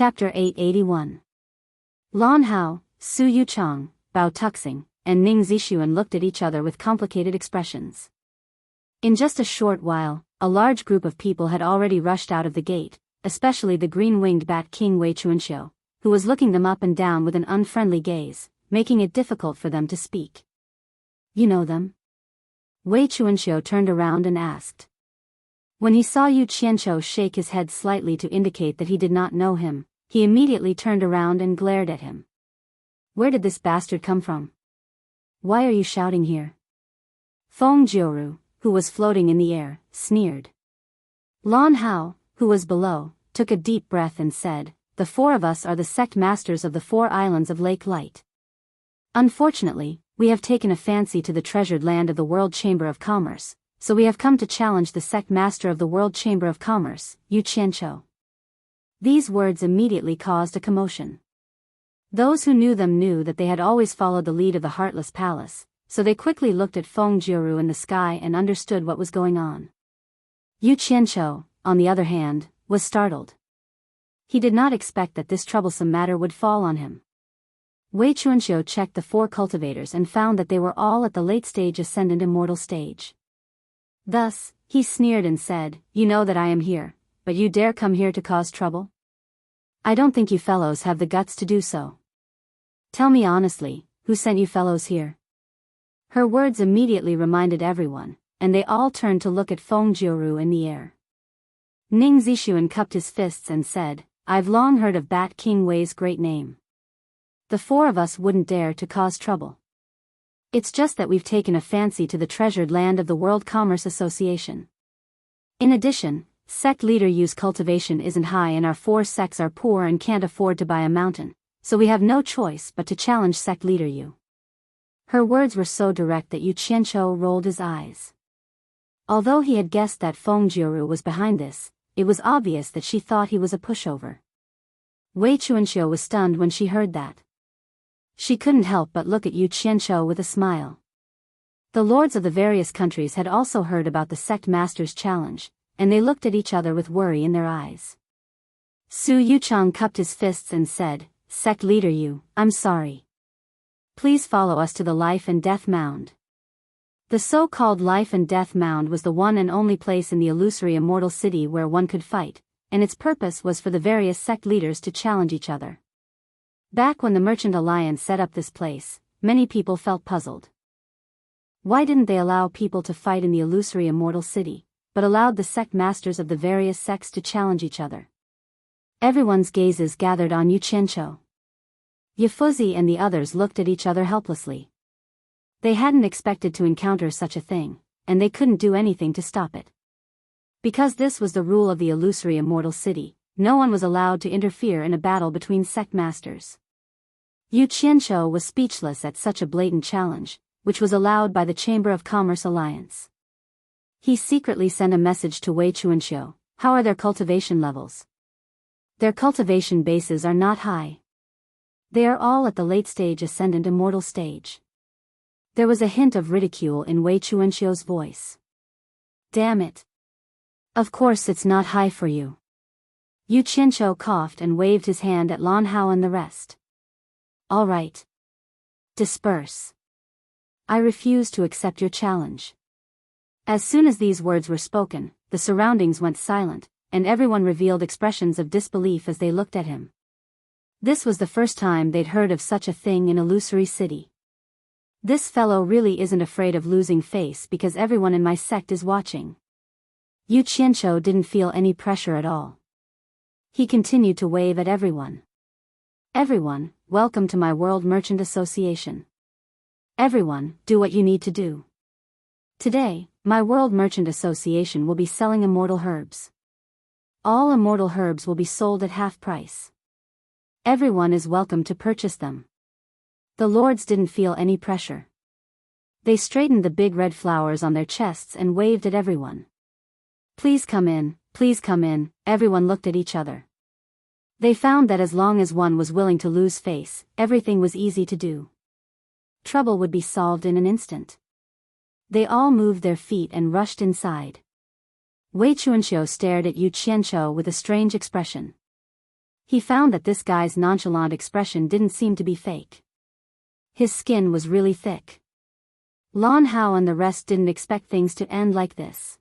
Chapter 881. Lan Hao, Su Yuchang, Bao Tuxing, and Ning Zixuan looked at each other with complicated expressions. In just a short while, a large group of people had already rushed out of the gate, especially the green-winged bat king Wei Chuanxiu, who was looking them up and down with an unfriendly gaze, making it difficult for them to speak. You know them? Wei Chuanxiu turned around and asked. When he saw Yu Qianqiu shake his head slightly to indicate that he did not know him, he immediately turned around and glared at him. Where did this bastard come from? Why are you shouting here? Feng Jiuru, who was floating in the air, sneered. Lan Hao, who was below, took a deep breath and said, "The four of us are the sect masters of the 4 islands of Lake Light. Unfortunately, we have taken a fancy to the treasured land of the World Chamber of Commerce, so we have come to challenge the sect master of the World Chamber of Commerce, Yu Qianqiu." These words immediately caused a commotion. Those who knew them knew that they had always followed the lead of the Heartless Palace, so they quickly looked at Feng Jiuru in the sky and understood what was going on. Yu Qianqiu, on the other hand, was startled. He did not expect that this troublesome matter would fall on him. Wei Chuanxiu checked the 4 cultivators and found that they were all at the late-stage ascendant immortal stage. Thus, he sneered and said, "You know that I am here, but you dare come here to cause trouble? I don't think you fellows have the guts to do so. Tell me honestly, who sent you fellows here?" Her words immediately reminded everyone, and they all turned to look at Feng Jiuru in the air. Ning Zixuan cupped his fists and said, "I've long heard of Bat King Wei's great name. The 4 of us wouldn't dare to cause trouble. It's just that we've taken a fancy to the treasured land of the World Commerce Association. In addition, sect leader Yu's cultivation isn't high and our 4 sects are poor and can't afford to buy a mountain, so we have no choice but to challenge sect leader Yu." Her words were so direct that Yu Qianqiu rolled his eyes. Although he had guessed that Feng Jiuru was behind this, it was obvious that she thought he was a pushover. Wei Chuanxiu was stunned when she heard that. She couldn't help but look at Yu Qianqiu with a smile. The lords of the various countries had also heard about the sect master's challenge, and they looked at each other with worry in their eyes. Su Yuchang cupped his fists and said, "Sect leader Yu, I'm sorry. Please follow us to the Life and Death Mound." The so-called Life and Death Mound was the one and only place in the illusory immortal city where one could fight, and its purpose was for the various sect leaders to challenge each other. Back when the Merchant Alliance set up this place, many people felt puzzled. Why didn't they allow people to fight in the illusory immortal city, but allowed the sect masters of the various sects to challenge each other? Everyone's gazes gathered on Yu Qianqiu. Yifuzi and the others looked at each other helplessly. They hadn't expected to encounter such a thing, and they couldn't do anything to stop it. Because this was the rule of the illusory immortal city, no one was allowed to interfere in a battle between sect masters. Yu Qianqiu was speechless at such a blatant challenge, which was allowed by the Chamber of Commerce Alliance. He secretly sent a message to Wei Chuanxiu. "How are their cultivation levels?" "Their cultivation bases are not high. They are all at the late-stage ascendant immortal stage." There was a hint of ridicule in Wei Chuanxiu's voice. "Damn it. Of course it's not high for you." Yu Qianqiu coughed and waved his hand at Lan Hao and the rest. "All right. Disperse. I refuse to accept your challenge." As soon as these words were spoken, the surroundings went silent, and everyone revealed expressions of disbelief as they looked at him. This was the first time they'd heard of such a thing in Illusory City. "This fellow really isn't afraid of losing face because everyone in my sect is watching." Yu Qianqiu didn't feel any pressure at all. He continued to wave at everyone. "Everyone, welcome to my World Merchant Association. Everyone, do what you need to do. Today, my World Merchant Association will be selling immortal herbs. All immortal herbs will be sold at half price. Everyone is welcome to purchase them." The lords didn't feel any pressure. They straightened the big red flowers on their chests and waved at everyone. "Please come in, please come in." Everyone looked at each other. They found that as long as one was willing to lose face, everything was easy to do. Trouble would be solved in an instant. They all moved their feet and rushed inside. Wei Chuanxiu stared at Yu Qianqiu with a strange expression. He found that this guy's nonchalant expression didn't seem to be fake. His skin was really thick. Lan Hao and the rest didn't expect things to end like this.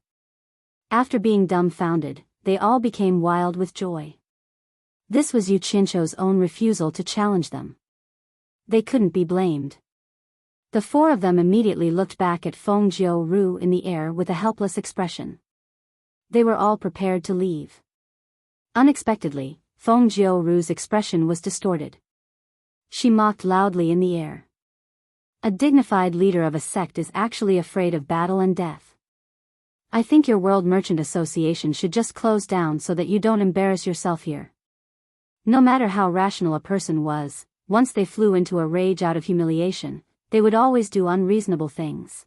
After being dumbfounded, they all became wild with joy. This was Yu Qianzhou's own refusal to challenge them. They couldn't be blamed. The four of them immediately looked back at Feng Jiu in the air with a helpless expression. They were all prepared to leave. Unexpectedly, Feng Jiu's expression was distorted. She mocked loudly in the air. A dignified leader of a sect is actually afraid of battle and death. I think your World Merchant Association should just close down so that you don't embarrass yourself here. No matter how rational a person was, once they flew into a rage out of humiliation, they would always do unreasonable things.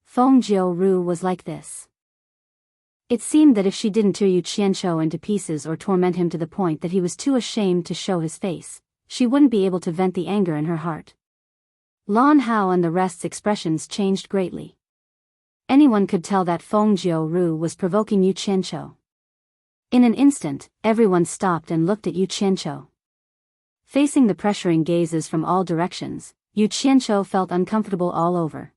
Feng Jiu was like this. It seemed that if she didn't tear Yu Qianzhou into pieces or torment him to the point that he was too ashamed to show his face, she wouldn't be able to vent the anger in her heart. Lan Hao and the rest's expressions changed greatly. Anyone could tell that Feng Jiu was provoking Yu Qianzhou. In an instant, everyone stopped and looked at Yu Qianzhou. Facing the pressuring gazes from all directions, Yu Qianzhou felt uncomfortable all over.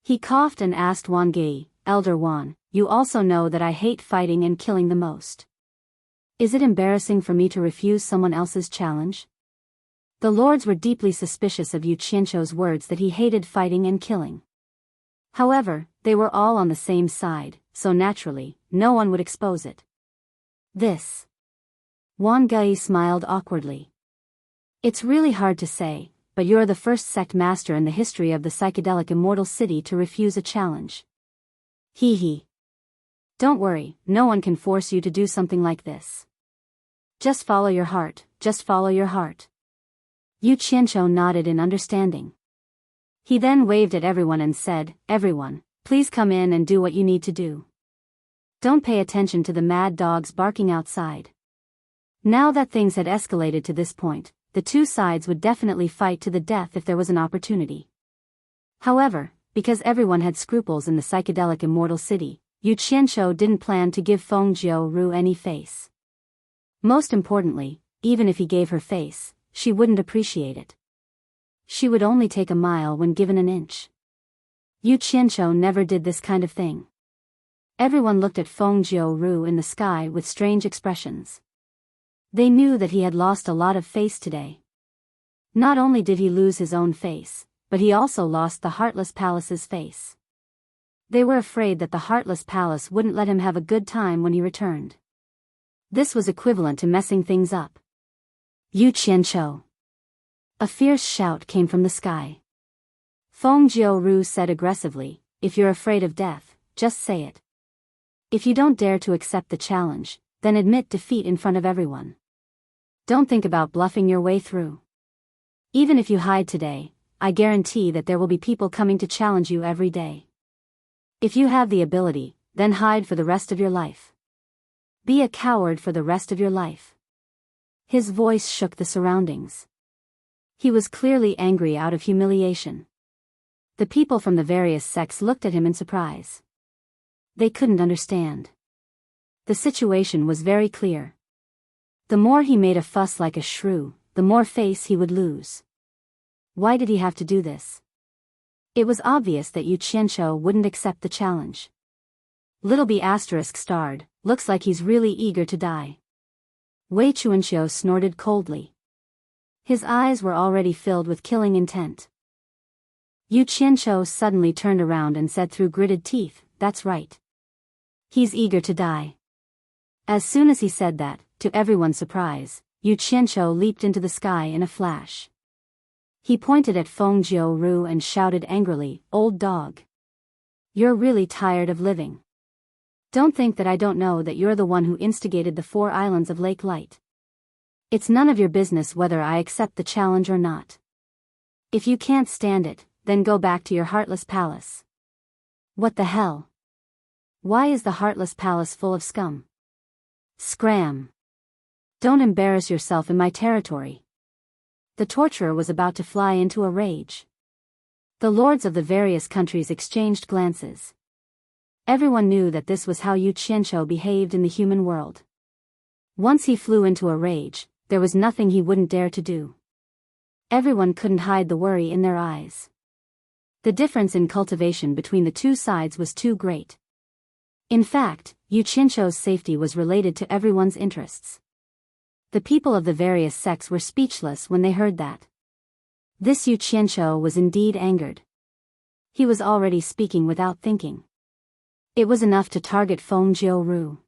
He coughed and asked Wang Gei, Elder Wan, you also know that I hate fighting and killing the most. Is it embarrassing for me to refuse someone else's challenge? The lords were deeply suspicious of Yu Qianzhou's words that he hated fighting and killing. However, they were all on the same side, so naturally, no one would expose it. This. Wang Gei smiled awkwardly. It's really hard to say, but you're the first sect master in the history of the psychedelic immortal city to refuse a challenge. Hee hee. Don't worry, no one can force you to do something like this. Just follow your heart, just follow your heart. Yu Qianzhou nodded in understanding. He then waved at everyone and said, everyone, please come in and do what you need to do. Don't pay attention to the mad dogs barking outside. Now that things had escalated to this point, the two sides would definitely fight to the death if there was an opportunity. However, because everyone had scruples in the psychedelic immortal city, Yu Qianzhou didn't plan to give Feng Jiu any face. Most importantly, even if he gave her face, she wouldn't appreciate it. She would only take a mile when given an inch. Yu Qianzhou never did this kind of thing. Everyone looked at Feng Jiu in the sky with strange expressions. They knew that he had lost a lot of face today. Not only did he lose his own face, but he also lost the Heartless Palace's face. They were afraid that the Heartless Palace wouldn't let him have a good time when he returned. This was equivalent to messing things up. Yu Qianzhou. A fierce shout came from the sky. Feng Jiu said aggressively, if you're afraid of death, just say it. If you don't dare to accept the challenge, then admit defeat in front of everyone. Don't think about bluffing your way through. Even if you hide today, I guarantee that there will be people coming to challenge you every day. If you have the ability, then hide for the rest of your life. Be a coward for the rest of your life. His voice shook the surroundings. He was clearly angry out of humiliation. The people from the various sects looked at him in surprise. They couldn't understand. The situation was very clear. The more he made a fuss like a shrew, the more face he would lose. Why did he have to do this? It was obvious that Yu Qianzhou wouldn't accept the challenge. Little B** starred, looks like he's really eager to die. Wei Chuanxiu snorted coldly. His eyes were already filled with killing intent. Yu Qianzhou suddenly turned around and said through gritted teeth, that's right. He's eager to die. As soon as he said that, to everyone's surprise, Yu Qianzhou leaped into the sky in a flash. He pointed at Feng Jiu and shouted angrily, old dog. You're really tired of living. Don't think that I don't know that you're the one who instigated the 4 islands of Lake Light. It's none of your business whether I accept the challenge or not. If you can't stand it, then go back to your Heartless Palace. What the hell? Why is the Heartless Palace full of scum? Scram. Don't embarrass yourself in my territory. The torturer was about to fly into a rage. The lords of the various countries exchanged glances. Everyone knew that this was how Yu Qianzhou behaved in the human world. Once he flew into a rage, there was nothing he wouldn't dare to do. Everyone couldn't hide the worry in their eyes. The difference in cultivation between the two sides was too great. In fact, Yu Qianqiu's safety was related to everyone's interests. The people of the various sects were speechless when they heard that. This Yu Qianqiu was indeed angered. He was already speaking without thinking. It was enough to target Feng Jiu.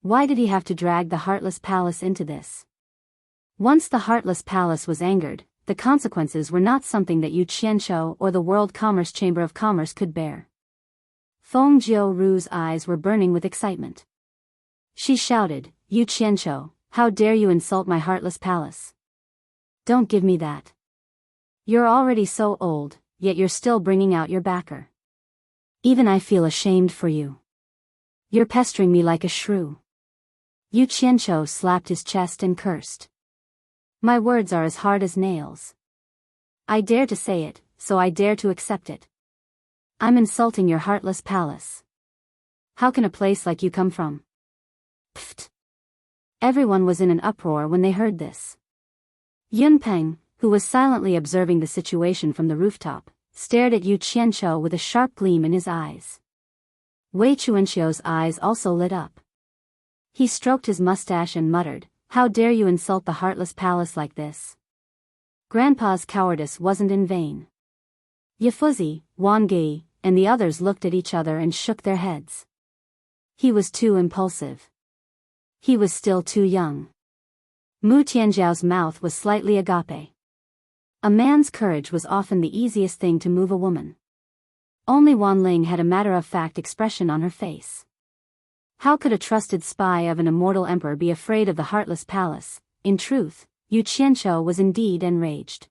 Why did he have to drag the Heartless Palace into this? Once the Heartless Palace was angered, the consequences were not something that Yu Qianqiu or the World Commerce Chamber of Commerce could bear. Feng Jiu's eyes were burning with excitement. She shouted, "Yu Qianqiu, how dare you insult my Heartless Palace? Don't give me that. You're already so old, yet you're still bringing out your backer. Even I feel ashamed for you. You're pestering me like a shrew." Yu Qianqiu slapped his chest and cursed. "My words are as hard as nails. I dare to say it, so I dare to accept it. I'm insulting your Heartless Palace. How can a place like you come from?" Pfft. Everyone was in an uproar when they heard this. Yunpeng, who was silently observing the situation from the rooftop, stared at Yu Qianqiu with a sharp gleam in his eyes. Wei Chuanqiu's eyes also lit up. He stroked his mustache and muttered, "How dare you insult the Heartless Palace like this?" Grandpa's cowardice wasn't in vain. Yifuzi, Wang Gei, and the others looked at each other and shook their heads. He was too impulsive. He was still too young. Mu Tianjiao's mouth was slightly agape. A man's courage was often the easiest thing to move a woman. Only Wan Ling had a matter-of-fact expression on her face. How could a trusted spy of an immortal emperor be afraid of the Heartless Palace? In truth, Yu Qianqiu was indeed enraged.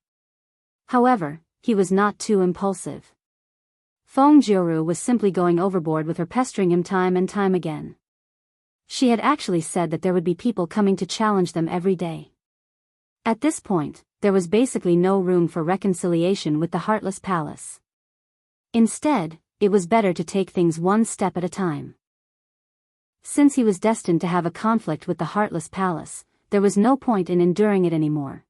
However, he was not too impulsive. Feng Jiu was simply going overboard with her pestering him time and time again. She had actually said that there would be people coming to challenge them every day. At this point, there was basically no room for reconciliation with the Heartless Palace. Instead, it was better to take things one step at a time. Since he was destined to have a conflict with the Heartless Palace, there was no point in enduring it anymore.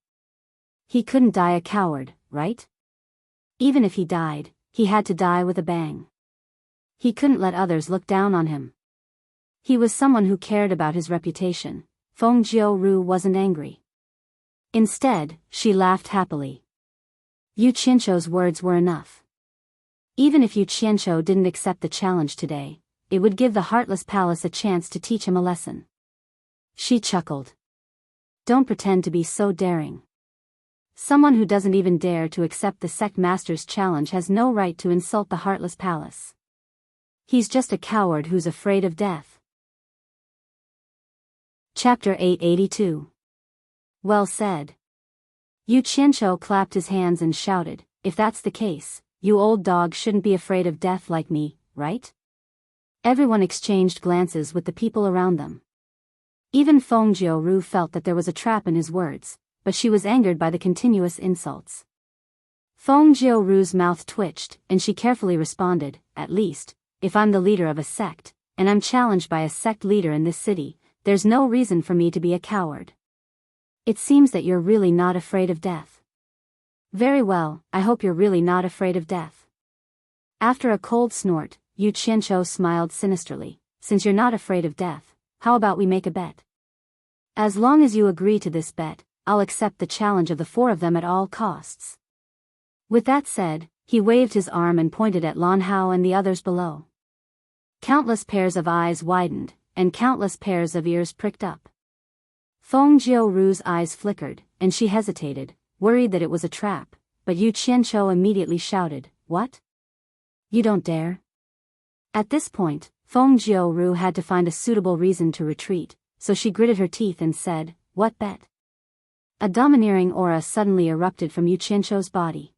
He couldn't die a coward, right? Even if he died, he had to die with a bang. He couldn't let others look down on him. He was someone who cared about his reputation. Feng Jiu wasn't angry. Instead, she laughed happily. Yu Qianqiu's words were enough. Even if Yu Qianqiu didn't accept the challenge today, it would give the Heartless Palace a chance to teach him a lesson. She chuckled. "Don't pretend to be so daring. Someone who doesn't even dare to accept the sect master's challenge has no right to insult the Heartless Palace. He's just a coward who's afraid of death." Chapter 882. Well said. Yu Qianqiu clapped his hands and shouted, "If that's the case, you old dog shouldn't be afraid of death like me, right?" Everyone exchanged glances with the people around them. Even Feng Jiu felt that there was a trap in his words, but she was angered by the continuous insults. Feng Jiu's mouth twitched, and she carefully responded, "At least, if I'm the leader of a sect, and I'm challenged by a sect leader in this city, there's no reason for me to be a coward. It seems that you're really not afraid of death. Very well, I hope you're really not afraid of death." After a cold snort, Yu Qianqiu smiled sinisterly. "Since you're not afraid of death, how about we make a bet? As long as you agree to this bet, I'll accept the challenge of the four of them at all costs." With that said, he waved his arm and pointed at Lan Hao and the others below. Countless pairs of eyes widened, and countless pairs of ears pricked up. Feng Jiu's eyes flickered, and she hesitated, worried that it was a trap, but Yu Qianqiu immediately shouted, "What? You don't dare?" At this point, Feng Jiu had to find a suitable reason to retreat, so she gritted her teeth and said, "What bet?" A domineering aura suddenly erupted from Yu Qianqiu's body.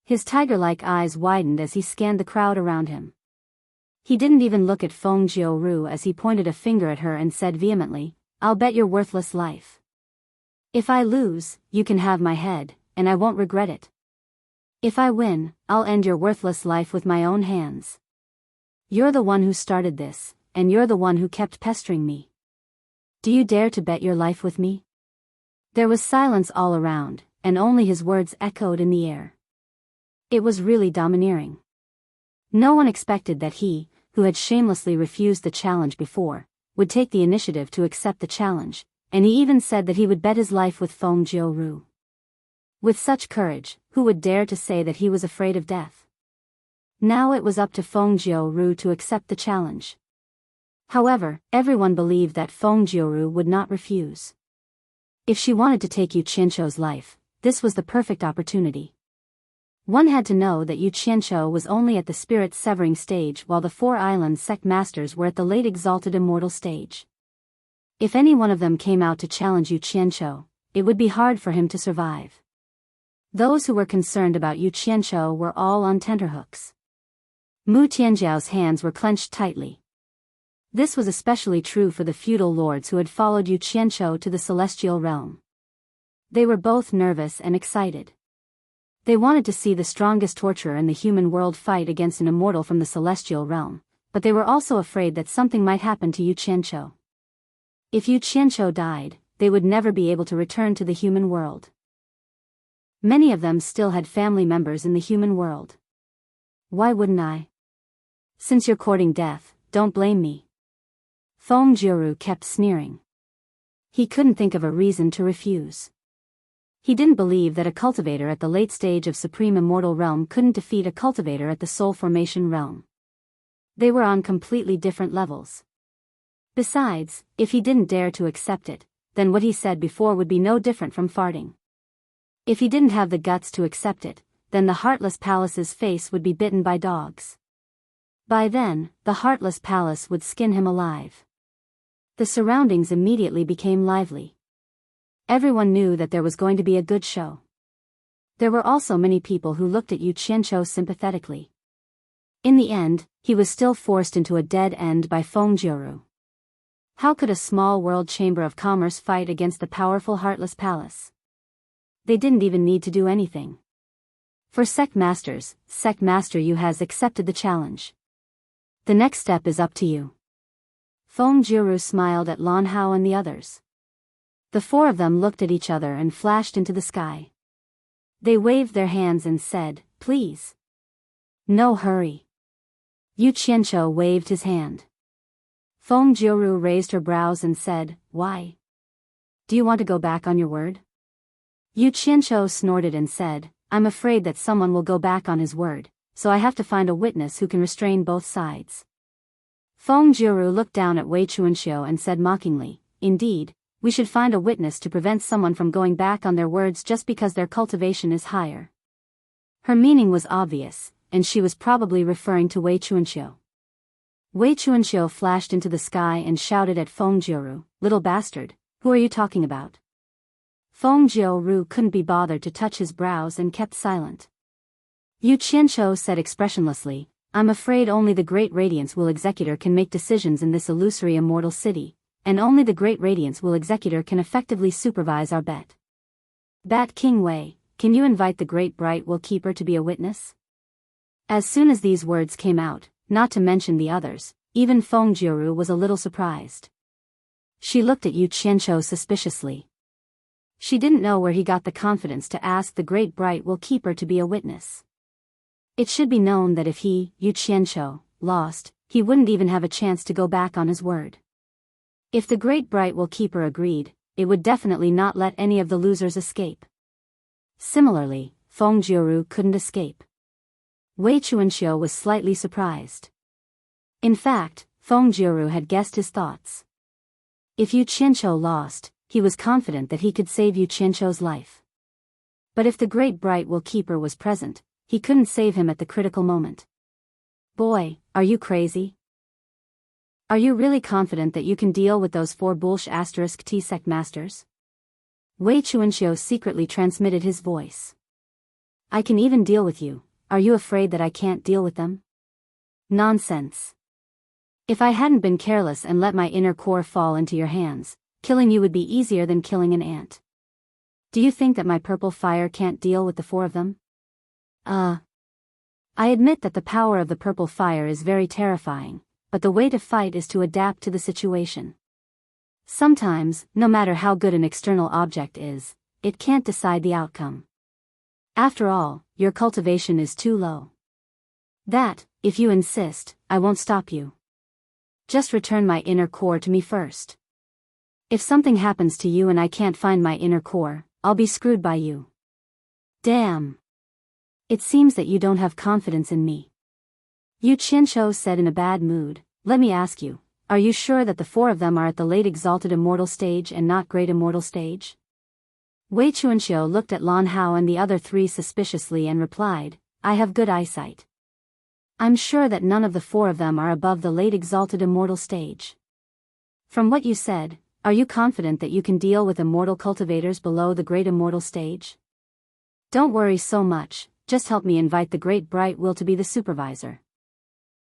His tiger-like eyes widened as he scanned the crowd around him. He didn't even look at Feng Jiu as he pointed a finger at her and said vehemently, "I'll bet your worthless life. If I lose, you can have my head, and I won't regret it. If I win, I'll end your worthless life with my own hands. You're the one who started this, and you're the one who kept pestering me. Do you dare to bet your life with me? There was silence all around, and only his words echoed in the air. It was really domineering. No one expected that he, who had shamelessly refused the challenge before, would take the initiative to accept the challenge, and he even said that he would bet his life with Feng Jiu-Ru. With such courage, who would dare to say that he was afraid of death? Now it was up to Feng Jiu-Ru to accept the challenge. However, everyone believed that Feng Jiu-Ru would not refuse. If she wanted to take Yu Qianqiu's life, this was the perfect opportunity. One had to know that Yu Qianqiu was only at the spirit-severing stage while the Four Island sect masters were at the late exalted immortal stage. If any one of them came out to challenge Yu Qianqiu, it would be hard for him to survive. Those who were concerned about Yu Qianqiu were all on tenterhooks. Mu Tianjiao's hands were clenched tightly. This was especially true for the feudal lords who had followed Yu Qianqiu to the celestial realm. They were both nervous and excited. They wanted to see the strongest torturer in the human world fight against an immortal from the celestial realm, but they were also afraid that something might happen to Yu Qianqiu. If Yu Qianqiu died, they would never be able to return to the human world. Many of them still had family members in the human world. Why wouldn't I? Since you're courting death, don't blame me. Feng Jiu-Ru kept sneering. He couldn't think of a reason to refuse. He didn't believe that a cultivator at the late stage of Supreme Immortal Realm couldn't defeat a cultivator at the Soul Formation Realm. They were on completely different levels. Besides, if he didn't dare to accept it, then what he said before would be no different from farting. If he didn't have the guts to accept it, then the Heartless Palace's face would be bitten by dogs. By then, the Heartless Palace would skin him alive. The surroundings immediately became lively. Everyone knew that there was going to be a good show. There were also many people who looked at Yu Qianqiu sympathetically. In the end, he was still forced into a dead end by Feng Jiu-Ru. How could a small world chamber of commerce fight against the powerful Heartless Palace? They didn't even need to do anything. For Sect Masters, Sect Master Yu has accepted the challenge. The next step is up to you. Feng Jiu-Ru smiled at Lan Hao and the others. The four of them looked at each other and flashed into the sky. They waved their hands and said, "Please. No hurry." Yu Qianqiu waved his hand. Feng Jiu-Ru raised her brows and said, "Why? Do you want to go back on your word?" Yu Qianqiu snorted and said, "I'm afraid that someone will go back on his word, so I have to find a witness who can restrain both sides." Feng Jiu-Ru looked down at Wei Chuanxiu and said mockingly, "Indeed, we should find a witness to prevent someone from going back on their words just because their cultivation is higher." Her meaning was obvious, and she was probably referring to Wei Chuanxiu. Wei Chuanxiu flashed into the sky and shouted at Feng Jiu-Ru, "Little bastard, who are you talking about?" Feng Jiu-Ru couldn't be bothered to touch his brows and kept silent. Yu Qianqiu said expressionlessly, "I'm afraid only the Great Radiance Will Executor can make decisions in this illusory immortal city, and only the Great Radiance Will Executor can effectively supervise our bet. Bat King Wei, can you invite the Great Bright Will Keeper to be a witness?" As soon as these words came out, not to mention the others, even Feng Jiu-Ru was a little surprised. She looked at Yu Qianqiu suspiciously. She didn't know where he got the confidence to ask the Great Bright Will Keeper to be a witness. It should be known that if he, Yu Qianqiu, lost, he wouldn't even have a chance to go back on his word. If the Great Bright Will Keeper agreed, it would definitely not let any of the losers escape. Similarly, Feng Jiu-Ru couldn't escape. Wei Chuanxiu was slightly surprised. In fact, Feng Jiu-Ru had guessed his thoughts. If Yu Qianqiu lost, he was confident that he could save Yu Qianqiu's life. But if the Great Bright Will Keeper was present, he couldn't save him at the critical moment. "Boy, are you crazy? Are you really confident that you can deal with those four bullsh asterisk T sect masters?" Wei Chuanxiu secretly transmitted his voice. "I can even deal with you. Are you afraid that I can't deal with them?" "Nonsense. If I hadn't been careless and let my inner core fall into your hands, killing you would be easier than killing an ant. Do you think that my purple fire can't deal with the four of them?" I admit that the power of the purple fire is very terrifying, but the way to fight is to adapt to the situation. Sometimes, no matter how good an external object is, it can't decide the outcome. After all, your cultivation is too low. That, if you insist, I won't stop you. Just return my inner core to me first. If something happens to you and I can't find my inner core, I'll be screwed by you. Damn. It seems that you don't have confidence in me. Yu Qianqiu said in a bad mood. Let me ask you, are you sure that the four of them are at the late exalted immortal stage and not great immortal stage? Wei Chuanxiu looked at Lan Hao and the other three suspiciously and replied, I have good eyesight. I'm sure that none of the four of them are above the late exalted immortal stage. From what you said, are you confident that you can deal with immortal cultivators below the great immortal stage? Don't worry so much, just help me invite the great bright will to be the supervisor.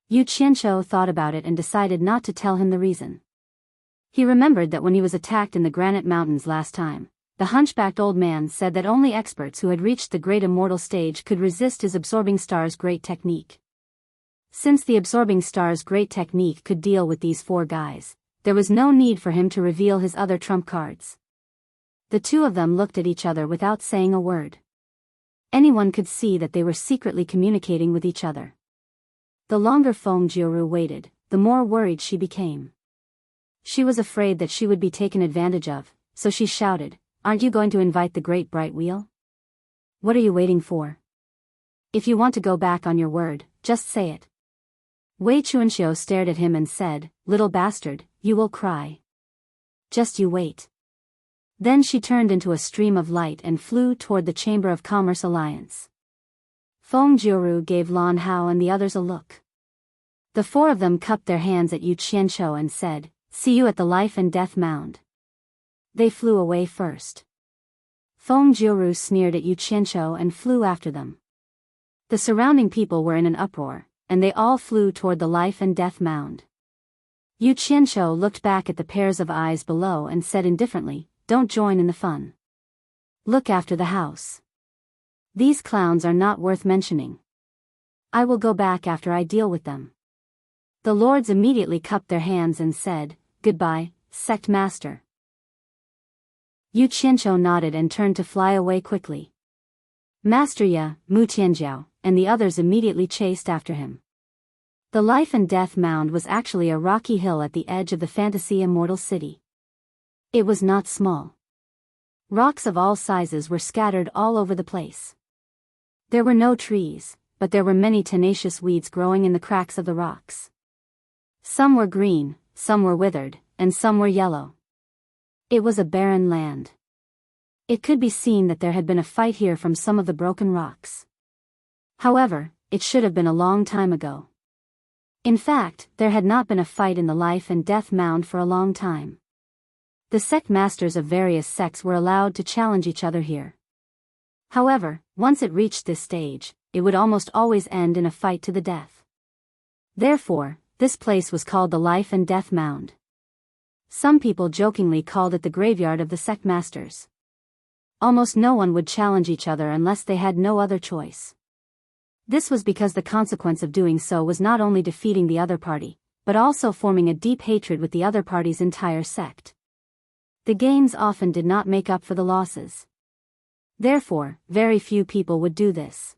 Yu Qianqiu thought about it and decided not to tell him the reason. He remembered that when he was attacked in the Granite Mountains last time, the hunchbacked old man said that only experts who had reached the great immortal stage could resist his absorbing star's great technique. Since the absorbing star's great technique could deal with these four guys, there was no need for him to reveal his other trump cards. The two of them looked at each other without saying a word. Anyone could see that they were secretly communicating with each other. The longer Feng Jiuru waited, the more worried she became. She was afraid that she would be taken advantage of, so she shouted, Aren't you going to invite the great bright wheel? What are you waiting for? If you want to go back on your word, just say it. Wei Chuanxiu stared at him and said, Little bastard, you will cry. Just you wait. Then she turned into a stream of light and flew toward the Chamber of Commerce Alliance. Feng Jiuru gave Lan Hao and the others a look. The four of them cupped their hands at Yu Qianqiu and said, See you at the life and death mound. They flew away first. Feng Jiuru sneered at Yu Qianqiu and flew after them. The surrounding people were in an uproar, and they all flew toward the life and death mound. Yu Qianqiu looked back at the pairs of eyes below and said indifferently, Don't join in the fun. Look after the house. These clowns are not worth mentioning. I will go back after I deal with them. The lords immediately cupped their hands and said, Goodbye, sect master. Yu Qianqiu nodded and turned to fly away quickly. Master Ye, Mu Tianjiao, and the others immediately chased after him. The life and death mound was actually a rocky hill at the edge of the fantasy immortal city. It was not small. Rocks of all sizes were scattered all over the place. There were no trees, but there were many tenacious weeds growing in the cracks of the rocks. Some were green, some were withered, and some were yellow. It was a barren land. It could be seen that there had been a fight here from some of the broken rocks. However, it should have been a long time ago. In fact, there had not been a fight in the life and death mound for a long time. The sect masters of various sects were allowed to challenge each other here. However, once it reached this stage, it would almost always end in a fight to the death. Therefore, this place was called the life and death mound. Some people jokingly called it the graveyard of the sect masters. Almost no one would challenge each other unless they had no other choice. This was because the consequence of doing so was not only defeating the other party, but also forming a deep hatred with the other party's entire sect. The gains often did not make up for the losses. Therefore, very few people would do this.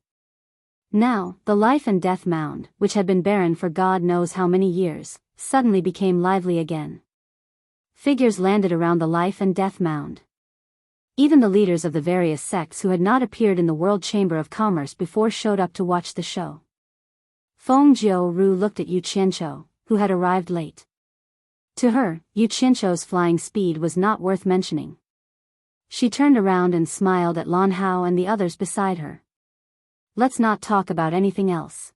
Now, the life and death mound, which had been barren for God knows how many years, suddenly became lively again. Figures landed around the life and death mound. Even the leaders of the various sects who had not appeared in the World Chamber of Commerce before showed up to watch the show. Feng Jiuru looked at Yu Qianqiu, who had arrived late. To her, Yu Qianqiu's flying speed was not worth mentioning. She turned around and smiled at Lan Hao and the others beside her. Let's not talk about anything else.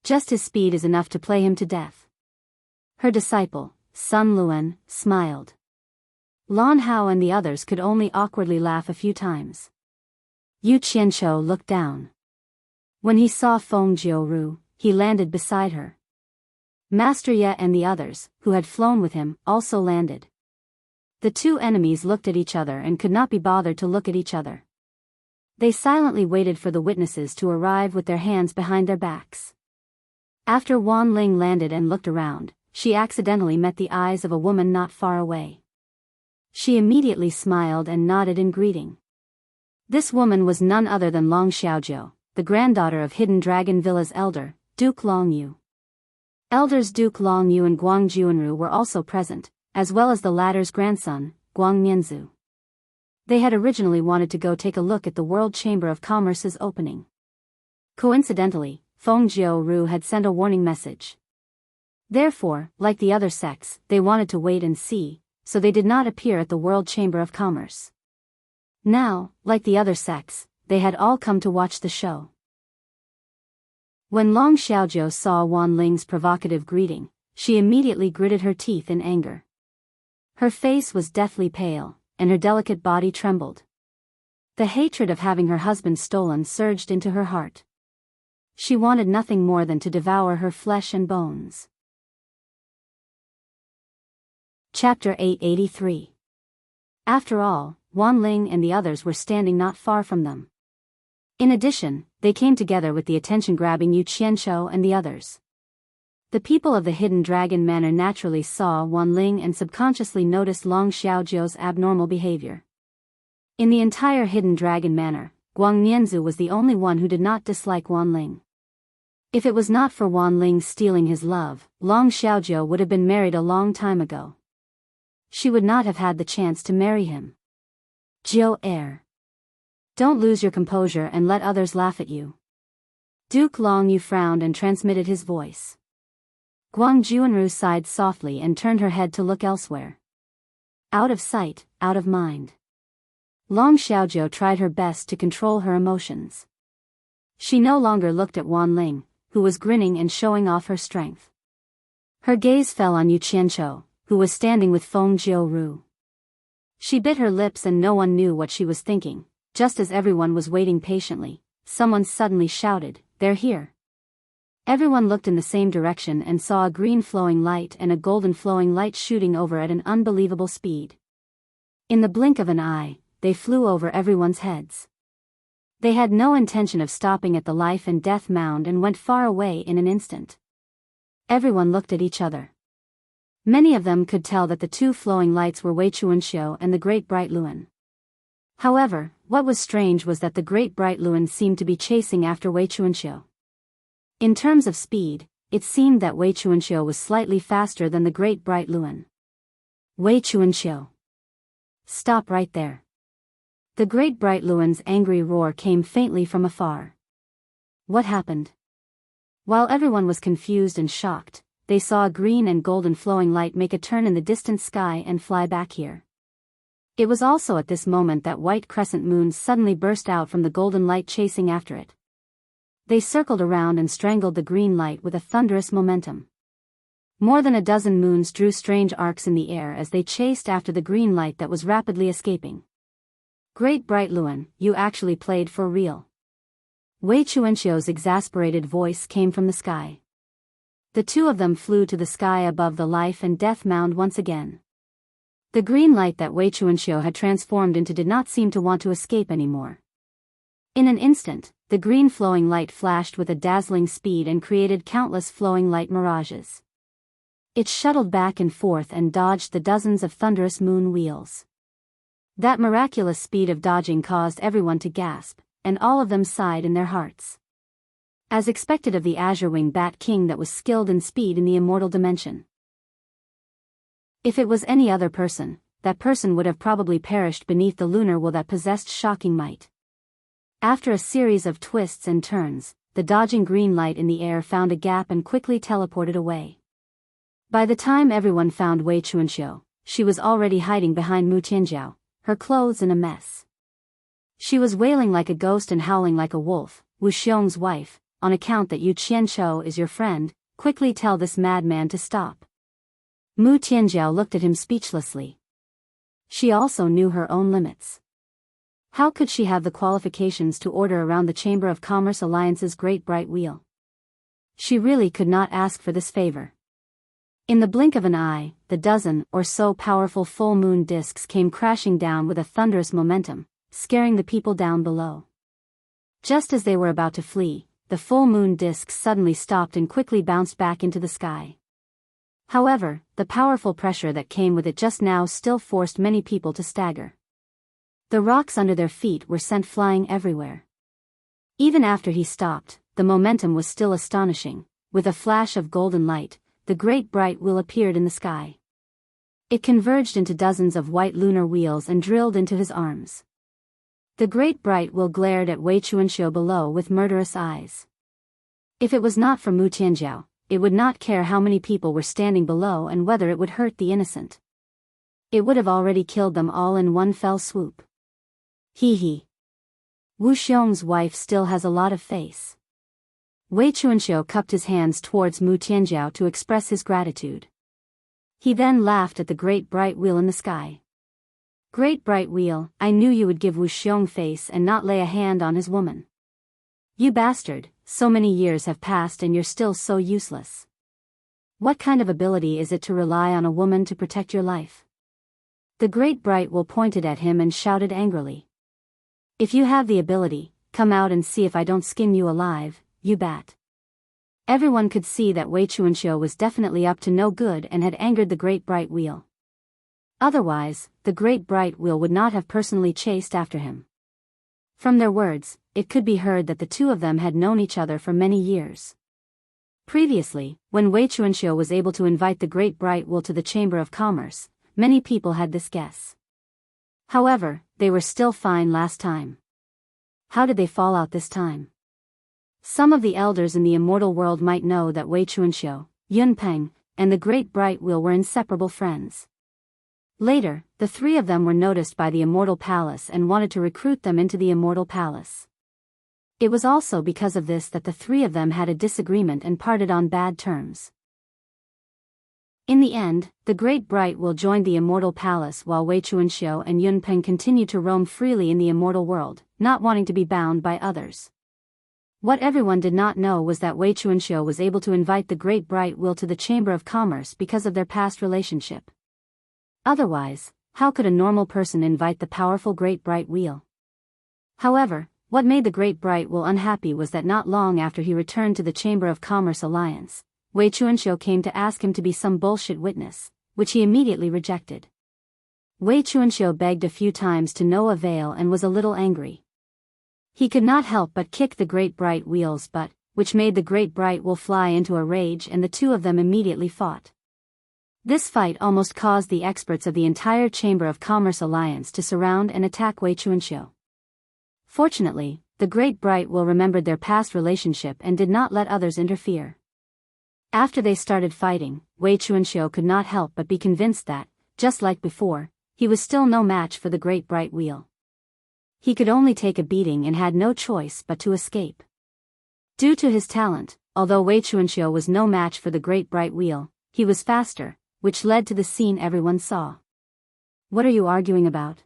Just his speed is enough to play him to death. Her disciple, Sun Luan, smiled. Lan Hao and the others could only awkwardly laugh a few times. Yu Qianqiu looked down. When he saw Feng Jiuru, he landed beside her. Master Ye and the others, who had flown with him, also landed. The two enemies looked at each other and could not be bothered to look at each other. They silently waited for the witnesses to arrive with their hands behind their backs. After Wan Ling landed and looked around, she accidentally met the eyes of a woman not far away. She immediately smiled and nodded in greeting. This woman was none other than Long Xiaojiu, the granddaughter of Hidden Dragon Villa's elder, Duke Long Yu. Elders Duke Long Yu and Guang Juanru were also present, as well as the latter's grandson, Guang Nianzu. They had originally wanted to go take a look at the World Chamber of Commerce's opening. Coincidentally, Feng Jiu had sent a warning message. Therefore, like the other sects, they wanted to wait and see, so they did not appear at the World Chamber of Commerce. Now, like the other sects, they had all come to watch the show. When Long Xiaojiu saw Wan Ling's provocative greeting, she immediately gritted her teeth in anger. Her face was deathly pale, and her delicate body trembled. The hatred of having her husband stolen surged into her heart. She wanted nothing more than to devour her flesh and bones. Chapter 883. After all, Wan Ling and the others were standing not far from them. In addition, they came together with the attention-grabbing Yu Qianshou and the others. The people of the Hidden Dragon Manor naturally saw Wan Ling and subconsciously noticed Long Xiaojiu's abnormal behavior. In the entire Hidden Dragon Manor, Guang Nianzu was the only one who did not dislike Wan Ling. If it was not for Wan Ling stealing his love, Long Xiaojiu would have been married a long time ago. She would not have had the chance to marry him. Jiu Air. Don't lose your composure and let others laugh at you. Duke Long Yu frowned and transmitted his voice. Guang Juanru sighed softly and turned her head to look elsewhere. Out of sight, out of mind. Long Xiaojiu tried her best to control her emotions. She no longer looked at Wan Ling, who was grinning and showing off her strength. Her gaze fell on Yu Qianshou, who was standing with Feng Jiu. She bit her lips and no one knew what she was thinking. Just as everyone was waiting patiently, someone suddenly shouted, "They're here." Everyone looked in the same direction and saw a green flowing light and a golden flowing light shooting over at an unbelievable speed. In the blink of an eye, they flew over everyone's heads. They had no intention of stopping at the life and death mound and went far away in an instant. Everyone looked at each other. Many of them could tell that the two flowing lights were Wei Chuanxiu and the Great Bright Luan. However, what was strange was that the Great Bright Luan seemed to be chasing after Wei Chuanxiu. In terms of speed, it seemed that Wei Chuanxiu was slightly faster than the Great Bright Luan. Wei Chuanxiu. Stop right there. The Great Bright Luan's angry roar came faintly from afar. What happened? While everyone was confused and shocked, they saw a green and golden flowing light make a turn in the distant sky and fly back here. It was also at this moment that white crescent moons suddenly burst out from the golden light chasing after it. They circled around and strangled the green light with a thunderous momentum. More than a dozen moons drew strange arcs in the air as they chased after the green light that was rapidly escaping. Great Bright Luan, you actually played for real. Wei Chuanxiu's exasperated voice came from the sky. The two of them flew to the sky above the life and death mound once again. The green light that Wei Chuanxiu had transformed into did not seem to want to escape anymore. In an instant, the green flowing light flashed with a dazzling speed and created countless flowing light mirages. It shuttled back and forth and dodged the dozens of thunderous moon wheels. That miraculous speed of dodging caused everyone to gasp, and all of them sighed in their hearts. As expected of the Azure-wing Bat King that was skilled in speed in the immortal dimension. If it was any other person, that person would have probably perished beneath the lunar will that possessed shocking might. After a series of twists and turns, the dodging green light in the air found a gap and quickly teleported away. By the time everyone found Wei Chuanxiu, she was already hiding behind Mu Tianjiao, her clothes in a mess. She was wailing like a ghost and howling like a wolf. Wu Xiong's wife, on account that Yu Qianshou is your friend, quickly tell this madman to stop. Mu Tianjiao looked at him speechlessly. She also knew her own limits. How could she have the qualifications to order around the Chamber of Commerce Alliance's great bright wheel? She really could not ask for this favor. In the blink of an eye, the dozen or so powerful full moon discs came crashing down with a thunderous momentum, scaring the people down below. Just as they were about to flee, the full moon discs suddenly stopped and quickly bounced back into the sky. However, the powerful pressure that came with it just now still forced many people to stagger. The rocks under their feet were sent flying everywhere. Even after he stopped, the momentum was still astonishing. With a flash of golden light, the great bright wheel appeared in the sky. It converged into dozens of white lunar wheels and drilled into his arms. The great bright wheel glared at Wei Chuanxiu below with murderous eyes. If it was not for Mu Tianjiao, it would not care how many people were standing below and whether it would hurt the innocent. It would have already killed them all in one fell swoop. Hee hee. Wu Xiong's wife still has a lot of face. Wei Chuanxiu cupped his hands towards Mu Tianjiao to express his gratitude. He then laughed at the great bright wheel in the sky. Great bright wheel, I knew you would give Wu Xiong face and not lay a hand on his woman. You bastard, so many years have passed and you're still so useless. What kind of ability is it to rely on a woman to protect your life? The great bright wheel pointed at him and shouted angrily. If you have the ability, come out and see if I don't skin you alive, you bat. Everyone could see that Wei Chuanxiu was definitely up to no good and had angered the great bright wheel. Otherwise, the great bright wheel would not have personally chased after him. From their words, it could be heard that the two of them had known each other for many years. Previously, when Wei Chuanxiu was able to invite the great bright wheel to the Chamber of Commerce, many people had this guess. However, they were still fine last time. How did they fall out this time? Some of the elders in the immortal world might know that Wei Chuanxiu, Yun Peng, and the great bright wheel were inseparable friends. Later, the three of them were noticed by the Immortal Palace and wanted to recruit them into the Immortal Palace. It was also because of this that the three of them had a disagreement and parted on bad terms. In the end, the great bright wheel joined the Immortal Palace while Wei Chuanxiu and Yun Peng continued to roam freely in the immortal world, not wanting to be bound by others. What everyone did not know was that Wei Chuanxiu was able to invite the great bright wheel to the Chamber of Commerce because of their past relationship. Otherwise, how could a normal person invite the powerful great bright wheel? However, what made the great bright wheel unhappy was that not long after he returned to the Chamber of Commerce Alliance, Wei Chuanxiu came to ask him to be some bullshit witness, which he immediately rejected. Wei Chuanxiu begged a few times to no avail and was a little angry. He could not help but kick the great bright wheel's butt, which made the great bright wheel fly into a rage and the two of them immediately fought. This fight almost caused the experts of the entire Chamber of Commerce Alliance to surround and attack Wei Chuanxiu. Fortunately, the great bright wheel remembered their past relationship and did not let others interfere. After they started fighting, Wei Chuanxiu could not help but be convinced that, just like before, he was still no match for the great bright wheel. He could only take a beating and had no choice but to escape. Due to his talent, although Wei Chuanxiu was no match for the great bright wheel, he was faster, which led to the scene everyone saw. What are you arguing about?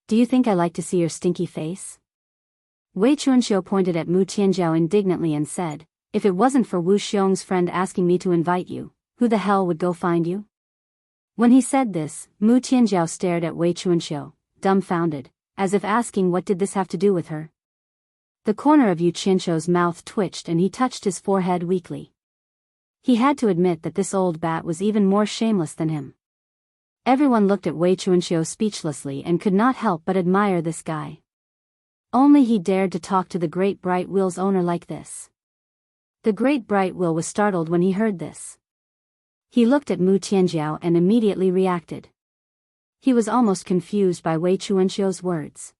Do you think I like to see your stinky face? Wei Chuanxiu pointed at Mu Tianjiao indignantly and said, if it wasn't for Wu Xiong's friend asking me to invite you, who the hell would go find you? When he said this, Mu Tianjiao stared at Wei Chuanxiu, dumbfounded, as if asking what did this have to do with her. The corner of Yu Qianqiu's mouth twitched and he touched his forehead weakly. He had to admit that this old bat was even more shameless than him. Everyone looked at Wei Chuanxiu speechlessly and could not help but admire this guy. Only he dared to talk to the great bright wheel's owner like this. The great bright wheel was startled when he heard this. He looked at Mu Tianjiao and immediately reacted. He was almost confused by Wei Chuanxiu's words.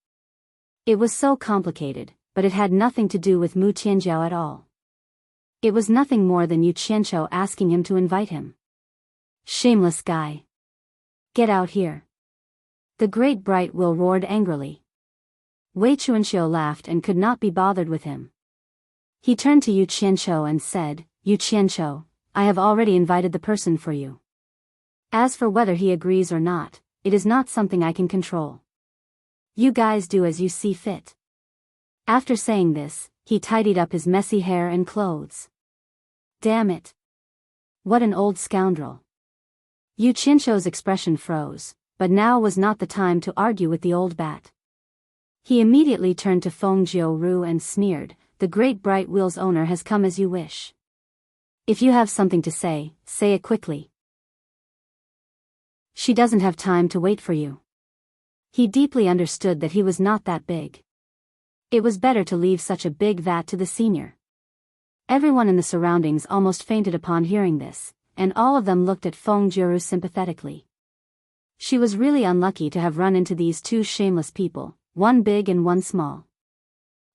It was so complicated, but it had nothing to do with Mu Tianjiao at all. It was nothing more than Yu Qianqiu asking him to invite him. Shameless guy. Get out here. The great bright wheel roared angrily. Wei Chuanxiu laughed and could not be bothered with him. He turned to Yu Qianqiu and said, Yu Qianqiu, I have already invited the person for you. As for whether he agrees or not, it is not something I can control. You guys do as you see fit. After saying this, he tidied up his messy hair and clothes. Damn it. What an old scoundrel. Yu Qianqiu's expression froze, but now was not the time to argue with the old bat. He immediately turned to Feng Jiu and sneered, the great bright wheel's owner has come as you wish. If you have something to say it quickly. She doesn't have time to wait for you. He deeply understood that he was not that big. It was better to leave such a big vat to the senior. Everyone in the surroundings almost fainted upon hearing this, and all of them looked at Feng Jiru sympathetically. She was really unlucky to have run into these two shameless people, one big and one small.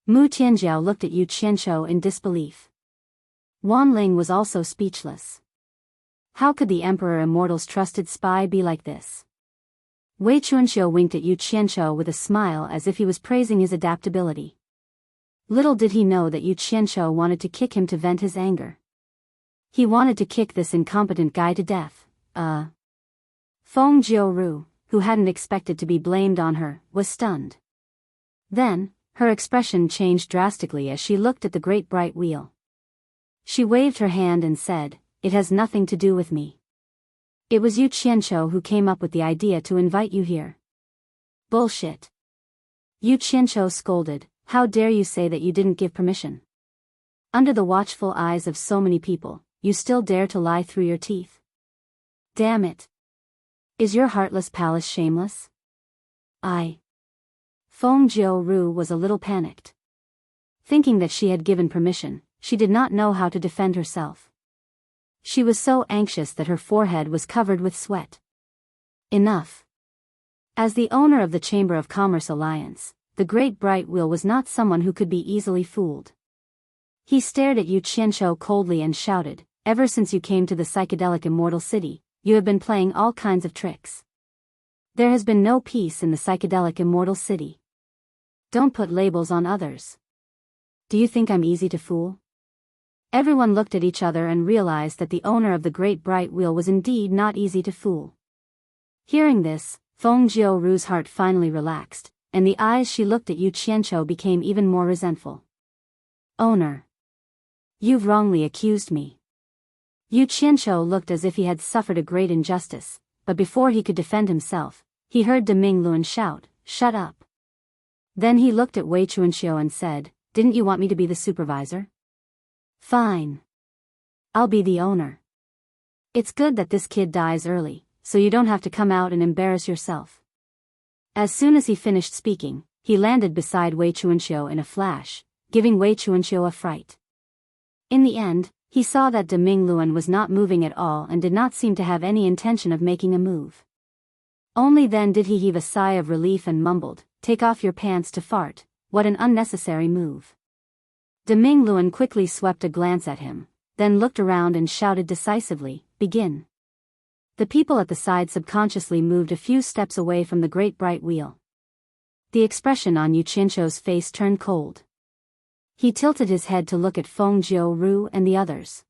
Mu Tianjiao looked at Yu Qianqiu in disbelief. Wan Ling was also speechless. How could the Emperor Immortal's trusted spy be like this? Wei Chunqiu winked at Yu Qianqiu with a smile as if he was praising his adaptability. Little did he know that Yu Qianqiu wanted to kick him to vent his anger. He wanted to kick this incompetent guy to death. Feng Jiuru, who hadn't expected to be blamed on her, was stunned. Then, her expression changed drastically as she looked at the great bright wheel. She waved her hand and said, "It has nothing to do with me. It was Yu Qianqiu who came up with the idea to invite you here." "Bullshit." Yu Qianqiu scolded, "How dare you say that you didn't give permission? Under the watchful eyes of so many people, you still dare to lie through your teeth? Damn it. Is your heartless palace shameless?" Feng Jiuru was a little panicked. Thinking that she had given permission, she did not know how to defend herself. She was so anxious that her forehead was covered with sweat. Enough. As the owner of the Chamber of Commerce Alliance, the Great Bright Wheel was not someone who could be easily fooled. He stared at Yu Qianqiu coldly and shouted, "Ever since you came to the psychedelic Immortal City, you have been playing all kinds of tricks. There has been no peace in the psychedelic Immortal City. Don't put labels on others. Do you think I'm easy to fool?" Everyone looked at each other and realized that the owner of the Great Bright Wheel was indeed not easy to fool. Hearing this, Feng Jiuru's heart finally relaxed, and the eyes she looked at Yu Qianqiu became even more resentful. "Owner. You've wrongly accused me." Yu Qianqiu looked as if he had suffered a great injustice, but before he could defend himself, he heard Deming Luan shout, "Shut up." Then he looked at Wei Chunqiu and said, "Didn't you want me to be the supervisor? Fine. I'll be the owner. It's good that this kid dies early, so you don't have to come out and embarrass yourself." As soon as he finished speaking, he landed beside Wei Chunqiu in a flash, giving Wei Chunqiu a fright. In the end, he saw that Deming Luan was not moving at all and did not seem to have any intention of making a move. Only then did he heave a sigh of relief and mumbled, "Take off your pants to fart, what an unnecessary move." Deming Luan quickly swept a glance at him, then looked around and shouted decisively, "Begin." The people at the side subconsciously moved a few steps away from the Great Bright Wheel. The expression on Yu Qianqiu's face turned cold. He tilted his head to look at Feng Jiuru and the others.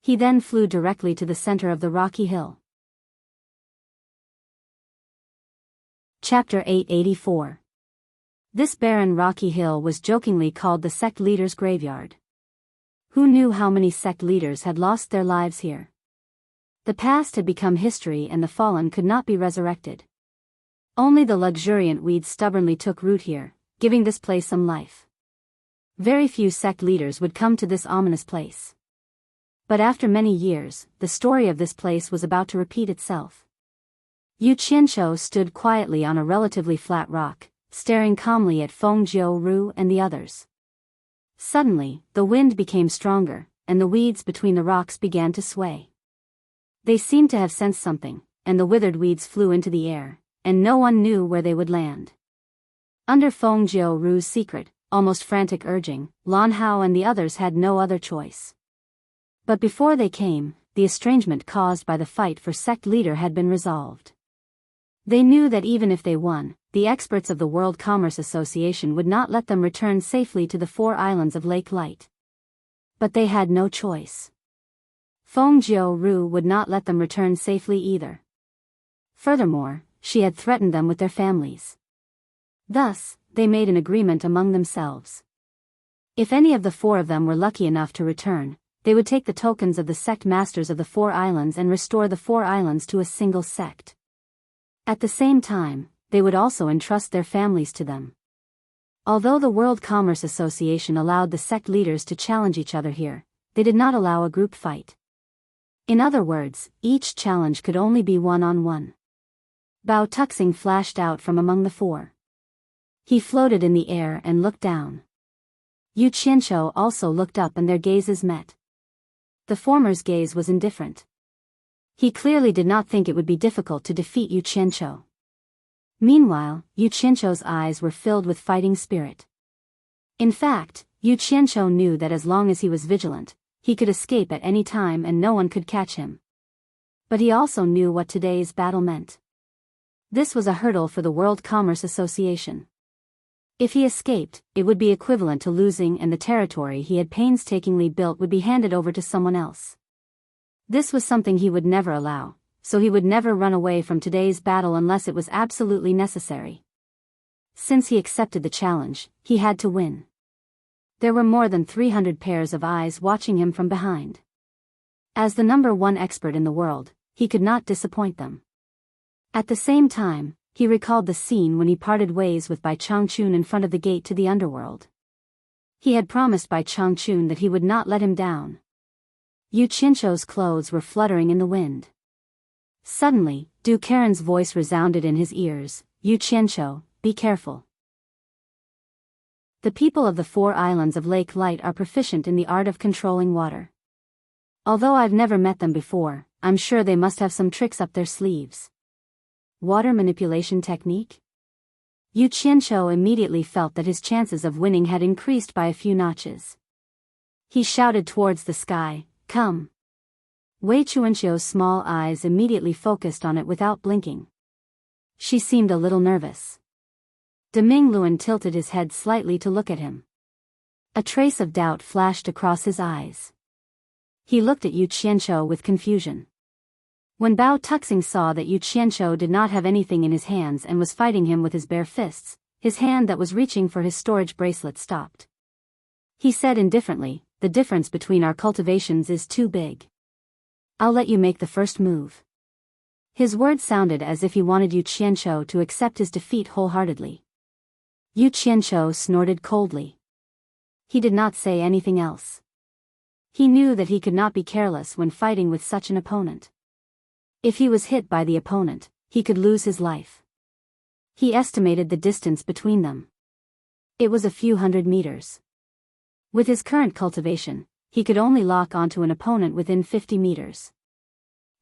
He then flew directly to the center of the rocky hill. Chapter 884. This barren rocky hill was jokingly called the sect leader's graveyard. Who knew how many sect leaders had lost their lives here? The past had become history and the fallen could not be resurrected. Only the luxuriant weeds stubbornly took root here, giving this place some life. Very few sect leaders would come to this ominous place. But after many years, the story of this place was about to repeat itself. Yu Qianqiu stood quietly on a relatively flat rock, staring calmly at Feng Jiuru and the others. Suddenly, the wind became stronger, and the weeds between the rocks began to sway. They seemed to have sensed something, and the withered weeds flew into the air, and no one knew where they would land. Under Feng Jiuru's secret, almost frantic urging, Lan Hao and the others had no other choice. But before they came, the estrangement caused by the fight for sect leader had been resolved. They knew that even if they won, the experts of the World Commerce Association would not let them return safely to the 4 islands of Lake Light. But they had no choice. Feng Jiuru would not let them return safely either. Furthermore, she had threatened them with their families. Thus, they made an agreement among themselves. If any of the 4 of them were lucky enough to return, they would take the tokens of the sect masters of the 4 islands and restore the 4 islands to a single sect. At the same time, they would also entrust their families to them. Although the World Commerce Association allowed the sect leaders to challenge each other here, they did not allow a group fight. In other words, each challenge could only be one-on-one. Bao Tuxing flashed out from among the four. He floated in the air and looked down. Yu Qianqiu also looked up and their gazes met. The former's gaze was indifferent. He clearly did not think it would be difficult to defeat Yu Qianqiu. Meanwhile, Yu Qianqiu's eyes were filled with fighting spirit. In fact, Yu Qianqiu knew that as long as he was vigilant, he could escape at any time and no one could catch him. But he also knew what today's battle meant. This was a hurdle for the World Commerce Association. If he escaped, it would be equivalent to losing, and the territory he had painstakingly built would be handed over to someone else. This was something he would never allow, so he would never run away from today's battle unless it was absolutely necessary. Since he accepted the challenge, he had to win. There were more than 300 pairs of eyes watching him from behind. As the #1 expert in the world, he could not disappoint them. At the same time, he recalled the scene when he parted ways with Bai Changchun in front of the gate to the underworld. He had promised Bai Changchun that he would not let him down. Yu Qianqiu's clothes were fluttering in the wind. Suddenly, Du Karen's voice resounded in his ears, "Yu Qianqiu, be careful. The people of the 4 islands of Lake Light are proficient in the art of controlling water. Although I've never met them before, I'm sure they must have some tricks up their sleeves." Water manipulation technique? Yu Qianqiu immediately felt that his chances of winning had increased by a few notches. He shouted towards the sky, "Come!" Wei Chuanqiu's small eyes immediately focused on it without blinking. She seemed a little nervous. Deming Luan tilted his head slightly to look at him. A trace of doubt flashed across his eyes. He looked at Yu Qianqiu with confusion. When Bao Tuxing saw that Yu Qianqiu did not have anything in his hands and was fighting him with his bare fists, his hand that was reaching for his storage bracelet stopped. He said indifferently, "The difference between our cultivations is too big. I'll let you make the first move." His words sounded as if he wanted Yu Qianqiu to accept his defeat wholeheartedly. Yu Qianqiu snorted coldly. He did not say anything else. He knew that he could not be careless when fighting with such an opponent. If he was hit by the opponent, he could lose his life. He estimated the distance between them. It was a few hundred meters. With his current cultivation, he could only lock onto an opponent within 50 meters.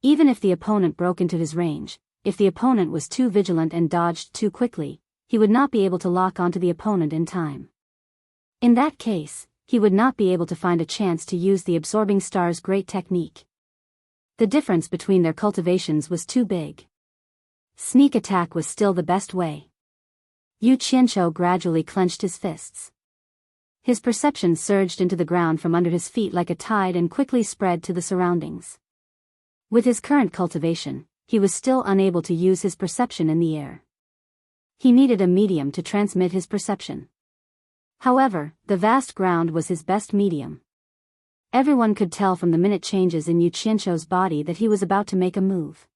Even if the opponent broke into his range, if the opponent was too vigilant and dodged too quickly, he would not be able to lock onto the opponent in time. In that case, he would not be able to find a chance to use the Absorbing Star's great technique. The difference between their cultivations was too big. Sneak attack was still the best way. Yu Qianqiu gradually clenched his fists. His perception surged into the ground from under his feet like a tide and quickly spread to the surroundings. With his current cultivation, he was still unable to use his perception in the air. He needed a medium to transmit his perception. However, the vast ground was his best medium. Everyone could tell from the minute changes in Yu Qianqiu's body that he was about to make a move.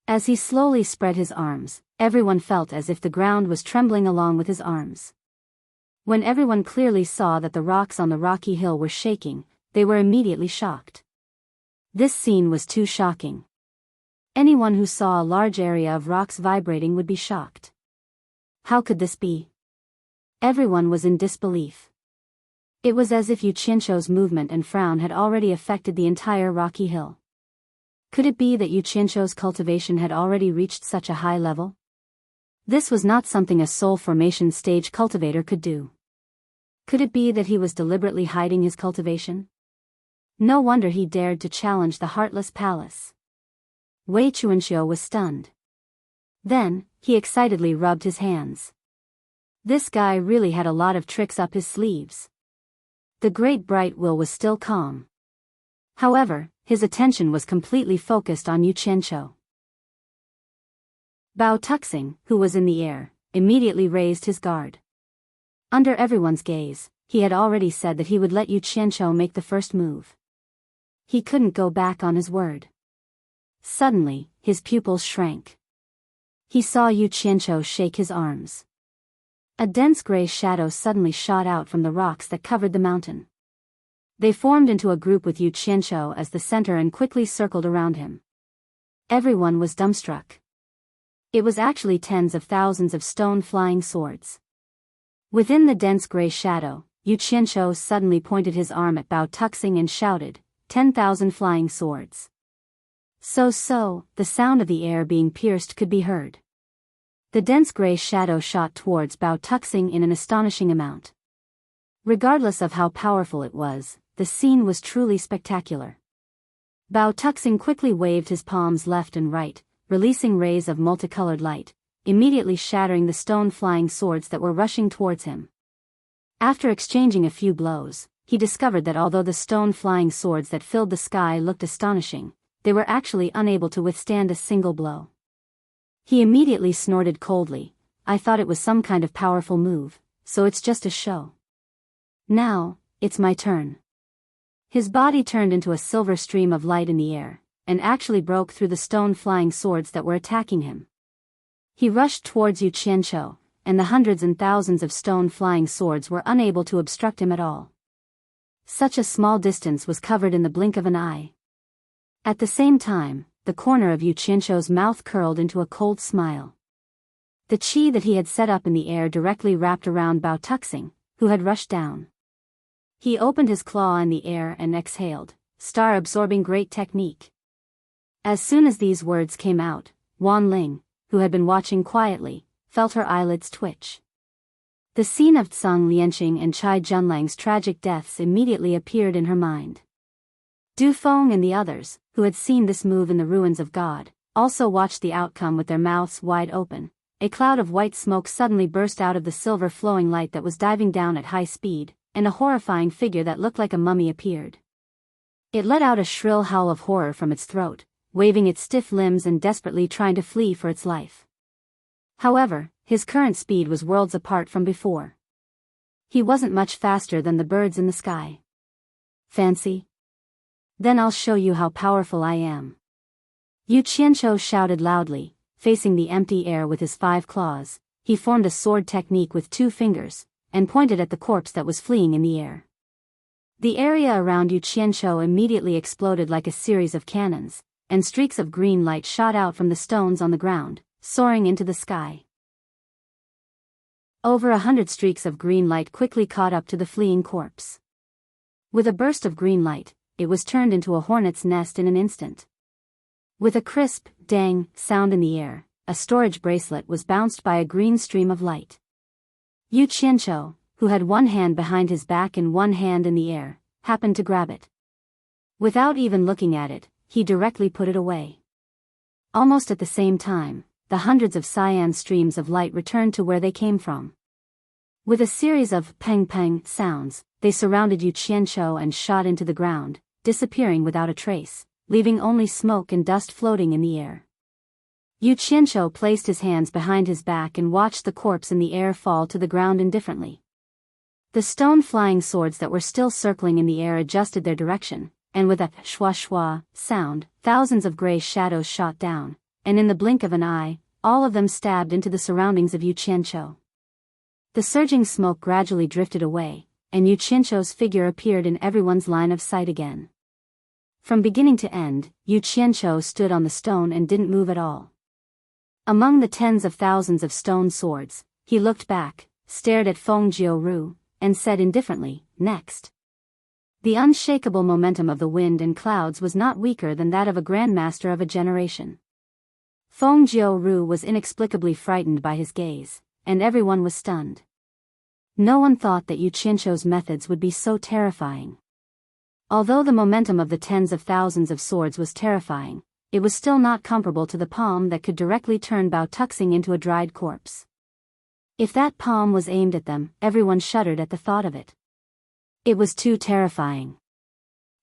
As he slowly spread his arms, everyone felt as if the ground was trembling along with his arms. When everyone clearly saw that the rocks on the rocky hill were shaking, they were immediately shocked. This scene was too shocking. Anyone who saw a large area of rocks vibrating would be shocked. How could this be? Everyone was in disbelief. It was as if Yu Qianqiu's movement and frown had already affected the entire rocky hill. Could it be that Yu Qianqiu's cultivation had already reached such a high level? This was not something a soul formation stage cultivator could do. Could it be that he was deliberately hiding his cultivation? No wonder he dared to challenge the Heartless Palace. Wei Chuanqiu was stunned. Then, he excitedly rubbed his hands. This guy really had a lot of tricks up his sleeves. The Great Bright Will was still calm. However, his attention was completely focused on Yu Qianqiu. Bao Tuxing, who was in the air, immediately raised his guard. Under everyone's gaze, he had already said that he would let Yu Qianqiu make the first move. He couldn't go back on his word. Suddenly, his pupils shrank. He saw Yu Qianqiu shake his arms. A dense gray shadow suddenly shot out from the rocks that covered the mountain. They formed into a group with Yu Qianqiu as the center and quickly circled around him. Everyone was dumbstruck. It was actually tens of thousands of stone flying swords. Within the dense gray shadow, Yu Qianqiu suddenly pointed his arm at Bao Tuxing and shouted, 10,000 flying swords. So, the sound of the air being pierced could be heard. The dense gray shadow shot towards Bao Tuxing in an astonishing amount. Regardless of how powerful it was, the scene was truly spectacular. Bao Tuxing quickly waved his palms left and right, releasing rays of multicolored light, immediately shattering the stone flying swords that were rushing towards him. After exchanging a few blows, he discovered that although the stone flying swords that filled the sky looked astonishing, they were actually unable to withstand a single blow. He immediately snorted coldly, I thought it was some kind of powerful move, so it's just a show. Now, it's my turn. His body turned into a silver stream of light in the air, and actually broke through the stone flying swords that were attacking him. He rushed towards Yu Qianqiu, and the hundreds and thousands of stone flying swords were unable to obstruct him at all. Such a small distance was covered in the blink of an eye. At the same time, the corner of Yu Qianqiu's mouth curled into a cold smile. The qi that he had set up in the air directly wrapped around Bao Tuxing, who had rushed down. He opened his claw in the air and exhaled, star-absorbing great technique. As soon as these words came out, Wan Ling, who had been watching quietly, felt her eyelids twitch. The scene of Tsang Lianqing and Chai Junlang's tragic deaths immediately appeared in her mind. Du Feng and the others, who had seen this move in the ruins of God, also watched the outcome with their mouths wide open. A cloud of white smoke suddenly burst out of the silver flowing light that was diving down at high speed, and a horrifying figure that looked like a mummy appeared. It let out a shrill howl of horror from its throat, waving its stiff limbs and desperately trying to flee for its life. However, his current speed was worlds apart from before. He wasn't much faster than the birds in the sky. Fancy? Then I'll show you how powerful I am. Yu Qianqiu shouted loudly, facing the empty air with his 5 claws. He formed a sword technique with 2 fingers, and pointed at the corpse that was fleeing in the air. The area around Yu Qianqiu immediately exploded like a series of cannons, and streaks of green light shot out from the stones on the ground, soaring into the sky. Over 100 streaks of green light quickly caught up to the fleeing corpse. With a burst of green light, it was turned into a hornet's nest in an instant. With a crisp, dang, sound in the air, a storage bracelet was bounced by a green stream of light. Yu Qianqiu, who had one hand behind his back and one hand in the air, happened to grab it. Without even looking at it, he directly put it away. Almost at the same time, the hundreds of cyan streams of light returned to where they came from. With a series of pang-pang sounds, they surrounded Yu Qianqiu and shot into the ground, disappearing without a trace, leaving only smoke and dust floating in the air. Yu Qianqiu placed his hands behind his back and watched the corpse in the air fall to the ground indifferently. The stone flying swords that were still circling in the air adjusted their direction, and with a shwa-shwa sound, thousands of gray shadows shot down, and in the blink of an eye, all of them stabbed into the surroundings of Yu Qianqiu. The surging smoke gradually drifted away, and Yu Qianqiu's figure appeared in everyone's line of sight again. From beginning to end, Yu Qianqiu stood on the stone and didn't move at all. Among the tens of thousands of stone swords, he looked back, stared at Feng Jiu, and said indifferently, "Next." The unshakable momentum of the wind and clouds was not weaker than that of a grandmaster of a generation. Feng Jiu was inexplicably frightened by his gaze, and everyone was stunned. No one thought that Yu Qianqiu's methods would be so terrifying. Although the momentum of the tens of thousands of swords was terrifying, it was still not comparable to the palm that could directly turn Bao Tuxing into a dried corpse. If that palm was aimed at them, everyone shuddered at the thought of it. It was too terrifying.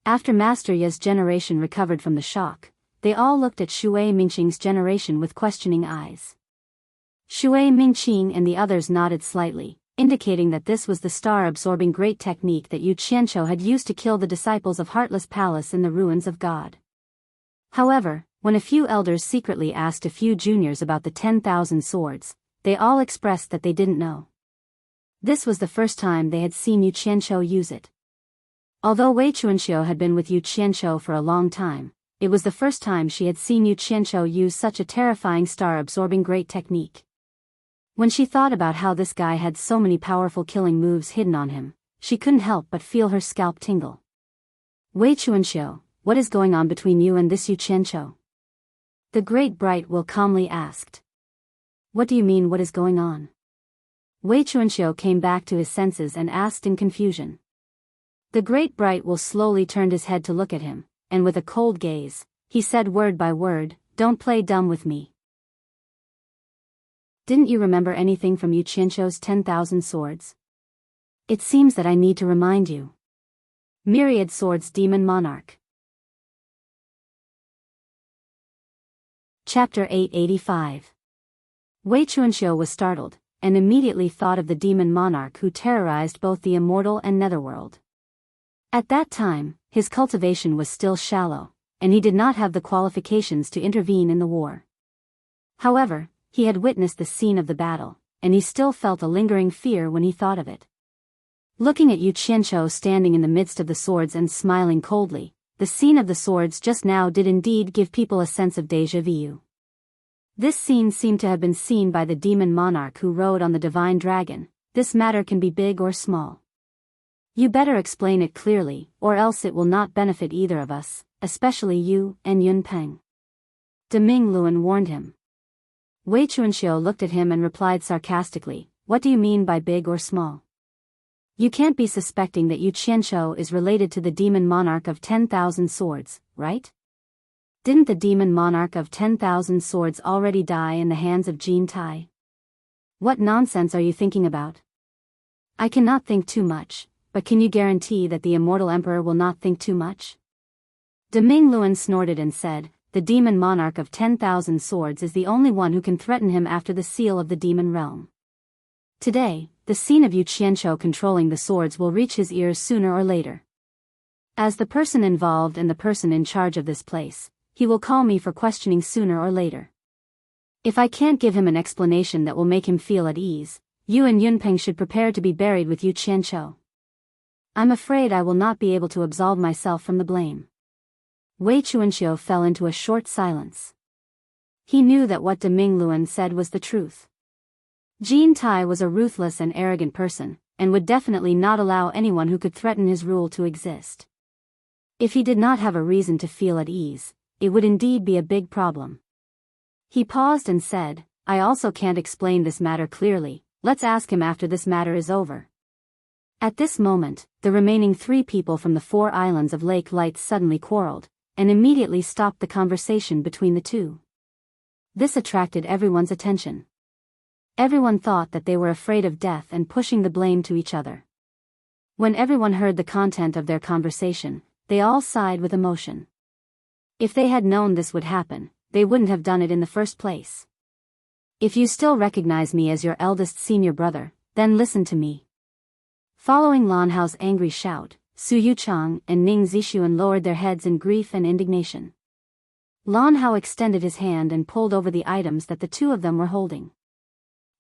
After Master Ye's generation recovered from the shock, they all looked at Shui Mingqing's generation with questioning eyes. Shui Mingqing and the others nodded slightly, indicating that this was the star-absorbing great technique that Yu Qianqiu had used to kill the disciples of Heartless Palace in the ruins of God. However, when a few elders secretly asked a few juniors about the 10,000 swords, they all expressed that they didn't know. This was the first time they had seen Yu Qianqiu use it. Although Wei Chuanxiu had been with Yu Qianqiu for a long time, it was the first time she had seen Yu Qianqiu use such a terrifying star-absorbing great technique. When she thought about how this guy had so many powerful killing moves hidden on him, she couldn't help but feel her scalp tingle. Wei Chuanxiu, what is going on between you and this Yu Qianqiu? The Great Bright Will calmly asked. What do you mean, what is going on? Wei Chuanxiu came back to his senses and asked in confusion. The Great Bright Will slowly turned his head to look at him, and with a cold gaze, he said word by word, "Don't play dumb with me. Didn't you remember anything from Yu Qianqiu's 10,000 swords? It seems that I need to remind you. Myriad Swords Demon Monarch." Chapter 885. Wei Chuanxiu was startled, and immediately thought of the demon monarch who terrorized both the immortal and netherworld. At that time, his cultivation was still shallow, and he did not have the qualifications to intervene in the war. However, he had witnessed the scene of the battle, and he still felt a lingering fear when he thought of it. Looking at Yu Qianqiu standing in the midst of the swords and smiling coldly, the scene of the swords just now did indeed give people a sense of déjà vu. This scene seemed to have been seen by the demon monarch who rode on the divine dragon. This matter can be big or small. You better explain it clearly, or else it will not benefit either of us, especially you and Yun Peng. Deming Luan warned him. Wei Chuanxiu looked at him and replied sarcastically, "What do you mean by big or small? You can't be suspecting that Yu Qianqiu is related to the demon monarch of 10,000 swords, right? Didn't the demon monarch of 10,000 swords already die in the hands of Jin Tai? What nonsense are you thinking about? I cannot think too much, but can you guarantee that the immortal emperor will not think too much?" Deming Luan snorted and said, "The demon monarch of 10,000 swords is the only one who can threaten him after the seal of the demon realm. Today, the scene of Yu Qianqiu controlling the swords will reach his ears sooner or later. As the person involved and the person in charge of this place, he will call me for questioning sooner or later. If I can't give him an explanation that will make him feel at ease, you and Yunpeng should prepare to be buried with Yu Qianqiu. I'm afraid I will not be able to absolve myself from the blame." Wei Chuanxiu fell into a short silence. He knew that what Deming Luan said was the truth. Jin Tai was a ruthless and arrogant person, and would definitely not allow anyone who could threaten his rule to exist. If he did not have a reason to feel at ease, it would indeed be a big problem. He paused and said, "I also can't explain this matter clearly, let's ask him after this matter is over." At this moment, the remaining 3 people from the 4 islands of Lake Light suddenly quarreled, and immediately stopped the conversation between the two. This attracted everyone's attention. Everyone thought that they were afraid of death and pushing the blame to each other. When everyone heard the content of their conversation, they all sighed with emotion. If they had known this would happen, they wouldn't have done it in the first place. If you still recognize me as your eldest senior brother, then listen to me. Following Lan Hao's angry shout, Su Yuchang and Ning Zixuan lowered their heads in grief and indignation. Lan Hao extended his hand and pulled over the items that the two of them were holding.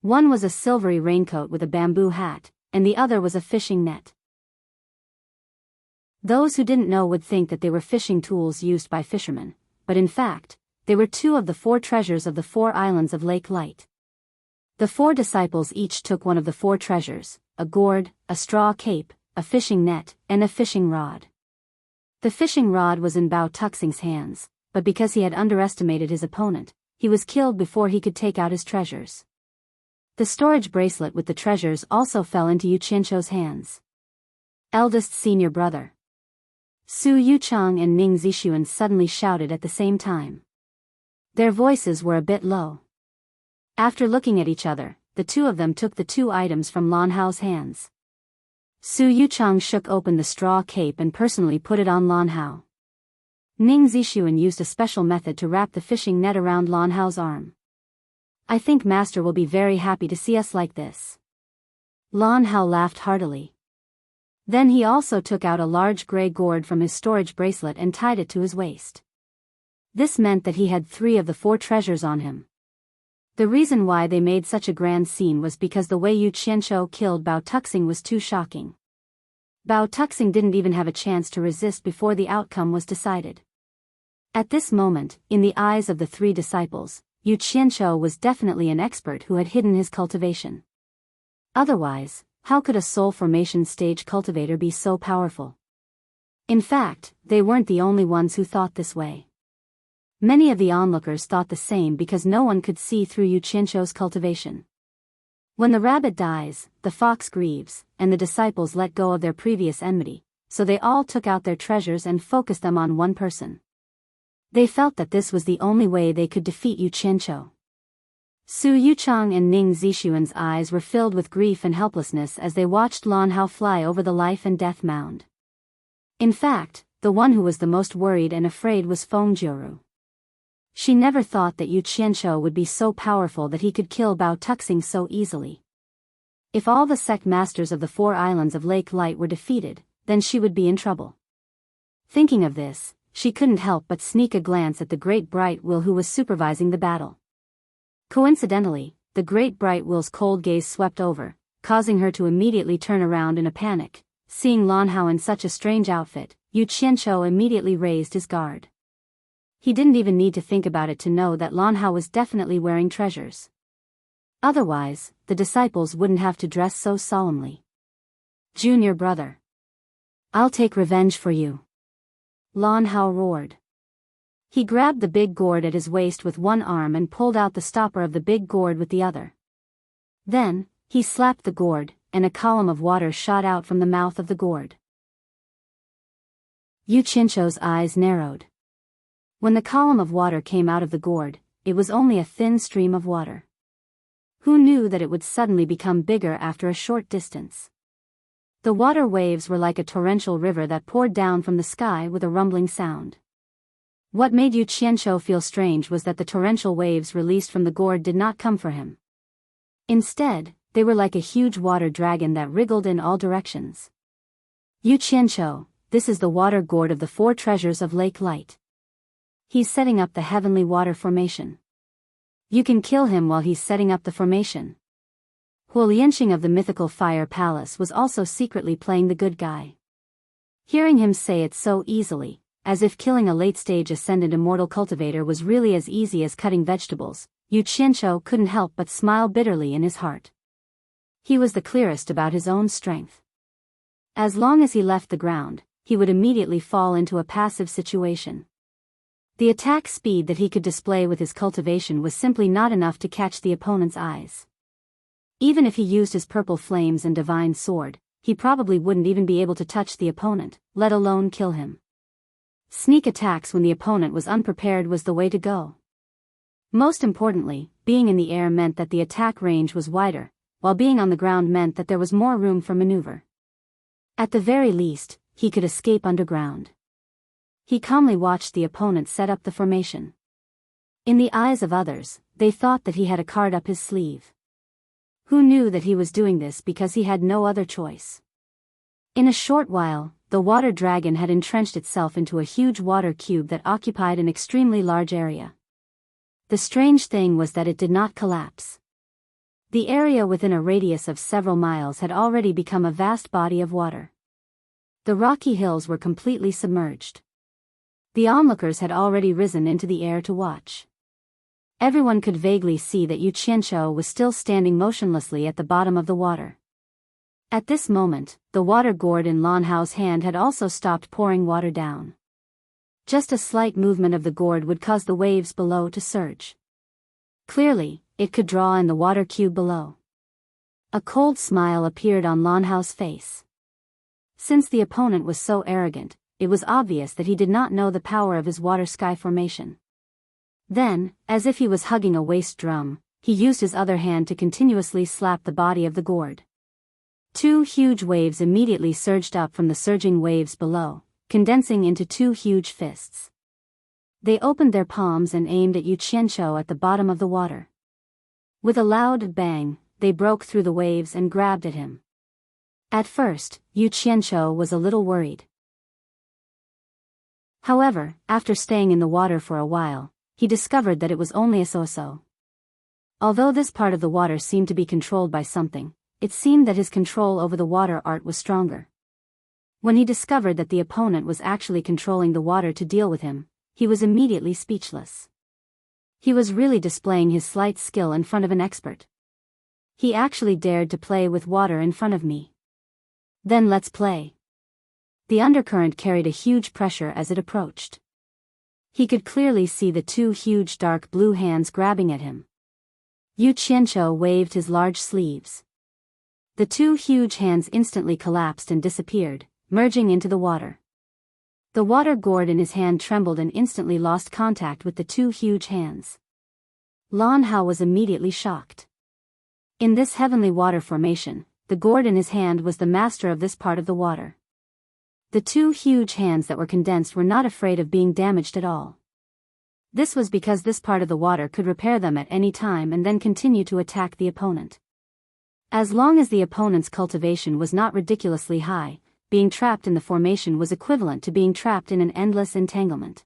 One was a silvery raincoat with a bamboo hat, and the other was a fishing net. Those who didn't know would think that they were fishing tools used by fishermen, but in fact, they were 2 of the 4 treasures of the 4 islands of Lake Light. The 4 disciples each took one of the 4 treasures, a gourd, a straw cape, a fishing net, and a fishing rod. The fishing rod was in Bao Tuxing's hands, but because he had underestimated his opponent, he was killed before he could take out his treasures. The storage bracelet with the treasures also fell into Yu Qianqiu's hands. Eldest senior brother. Su Yuchang and Ning Zixuan suddenly shouted at the same time. Their voices were a bit low. After looking at each other, the 2 of them took the 2 items from Lan Hao's hands. Su Yuchang shook open the straw cape and personally put it on Lan Hao. Ning Zixuan used a special method to wrap the fishing net around Lan Hao's arm. "I think Master will be very happy to see us like this." Lan Hao laughed heartily. Then he also took out a large gray gourd from his storage bracelet and tied it to his waist. This meant that he had 3 of the 4 treasures on him. The reason why they made such a grand scene was because the way Yu Qianqiu killed Bao Tuxing was too shocking. Bao Tuxing didn't even have a chance to resist before the outcome was decided. At this moment, in the eyes of the three disciples, Yu Qianqiu was definitely an expert who had hidden his cultivation. Otherwise, how could a soul formation stage cultivator be so powerful? In fact, they weren't the only ones who thought this way. Many of the onlookers thought the same because no one could see through Yu Qianqiu's cultivation. When the rabbit dies, the fox grieves, and the disciples let go of their previous enmity, so they all took out their treasures and focused them on one person. They felt that this was the only way they could defeat Yu Qianqiu. Su Yuchang and Ning Zixuan's eyes were filled with grief and helplessness as they watched Lan Hao fly over the life and death mound. In fact, the one who was the most worried and afraid was Feng Jiuru. She never thought that Yu Qianqiu would be so powerful that he could kill Bao Tuxing so easily. If all the sect masters of the 4 islands of Lake Light were defeated, then she would be in trouble. Thinking of this, she couldn't help but sneak a glance at the Great Bright Will who was supervising the battle. Coincidentally, the Great Bright Will's cold gaze swept over, causing her to immediately turn around in a panic. Seeing Lan Hao in such a strange outfit, Yu Qianqiu immediately raised his guard. He didn't even need to think about it to know that Lan Hao was definitely wearing treasures. Otherwise, the disciples wouldn't have to dress so solemnly. Junior brother. I'll take revenge for you. Lan Hao roared. He grabbed the big gourd at his waist with one arm and pulled out the stopper of the big gourd with the other. Then, he slapped the gourd, and a column of water shot out from the mouth of the gourd. Yu Qianqiu's eyes narrowed. When the column of water came out of the gourd, it was only a thin stream of water. Who knew that it would suddenly become bigger after a short distance? The water waves were like a torrential river that poured down from the sky with a rumbling sound. What made Yu Qianqiu feel strange was that the torrential waves released from the gourd did not come for him. Instead, they were like a huge water dragon that wriggled in all directions. Yu Qianqiu, this is the water gourd of the 4 treasures of Lake Light. He's setting up the heavenly water formation. You can kill him while he's setting up the formation. Huo Lianxing of the mythical fire palace was also secretly playing the good guy. Hearing him say it so easily, as if killing a late-stage ascendant immortal cultivator was really as easy as cutting vegetables, Yu Qianqiu couldn't help but smile bitterly in his heart. He was the clearest about his own strength. As long as he left the ground, he would immediately fall into a passive situation. The attack speed that he could display with his cultivation was simply not enough to catch the opponent's eyes. Even if he used his purple flames and divine sword, he probably wouldn't even be able to touch the opponent, let alone kill him. Sneak attacks when the opponent was unprepared was the way to go. Most importantly, being in the air meant that the attack range was wider, while being on the ground meant that there was more room for maneuver. At the very least, he could escape underground. He calmly watched the opponent set up the formation. In the eyes of others, they thought that he had a card up his sleeve. Who knew that he was doing this because he had no other choice? In a short while, the water dragon had entrenched itself into a huge water cube that occupied an extremely large area. The strange thing was that it did not collapse. The area within a radius of several miles had already become a vast body of water. The rocky hills were completely submerged. The onlookers had already risen into the air to watch. Everyone could vaguely see that Yu Qianqiu was still standing motionlessly at the bottom of the water. At this moment, the water gourd in Lan Hao's hand had also stopped pouring water down. Just a slight movement of the gourd would cause the waves below to surge. Clearly, it could draw in the water cube below. A cold smile appeared on Lan Hao's face. Since the opponent was so arrogant, it was obvious that he did not know the power of his water sky formation. Then, as if he was hugging a waste drum, he used his other hand to continuously slap the body of the gourd. 2 huge waves immediately surged up from the surging waves below, condensing into 2 huge fists. They opened their palms and aimed at Yu Qianqiu at the bottom of the water. With a loud bang, they broke through the waves and grabbed at him. At first, Yu Qianqiu was a little worried. However, after staying in the water for a while, he discovered that it was only a so-so. Although this part of the water seemed to be controlled by something, it seemed that his control over the water art was stronger. When he discovered that the opponent was actually controlling the water to deal with him, he was immediately speechless. He was really displaying his slight skill in front of an expert. He actually dared to play with water in front of me. Then let's play. The undercurrent carried a huge pressure as it approached. He could clearly see the two huge dark blue hands grabbing at him. Yu Qianqiu waved his large sleeves. The two huge hands instantly collapsed and disappeared, merging into the water. The water gourd in his hand trembled and instantly lost contact with the two huge hands. Lan Hao was immediately shocked. In this heavenly water formation, the gourd in his hand was the master of this part of the water. The two huge hands that were condensed were not afraid of being damaged at all. This was because this part of the water could repair them at any time and then continue to attack the opponent. As long as the opponent's cultivation was not ridiculously high, being trapped in the formation was equivalent to being trapped in an endless entanglement.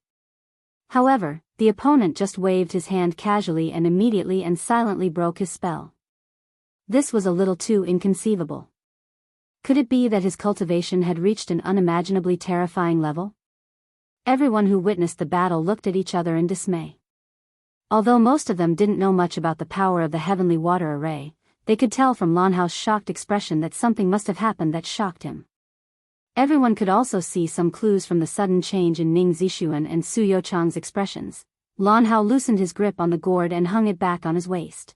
However, the opponent just waved his hand casually and immediately and silently broke his spell. This was a little too inconceivable. Could it be that his cultivation had reached an unimaginably terrifying level? Everyone who witnessed the battle looked at each other in dismay. Although most of them didn't know much about the power of the heavenly water array, they could tell from Lan Hao's shocked expression that something must have happened that shocked him. Everyone could also see some clues from the sudden change in Ning Zixuan and Su Youchang's expressions. Lan Hao loosened his grip on the gourd and hung it back on his waist.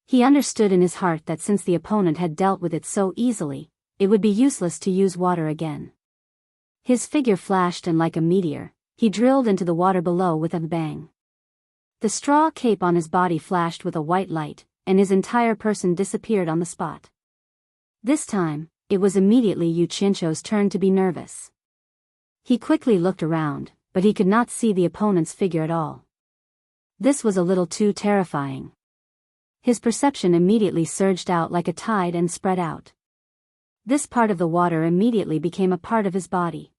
He understood in his heart that since the opponent had dealt with it so easily, it would be useless to use water again. His figure flashed and like a meteor, he drilled into the water below with a bang. The straw cape on his body flashed with a white light, and his entire person disappeared on the spot. This time, it was immediately Yu Qianqiu's turn to be nervous. He quickly looked around, but he could not see the opponent's figure at all. This was a little too terrifying. His perception immediately surged out like a tide and spread out. This part of the water immediately became a part of his body.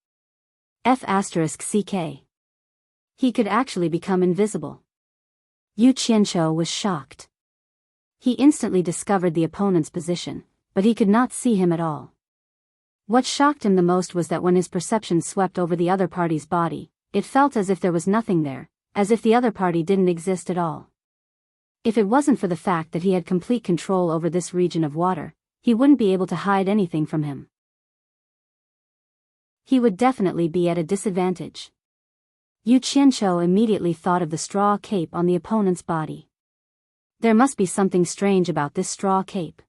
F***ck. He could actually become invisible. Yu Qianqiu was shocked. He instantly discovered the opponent's position, but he could not see him at all. What shocked him the most was that when his perception swept over the other party's body, it felt as if there was nothing there, as if the other party didn't exist at all. If it wasn't for the fact that he had complete control over this region of water, he wouldn't be able to hide anything from him. He would definitely be at a disadvantage. Yu Qianqiu immediately thought of the straw cape on the opponent's body. There must be something strange about this straw cape.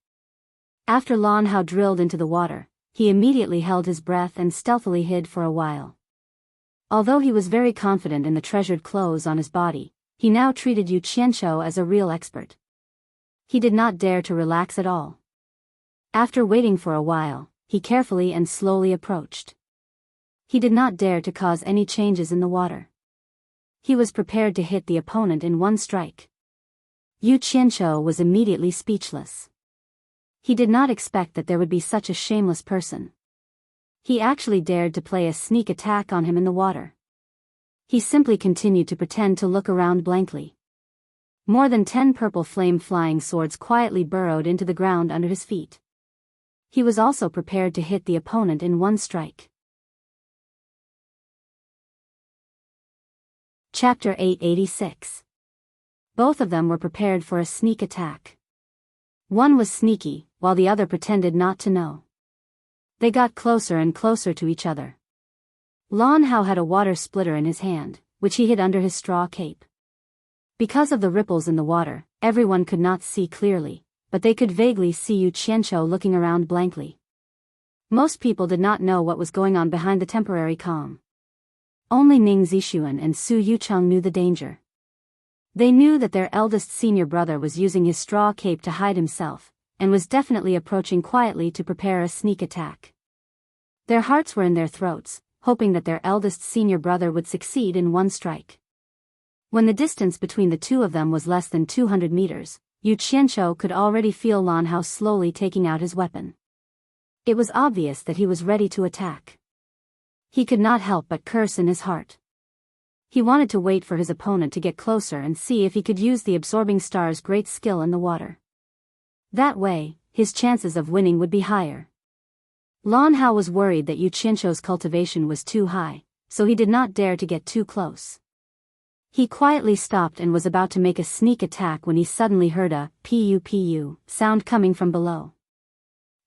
After Lan Hao drilled into the water, he immediately held his breath and stealthily hid for a while. Although he was very confident in the treasured clothes on his body, he now treated Yu Qianqiu as a real expert. He did not dare to relax at all. After waiting for a while, he carefully and slowly approached. He did not dare to cause any changes in the water. He was prepared to hit the opponent in one strike. Yu Qianqiu was immediately speechless. He did not expect that there would be such a shameless person. He actually dared to play a sneak attack on him in the water. He simply continued to pretend to look around blankly. More than 10 purple flame flying swords quietly burrowed into the ground under his feet. He was also prepared to hit the opponent in one strike. Chapter 886. Both of them were prepared for a sneak attack. One was sneaky, while the other pretended not to know. They got closer and closer to each other. Lan Hao had a water splitter in his hand, which he hid under his straw cape. Because of the ripples in the water, everyone could not see clearly, but they could vaguely see Yu Qianqiu looking around blankly. Most people did not know what was going on behind the temporary calm. Only Ning Zixuan and Su Youchang knew the danger. They knew that their eldest senior brother was using his straw cape to hide himself, and was definitely approaching quietly to prepare a sneak attack. Their hearts were in their throats, hoping that their eldest senior brother would succeed in one strike. When the distance between the two of them was less than 200 meters, Yu Qianqiu could already feel Lan Hao slowly taking out his weapon. It was obvious that he was ready to attack. He could not help but curse in his heart. He wanted to wait for his opponent to get closer and see if he could use the absorbing star's great skill in the water. That way, his chances of winning would be higher. Lan Hao was worried that Yu Qianzhou's cultivation was too high, so he did not dare to get too close. He quietly stopped and was about to make a sneak attack when he suddenly heard a pu sound coming from below.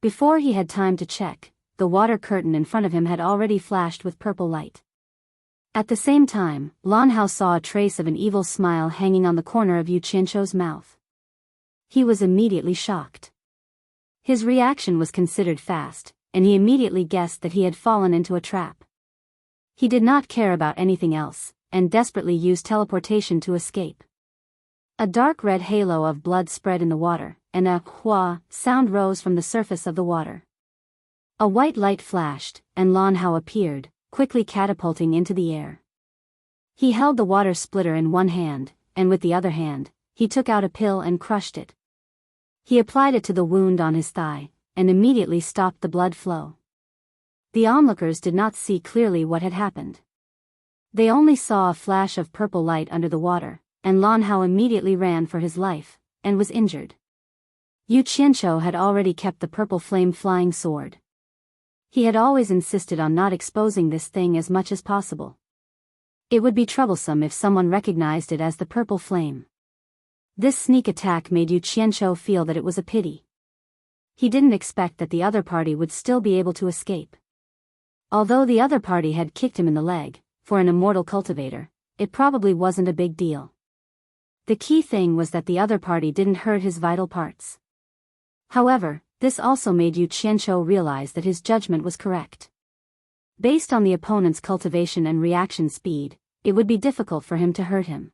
Before he had time to check, the water curtain in front of him had already flashed with purple light. At the same time, Lan Hao saw a trace of an evil smile hanging on the corner of Yu Qianzhou's mouth. He was immediately shocked. His reaction was considered fast, and he immediately guessed that he had fallen into a trap. He did not care about anything else, and desperately used teleportation to escape. A dark red halo of blood spread in the water, and a hua sound rose from the surface of the water. A white light flashed, and Lan Hao appeared, quickly catapulting into the air. He held the water splitter in one hand, and with the other hand, he took out a pill and crushed it. He applied it to the wound on his thigh, and immediately stopped the blood flow. The onlookers did not see clearly what had happened. They only saw a flash of purple light under the water, and Lan Hao immediately ran for his life, and was injured. Yu Qianzhou had already kept the purple flame flying sword. He had always insisted on not exposing this thing as much as possible. It would be troublesome if someone recognized it as the purple flame. This sneak attack made Yu Qianzhou feel that it was a pity. He didn't expect that the other party would still be able to escape. Although the other party had kicked him in the leg, for an immortal cultivator, it probably wasn't a big deal. The key thing was that the other party didn't hurt his vital parts. However, this also made Yu Qianzhou realize that his judgment was correct. Based on the opponent's cultivation and reaction speed, it would be difficult for him to hurt him.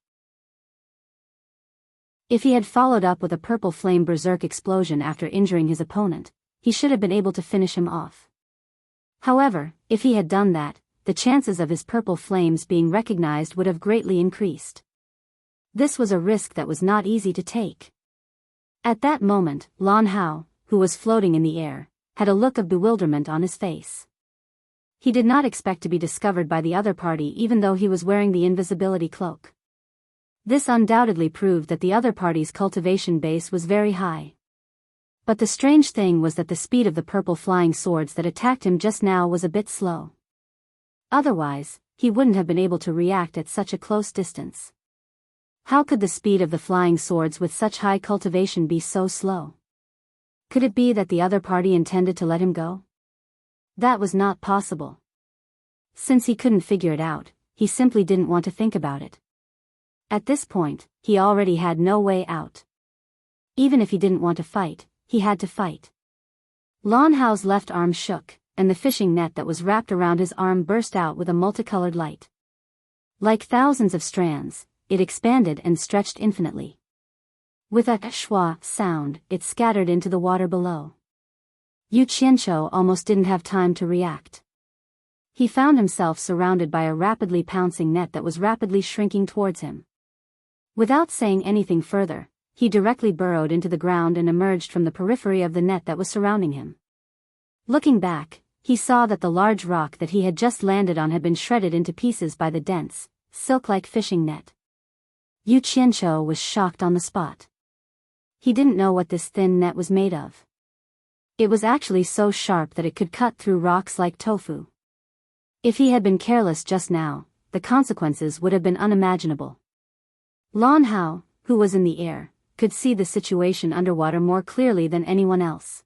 If he had followed up with a purple flame berserk explosion after injuring his opponent, he should have been able to finish him off. However, if he had done that, the chances of his purple flames being recognized would have greatly increased. This was a risk that was not easy to take. At that moment, Lan Hao, who was floating in the air, had a look of bewilderment on his face. He did not expect to be discovered by the other party even though he was wearing the invisibility cloak. This undoubtedly proved that the other party's cultivation base was very high. But the strange thing was that the speed of the purple flying swords that attacked him just now was a bit slow. Otherwise, he wouldn't have been able to react at such a close distance. How could the speed of the flying swords with such high cultivation be so slow? Could it be that the other party intended to let him go? That was not possible. Since he couldn't figure it out, he simply didn't want to think about it. At this point, he already had no way out. Even if he didn't want to fight, he had to fight. Lan Hao's left arm shook, and the fishing net that was wrapped around his arm burst out with a multicolored light. Like thousands of strands, it expanded and stretched infinitely. With a schwa sound, it scattered into the water below. Yu Qianzhou almost didn't have time to react. He found himself surrounded by a rapidly pouncing net that was rapidly shrinking towards him. Without saying anything further, he directly burrowed into the ground and emerged from the periphery of the net that was surrounding him. Looking back, he saw that the large rock that he had just landed on had been shredded into pieces by the dense, silk-like fishing net. Yu Qianzhou was shocked on the spot. He didn't know what this thin net was made of. It was actually so sharp that it could cut through rocks like tofu. If he had been careless just now, the consequences would have been unimaginable. Lan Hao, who was in the air, could see the situation underwater more clearly than anyone else.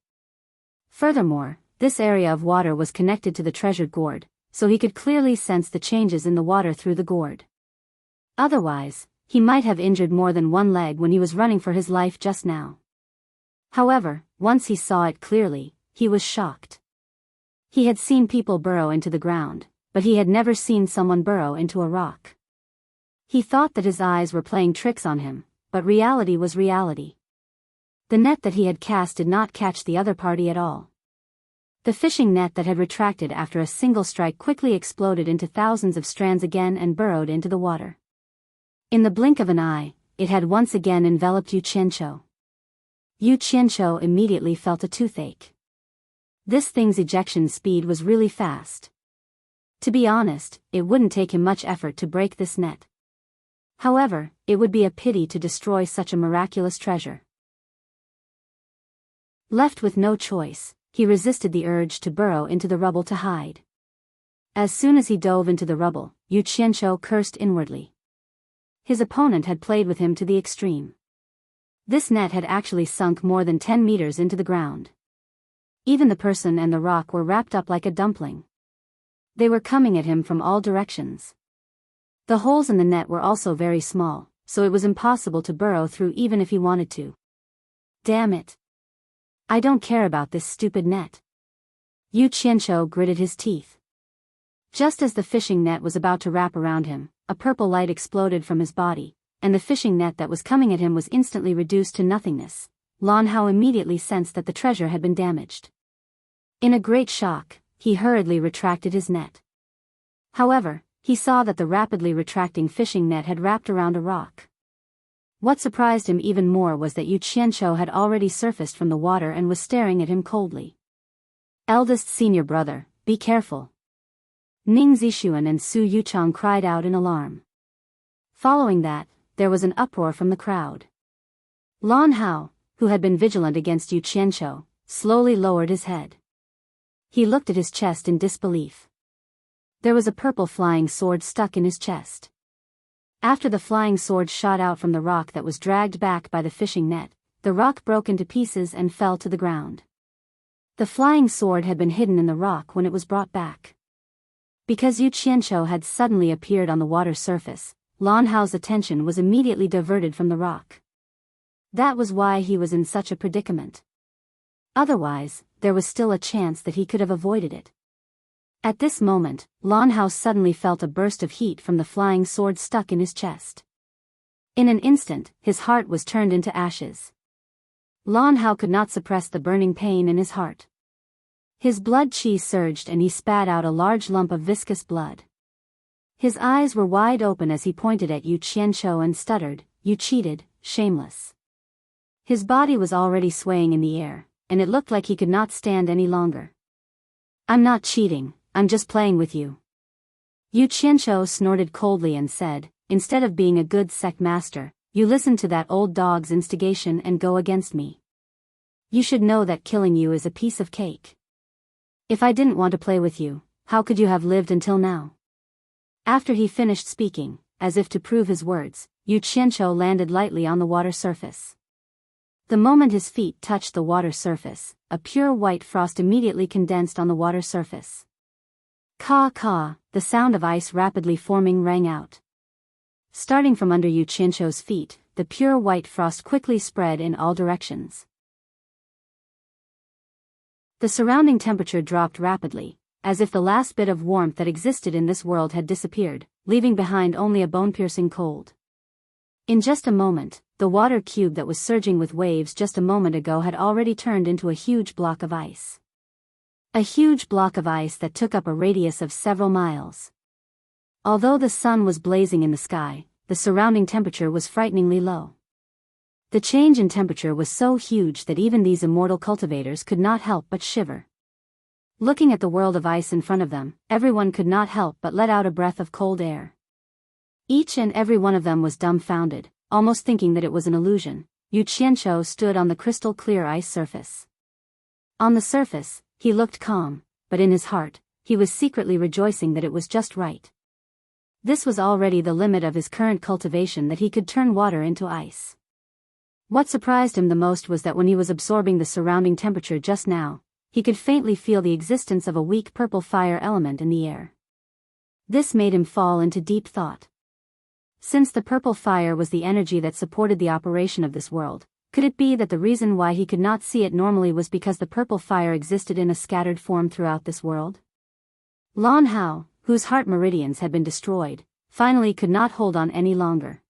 Furthermore, this area of water was connected to the treasured gourd, so he could clearly sense the changes in the water through the gourd. Otherwise, he might have injured more than one leg when he was running for his life just now. However, once he saw it clearly, he was shocked. He had seen people burrow into the ground, but he had never seen someone burrow into a rock. He thought that his eyes were playing tricks on him, but reality was reality. The net that he had cast did not catch the other party at all. The fishing net that had retracted after a single strike quickly exploded into thousands of strands again and burrowed into the water. In the blink of an eye, it had once again enveloped Yu Qianzhou. Yu Qianzhou immediately felt a toothache. This thing's ejection speed was really fast. To be honest, it wouldn't take him much effort to break this net. However, it would be a pity to destroy such a miraculous treasure. Left with no choice, he resisted the urge to burrow into the rubble to hide. As soon as he dove into the rubble, Yu Qianzhou cursed inwardly. His opponent had played with him to the extreme. This net had actually sunk more than 10 meters into the ground. Even the person and the rock were wrapped up like a dumpling. They were coming at him from all directions. The holes in the net were also very small, so it was impossible to burrow through even if he wanted to. Damn it! I don't care about this stupid net. Yu Qianzhou gritted his teeth. Just as the fishing net was about to wrap around him, a purple light exploded from his body, and the fishing net that was coming at him was instantly reduced to nothingness. Lan Hao immediately sensed that the treasure had been damaged. In a great shock, he hurriedly retracted his net. However, he saw that the rapidly retracting fishing net had wrapped around a rock. What surprised him even more was that Yu Qianzhou had already surfaced from the water and was staring at him coldly. Eldest senior brother, be careful. Ning Zixuan and Su Yuchang cried out in alarm. Following that, there was an uproar from the crowd. Lan Hao, who had been vigilant against Yu Qianzhou, slowly lowered his head. He looked at his chest in disbelief. There was a purple flying sword stuck in his chest. After the flying sword shot out from the rock that was dragged back by the fishing net, the rock broke into pieces and fell to the ground. The flying sword had been hidden in the rock when it was brought back. Because Yu Qianzhou had suddenly appeared on the water surface, Lan Hao's attention was immediately diverted from the rock. That was why he was in such a predicament. Otherwise, there was still a chance that he could have avoided it. At this moment, Lan Hao suddenly felt a burst of heat from the flying sword stuck in his chest. In an instant, his heart was turned into ashes. Lan Hao could not suppress the burning pain in his heart. His blood qi surged and he spat out a large lump of viscous blood. His eyes were wide open as he pointed at Yu Qianzhou and stuttered, "You cheated, shameless." His body was already swaying in the air, and it looked like he could not stand any longer. "I'm not cheating, I'm just playing with you." Yu Qianzhou snorted coldly and said, "Instead of being a good sect master, you listened to that old dog's instigation and go against me. You should know that killing you is a piece of cake. If I didn't want to play with you, how could you have lived until now?" After he finished speaking, as if to prove his words, Yu Qianzhou landed lightly on the water surface. The moment his feet touched the water surface, a pure white frost immediately condensed on the water surface. Caw caw, the sound of ice rapidly forming rang out. Starting from under Yu Qianzhou's feet, the pure white frost quickly spread in all directions. The surrounding temperature dropped rapidly, as if the last bit of warmth that existed in this world had disappeared, leaving behind only a bone-piercing cold. In just a moment, the water cube that was surging with waves just a moment ago had already turned into a huge block of ice. A huge block of ice that took up a radius of several miles. Although the sun was blazing in the sky, the surrounding temperature was frighteningly low. The change in temperature was so huge that even these immortal cultivators could not help but shiver. Looking at the world of ice in front of them, everyone could not help but let out a breath of cold air. Each and every one of them was dumbfounded, almost thinking that it was an illusion. Yu Qianzhou stood on the crystal clear ice surface. On the surface, he looked calm, but in his heart, he was secretly rejoicing that it was just right. This was already the limit of his current cultivation, that he could turn water into ice. What surprised him the most was that when he was absorbing the surrounding temperature just now, he could faintly feel the existence of a weak purple fire element in the air. This made him fall into deep thought. Since the purple fire was the energy that supported the operation of this world, could it be that the reason why he could not see it normally was because the purple fire existed in a scattered form throughout this world? Lan Hao, whose heart meridians had been destroyed, finally could not hold on any longer.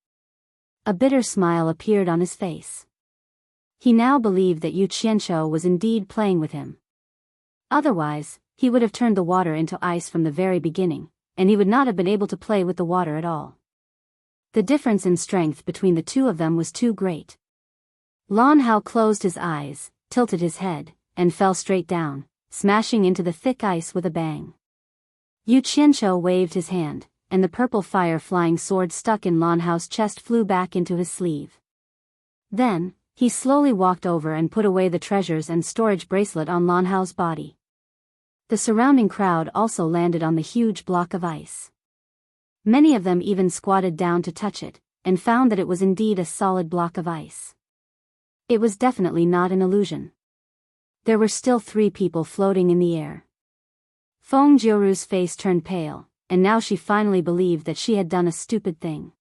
A bitter smile appeared on his face. He now believed that Yu Qianzhou was indeed playing with him. Otherwise, he would have turned the water into ice from the very beginning, and he would not have been able to play with the water at all. The difference in strength between the two of them was too great. Lan Hao closed his eyes, tilted his head, and fell straight down, smashing into the thick ice with a bang. Yu Qianzhou waved his hand, and the purple fire flying sword stuck in Lan Hao's chest flew back into his sleeve. Then, He slowly walked over and put away the treasures and storage bracelet on Lan Hao's body. The surrounding crowd also landed on the huge block of ice. Many of them even squatted down to touch it, and found that it was indeed a solid block of ice. It was definitely not an illusion. There were still 3 people floating in the air. Feng Jiuru's face turned pale, and now she finally believed that she had done a stupid thing.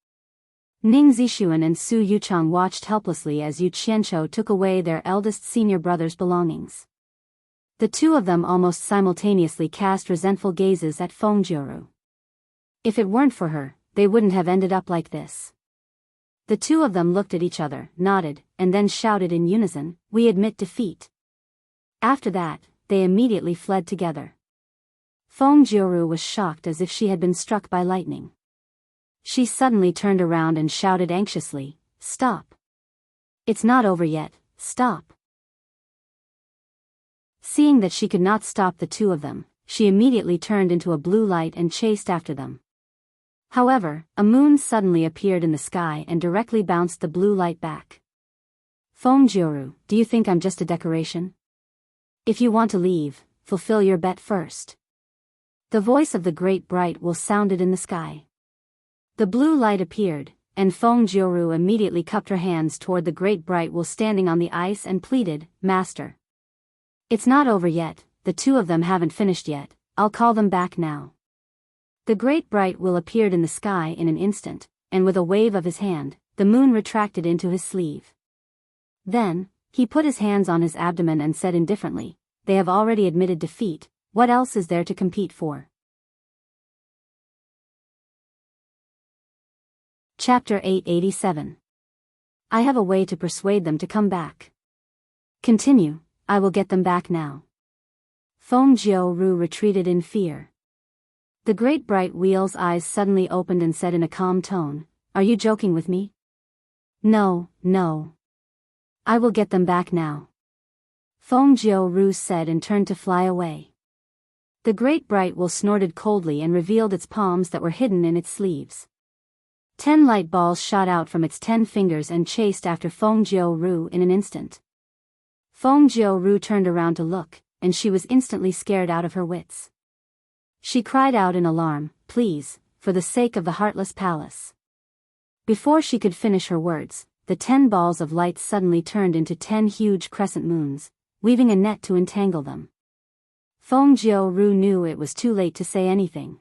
Ning Zixuan and Su Yuchang watched helplessly as Yu Qianqiu took away their eldest senior brother's belongings. The 2 of them almost simultaneously cast resentful gazes at Feng Jiuru. If it weren't for her, they wouldn't have ended up like this. The 2 of them looked at each other, nodded, and then shouted in unison, "We admit defeat." After that, they immediately fled together. Feng Jiuru was shocked as if she had been struck by lightning. She suddenly turned around and shouted anxiously, "Stop! It's not over yet, stop!" Seeing that she could not stop the 2 of them, she immediately turned into a blue light and chased after them. However, a moon suddenly appeared in the sky and directly bounced the blue light back. "Feng Jiuru, do you think I'm just a decoration? If you want to leave, fulfill your bet first." The voice of the great bright will sounded in the sky. The blue light appeared, and Feng Jiuru immediately cupped her hands toward the great bright will standing on the ice and pleaded, "Master. It's not over yet, the 2 of them haven't finished yet, I'll call them back now." The great bright will appeared in the sky in an instant, and with a wave of his hand, the moon retracted into his sleeve. Then, he put his hands on his abdomen and said indifferently, "They have already admitted defeat, what else is there to compete for?" Chapter 887. I have a way to persuade them to come back. Continue, I will get them back now. Feng Jiuru retreated in fear. The great bright wheel's eyes suddenly opened and said in a calm tone, "Are you joking with me?" "No, no. I will get them back now," Feng Jiuru said and turned to fly away. The great bright will snorted coldly and revealed its palms that were hidden in its sleeves. 10 light balls shot out from its 10 fingers and chased after Feng Jiuru in an instant. Feng Jiuru turned around to look, and she was instantly scared out of her wits. She cried out in alarm, "Please, for the sake of the heartless palace." Before she could finish her words, the 10 balls of light suddenly turned into 10 huge crescent moons, weaving a net to entangle them. Feng Jiuru knew it was too late to say anything.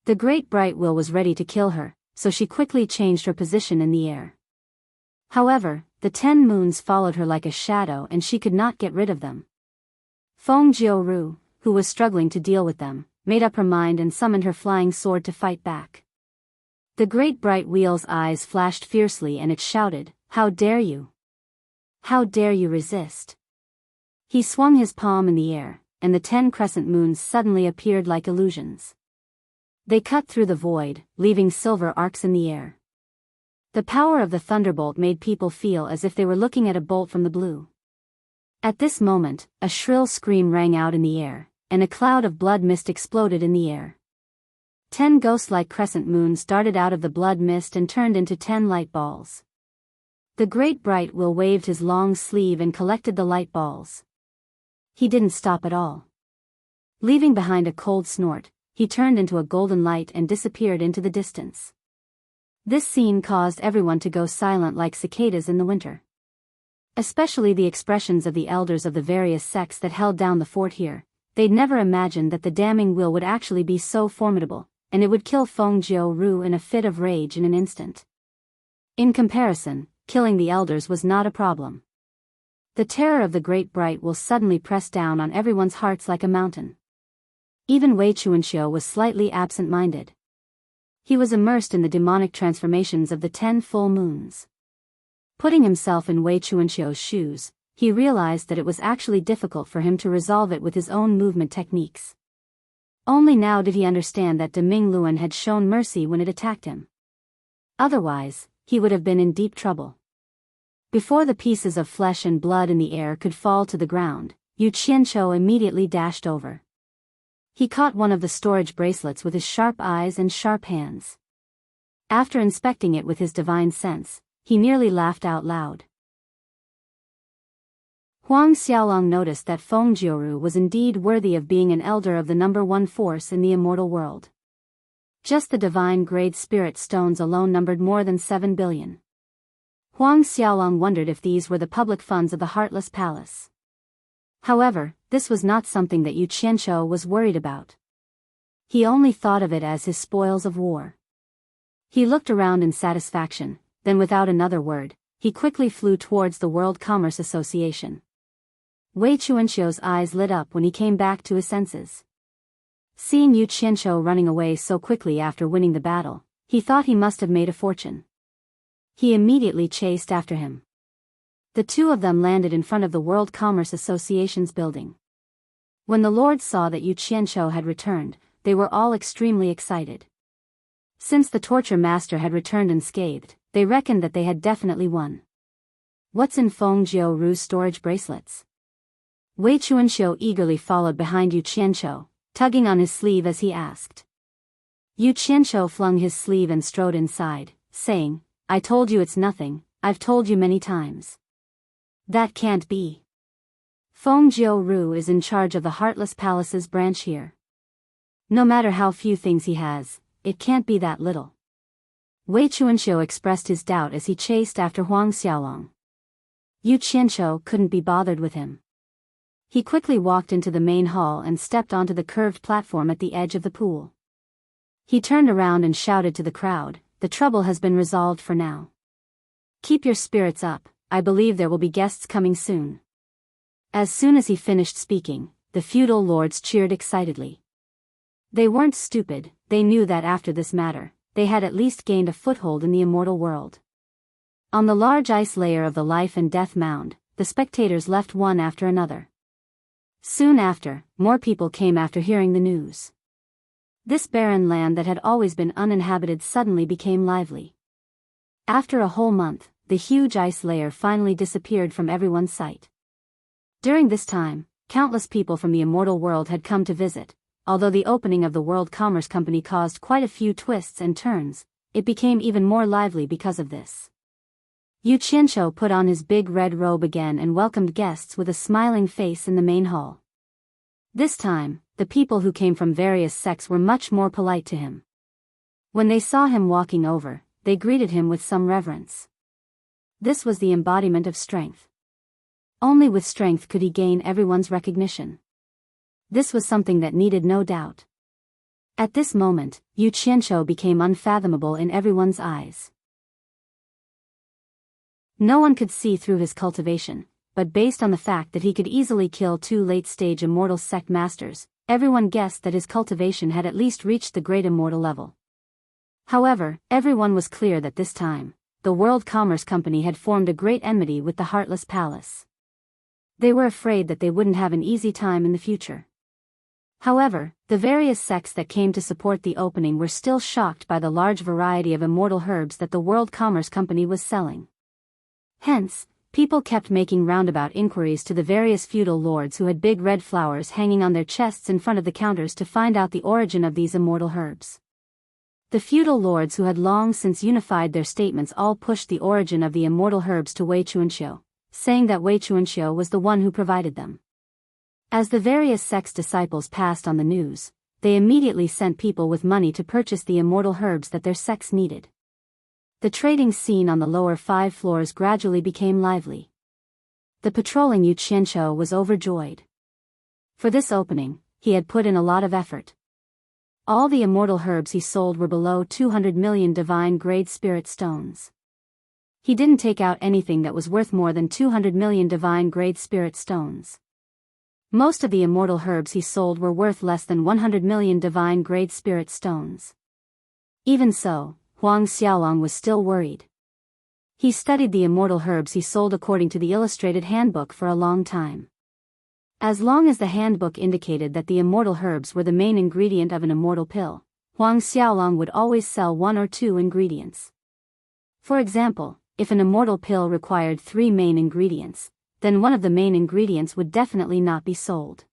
The great bright will was ready to kill her, so she quickly changed her position in the air. However, the 10 moons followed her like a shadow and she could not get rid of them. Feng Jiuru, who was struggling to deal with them, made up her mind and summoned her flying sword to fight back. The great bright wheel's eyes flashed fiercely and it shouted, "How dare you? How dare you resist?" He swung his palm in the air, and the 10 crescent moons suddenly appeared like illusions. They cut through the void, leaving silver arcs in the air. The power of the thunderbolt made people feel as if they were looking at a bolt from the blue. At this moment, a shrill scream rang out in the air, and a cloud of blood mist exploded in the air. 10 ghost-like crescent moons darted out of the blood mist and turned into 10 light balls. The great bright will waved his long sleeve and collected the light balls. He didn't stop at all. Leaving behind a cold snort, he turned into a golden light and disappeared into the distance. This scene caused everyone to go silent like cicadas in the winter. Especially the expressions of the elders of the various sects that held down the fort here. They'd never imagined that the damning will would actually be so formidable, and it would kill Feng Jiuru in a fit of rage in an instant. In comparison, killing the elders was not a problem. The terror of the great bright will suddenly press down on everyone's hearts like a mountain. Even Wei Chuanxiu was slightly absent-minded. He was immersed in the demonic transformations of the 10 full moons. Putting himself in Wei Chuanxiu's shoes, he realized that it was actually difficult for him to resolve it with his own movement techniques. Only now did he understand that De Mingluan had shown mercy when it attacked him. Otherwise, he would have been in deep trouble. Before the pieces of flesh and blood in the air could fall to the ground, Yu Qianqiu immediately dashed over. He caught one of the storage bracelets with his sharp eyes and sharp hands. After inspecting it with his divine sense, he nearly laughed out loud. Huang Xiaolong noticed that Feng Jiuru was indeed worthy of being an elder of the number one force in the immortal world. Just the divine grade spirit stones alone numbered more than 7 billion. Huang Xiaolong wondered if these were the public funds of the Heartless Palace. However, this was not something that Yu Qianqiu was worried about. He only thought of it as his spoils of war. He looked around in satisfaction, then without another word, he quickly flew towards the World Commerce Association. Wei Qianqiu's eyes lit up when he came back to his senses. Seeing Yu Qianqiu running away so quickly after winning the battle, he thought he must have made a fortune. He immediately chased after him. The two of them landed in front of the World Commerce Association's building. When the lords saw that Yu Qianqiu had returned, they were all extremely excited. Since the torture master had returned unscathed, they reckoned that they had definitely won. What's in Feng Jiuru's storage bracelets? Wei Qianqiu eagerly followed behind Yu Qianqiu, tugging on his sleeve as he asked. Yu Qianqiu flung his sleeve and strode inside, saying, "I told you it's nothing, I've told you many times." That can't be. Feng Jiuru is in charge of the Heartless Palace's branch here. No matter how few things he has, it can't be that little. Wei Qianqiu expressed his doubt as he chased after Huang Xiaolong. Yu Qianqiu couldn't be bothered with him. He quickly walked into the main hall and stepped onto the curved platform at the edge of the pool. He turned around and shouted to the crowd, "The trouble has been resolved for now. Keep your spirits up, I believe there will be guests coming soon." As soon as he finished speaking, the feudal lords cheered excitedly. They weren't stupid, they knew that after this matter, they had at least gained a foothold in the immortal world. On the large ice layer of the life and death mound, the spectators left one after another. Soon after, more people came after hearing the news. This barren land that had always been uninhabited suddenly became lively. After a whole month, the huge ice layer finally disappeared from everyone's sight. During this time, countless people from the immortal world had come to visit. Although the opening of the World Commerce Company caused quite a few twists and turns, it became even more lively because of this. Yu Qianqiu put on his big red robe again and welcomed guests with a smiling face in the main hall. This time, the people who came from various sects were much more polite to him. When they saw him walking over, they greeted him with some reverence. This was the embodiment of strength. Only with strength could he gain everyone's recognition. This was something that needed no doubt. At this moment, Yu Qianqiu became unfathomable in everyone's eyes. No one could see through his cultivation, but based on the fact that he could easily kill 2 late-stage immortal sect masters, everyone guessed that his cultivation had at least reached the great immortal level. However, everyone was clear that this time, the World Commerce Company had formed a great enmity with the Heartless Palace. They were afraid that they wouldn't have an easy time in the future. However, the various sects that came to support the opening were still shocked by the large variety of immortal herbs that the World Commerce Company was selling. Hence, people kept making roundabout inquiries to the various feudal lords who had big red flowers hanging on their chests in front of the counters to find out the origin of these immortal herbs. The feudal lords who had long since unified their statements all pushed the origin of the immortal herbs to Wei Qianqiu, saying that Wei Qianqiu was the one who provided them. As the various sects' disciples passed on the news, they immediately sent people with money to purchase the immortal herbs that their sects needed. The trading scene on the lower 5 floors gradually became lively. The patrolling Yu Qianqiu was overjoyed. For this opening, he had put in a lot of effort. All the immortal herbs he sold were below 200 million divine grade spirit stones. He didn't take out anything that was worth more than 200 million divine grade spirit stones. Most of the immortal herbs he sold were worth less than 100 million divine grade spirit stones. Even so, Huang Xiaolong was still worried. He studied the immortal herbs he sold according to the illustrated handbook for a long time. As long as the handbook indicated that the immortal herbs were the main ingredient of an immortal pill, Huang Xiaolong would always sell 1 or 2 ingredients. For example, if an immortal pill required 3 main ingredients, then one of the main ingredients would definitely not be sold.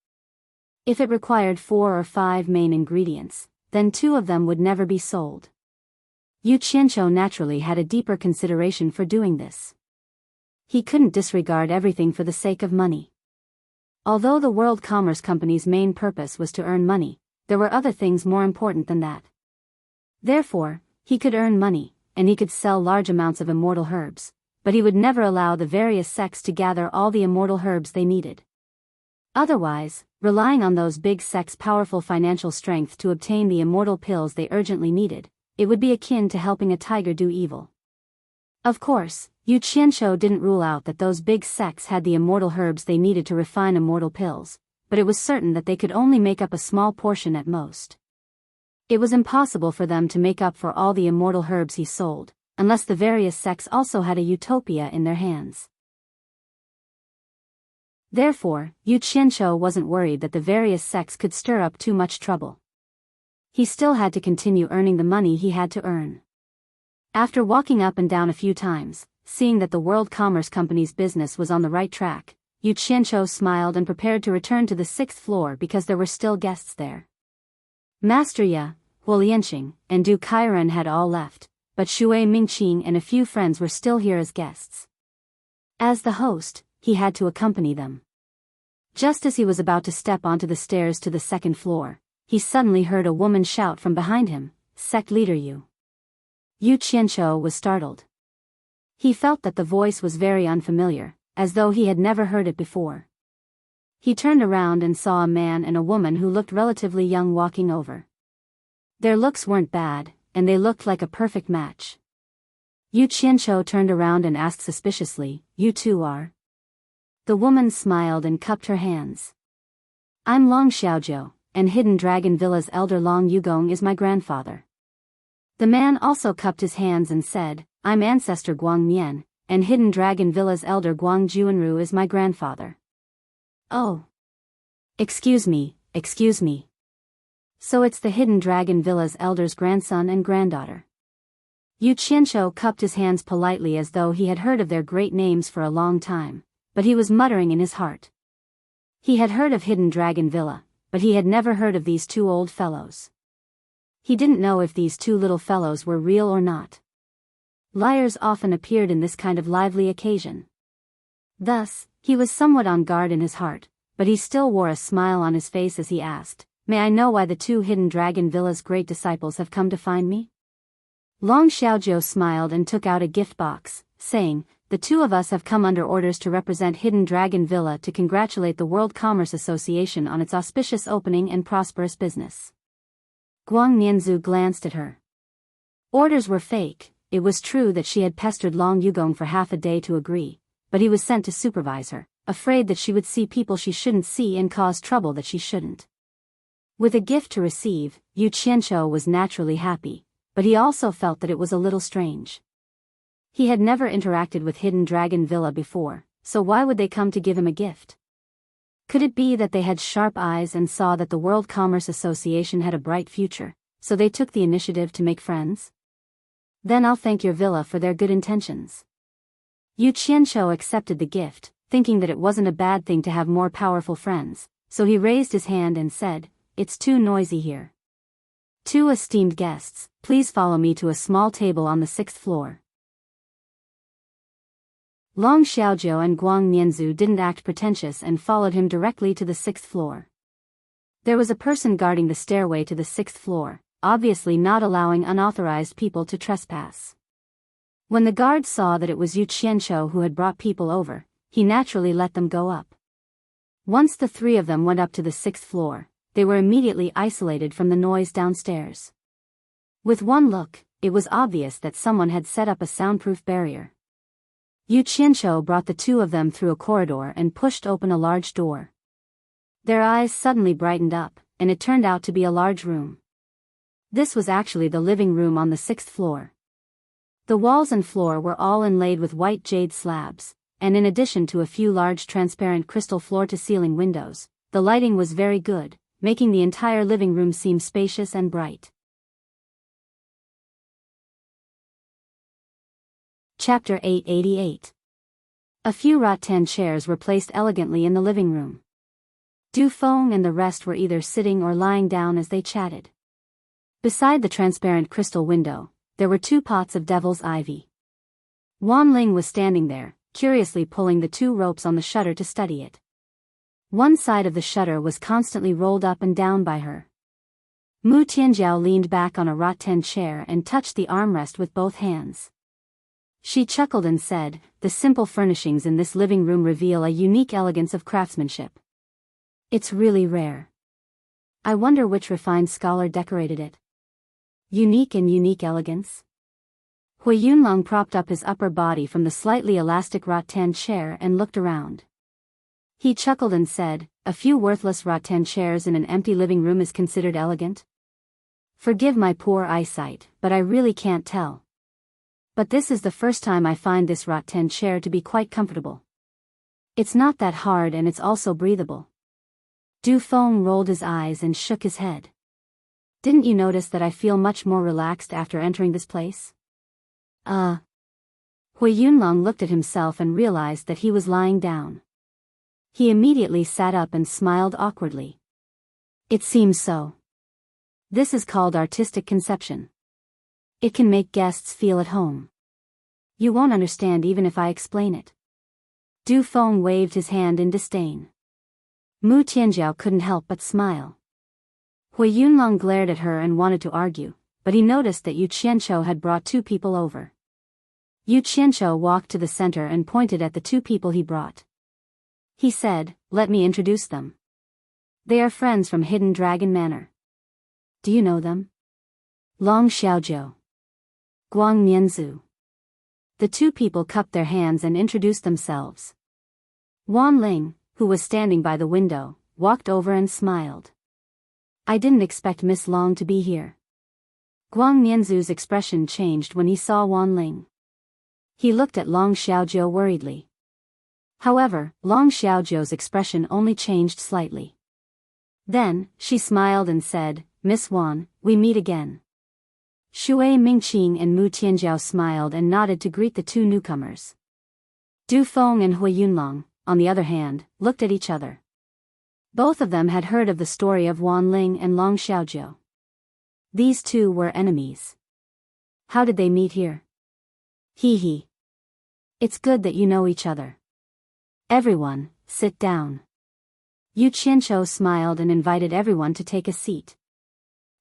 If it required 4 or 5 main ingredients, then 2 of them would never be sold. Yu Qianqiu naturally had a deeper consideration for doing this. he couldn't disregard everything for the sake of money. Although the World Commerce Company's main purpose was to earn money, there were other things more important than that. Therefore, he could earn money, and he could sell large amounts of immortal herbs, but he would never allow the various sects to gather all the immortal herbs they needed. Otherwise, relying on those big sects' powerful financial strength to obtain the immortal pills they urgently needed, it would be akin to helping a tiger do evil. Of course, Yu Qianshou didn't rule out that those big sects had the immortal herbs they needed to refine immortal pills, but it was certain that they could only make up a small portion at most. It was impossible for them to make up for all the immortal herbs he sold, unless the various sects also had a utopia in their hands. Therefore, Yu Qianshou wasn't worried that the various sects could stir up too much trouble. He still had to continue earning the money he had to earn. After walking up and down a few times, seeing that the World Commerce Company's business was on the right track, Yu Qianshou smiled and prepared to return to the 6th floor because there were still guests there. Master Ye, Huo Lianxing, and Du Kairen had all left, but Shui Mingqing and a few friends were still here as guests. As the host, he had to accompany them. Just as he was about to step onto the stairs to the 2nd floor, he suddenly heard a woman shout from behind him, "Sect leader Yu." Yu Qianshou was startled. He felt that the voice was very unfamiliar, as though he had never heard it before. He turned around and saw a man and a woman who looked relatively young walking over. Their looks weren't bad, and they looked like a perfect match. Yu Qianshou turned around and asked suspiciously, "You two are?" The woman smiled and cupped her hands. "I'm Long Xiaojiu, and Hidden Dragon Villa's elder Long Yugong is my grandfather." The man also cupped his hands and said, "I'm ancestor Guang Mian, and Hidden Dragon Villa's elder Guang Juanru is my grandfather." "Oh. Excuse me. So it's the Hidden Dragon Villa's elder's grandson and granddaughter." Yu Qianshou cupped his hands politely as though he had heard of their great names for a long time, but he was muttering in his heart. He had heard of Hidden Dragon Villa, but he had never heard of these two old fellows. He didn't know if these two little fellows were real or not. Liars often appeared in this kind of lively occasion. Thus, he was somewhat on guard in his heart, but he still wore a smile on his face as he asked, "May I know why the two Hidden Dragon Villa's great disciples have come to find me?" Long Xiaojiu smiled and took out a gift box, saying, "The two of us have come under orders to represent Hidden Dragon Villa to congratulate the World Commerce Association on its auspicious opening and prosperous business." Guang Nianzhu glanced at her. Orders were fake. It was true that she had pestered Long Yugong for half a day to agree, but he was sent to supervise her, afraid that she would see people she shouldn't see and cause trouble that she shouldn't. With a gift to receive, Yu Qianshou was naturally happy, but he also felt that it was a little strange. He had never interacted with Hidden Dragon Villa before, so why would they come to give him a gift? Could it be that they had sharp eyes and saw that the World Commerce Association had a bright future, so they took the initiative to make friends? "Then I'll thank your villa for their good intentions." Yu Qianshou accepted the gift, thinking that it wasn't a bad thing to have more powerful friends, so he raised his hand and said, "It's too noisy here. Two esteemed guests, please follow me to a small table on the 6th floor." Long Xiaojiu and Guang Nianzhu didn't act pretentious and followed him directly to the 6th floor. There was a person guarding the stairway to the 6th floor, obviously not allowing unauthorized people to trespass. When the guard saw that it was Yu Qianshou who had brought people over, he naturally let them go up. Once the three of them went up to the 6th floor, they were immediately isolated from the noise downstairs. With one look, it was obvious that someone had set up a soundproof barrier. Yu Qianshou brought the two of them through a corridor and pushed open a large door. Their eyes suddenly brightened up, and it turned out to be a large room. This was actually the living room on the 6th floor. The walls and floor were all inlaid with white jade slabs, and in addition to a few large transparent crystal floor-to-ceiling windows, the lighting was very good, making the entire living room seem spacious and bright. Chapter 888. A few rattan chairs were placed elegantly in the living room. Du Feng and the rest were either sitting or lying down as they chatted. Beside the transparent crystal window, there were 2 pots of devil's ivy. Wan Ling was standing there, curiously pulling the two ropes on the shutter to study it. One side of the shutter was constantly rolled up and down by her. Mu Tianjiao leaned back on a rattan chair and touched the armrest with both hands. She chuckled and said, "The simple furnishings in this living room reveal a unique elegance of craftsmanship. It's really rare. I wonder which refined scholar decorated it. Unique elegance?" Hui Yunlong propped up his upper body from the slightly elastic rattan chair and looked around. He chuckled and said, "A few worthless rattan chairs in an empty living room is considered elegant? Forgive my poor eyesight, but I really can't tell. But this is the first time I find this rattan chair to be quite comfortable. It's not that hard and it's also breathable." Du Feng rolled his eyes and shook his head. "Didn't you notice that I feel much more relaxed after entering this place?" Hui Yunlong looked at himself and realized that he was lying down. He immediately sat up and smiled awkwardly. "It seems so. This is called artistic conception. It can make guests feel at home. You won't understand even if I explain it." Du Feng waved his hand in disdain. Mu Tianjiao couldn't help but smile. Hui Yunlong glared at her and wanted to argue, but he noticed that Yu Qianqiu had brought two people over. Yu Qianqiu walked to the center and pointed at the two people he brought. He said, "Let me introduce them. They are friends from Hidden Dragon Manor. Do you know them? Long Xiaozhou, Guang Mianzu." The two people cupped their hands and introduced themselves. Wan Ling, who was standing by the window, walked over and smiled. "I didn't expect Miss Long to be here." Guang Mianzu's expression changed when he saw Wan Ling. He looked at Long Xiaozhou worriedly. However, Long Xiaozhou's expression only changed slightly. Then, she smiled and said, "Miss Wan, we meet again." Shui Mingqing and Mu Tianjiao smiled and nodded to greet the two newcomers. Du Feng and Hui Yunlong, on the other hand, looked at each other. Both of them had heard of the story of Wan Ling and Long Xiaozhou. These two were enemies. How did they meet here? Hee. It's good that you know each other. Everyone, sit down. Yu Qianqiu smiled and invited everyone to take a seat.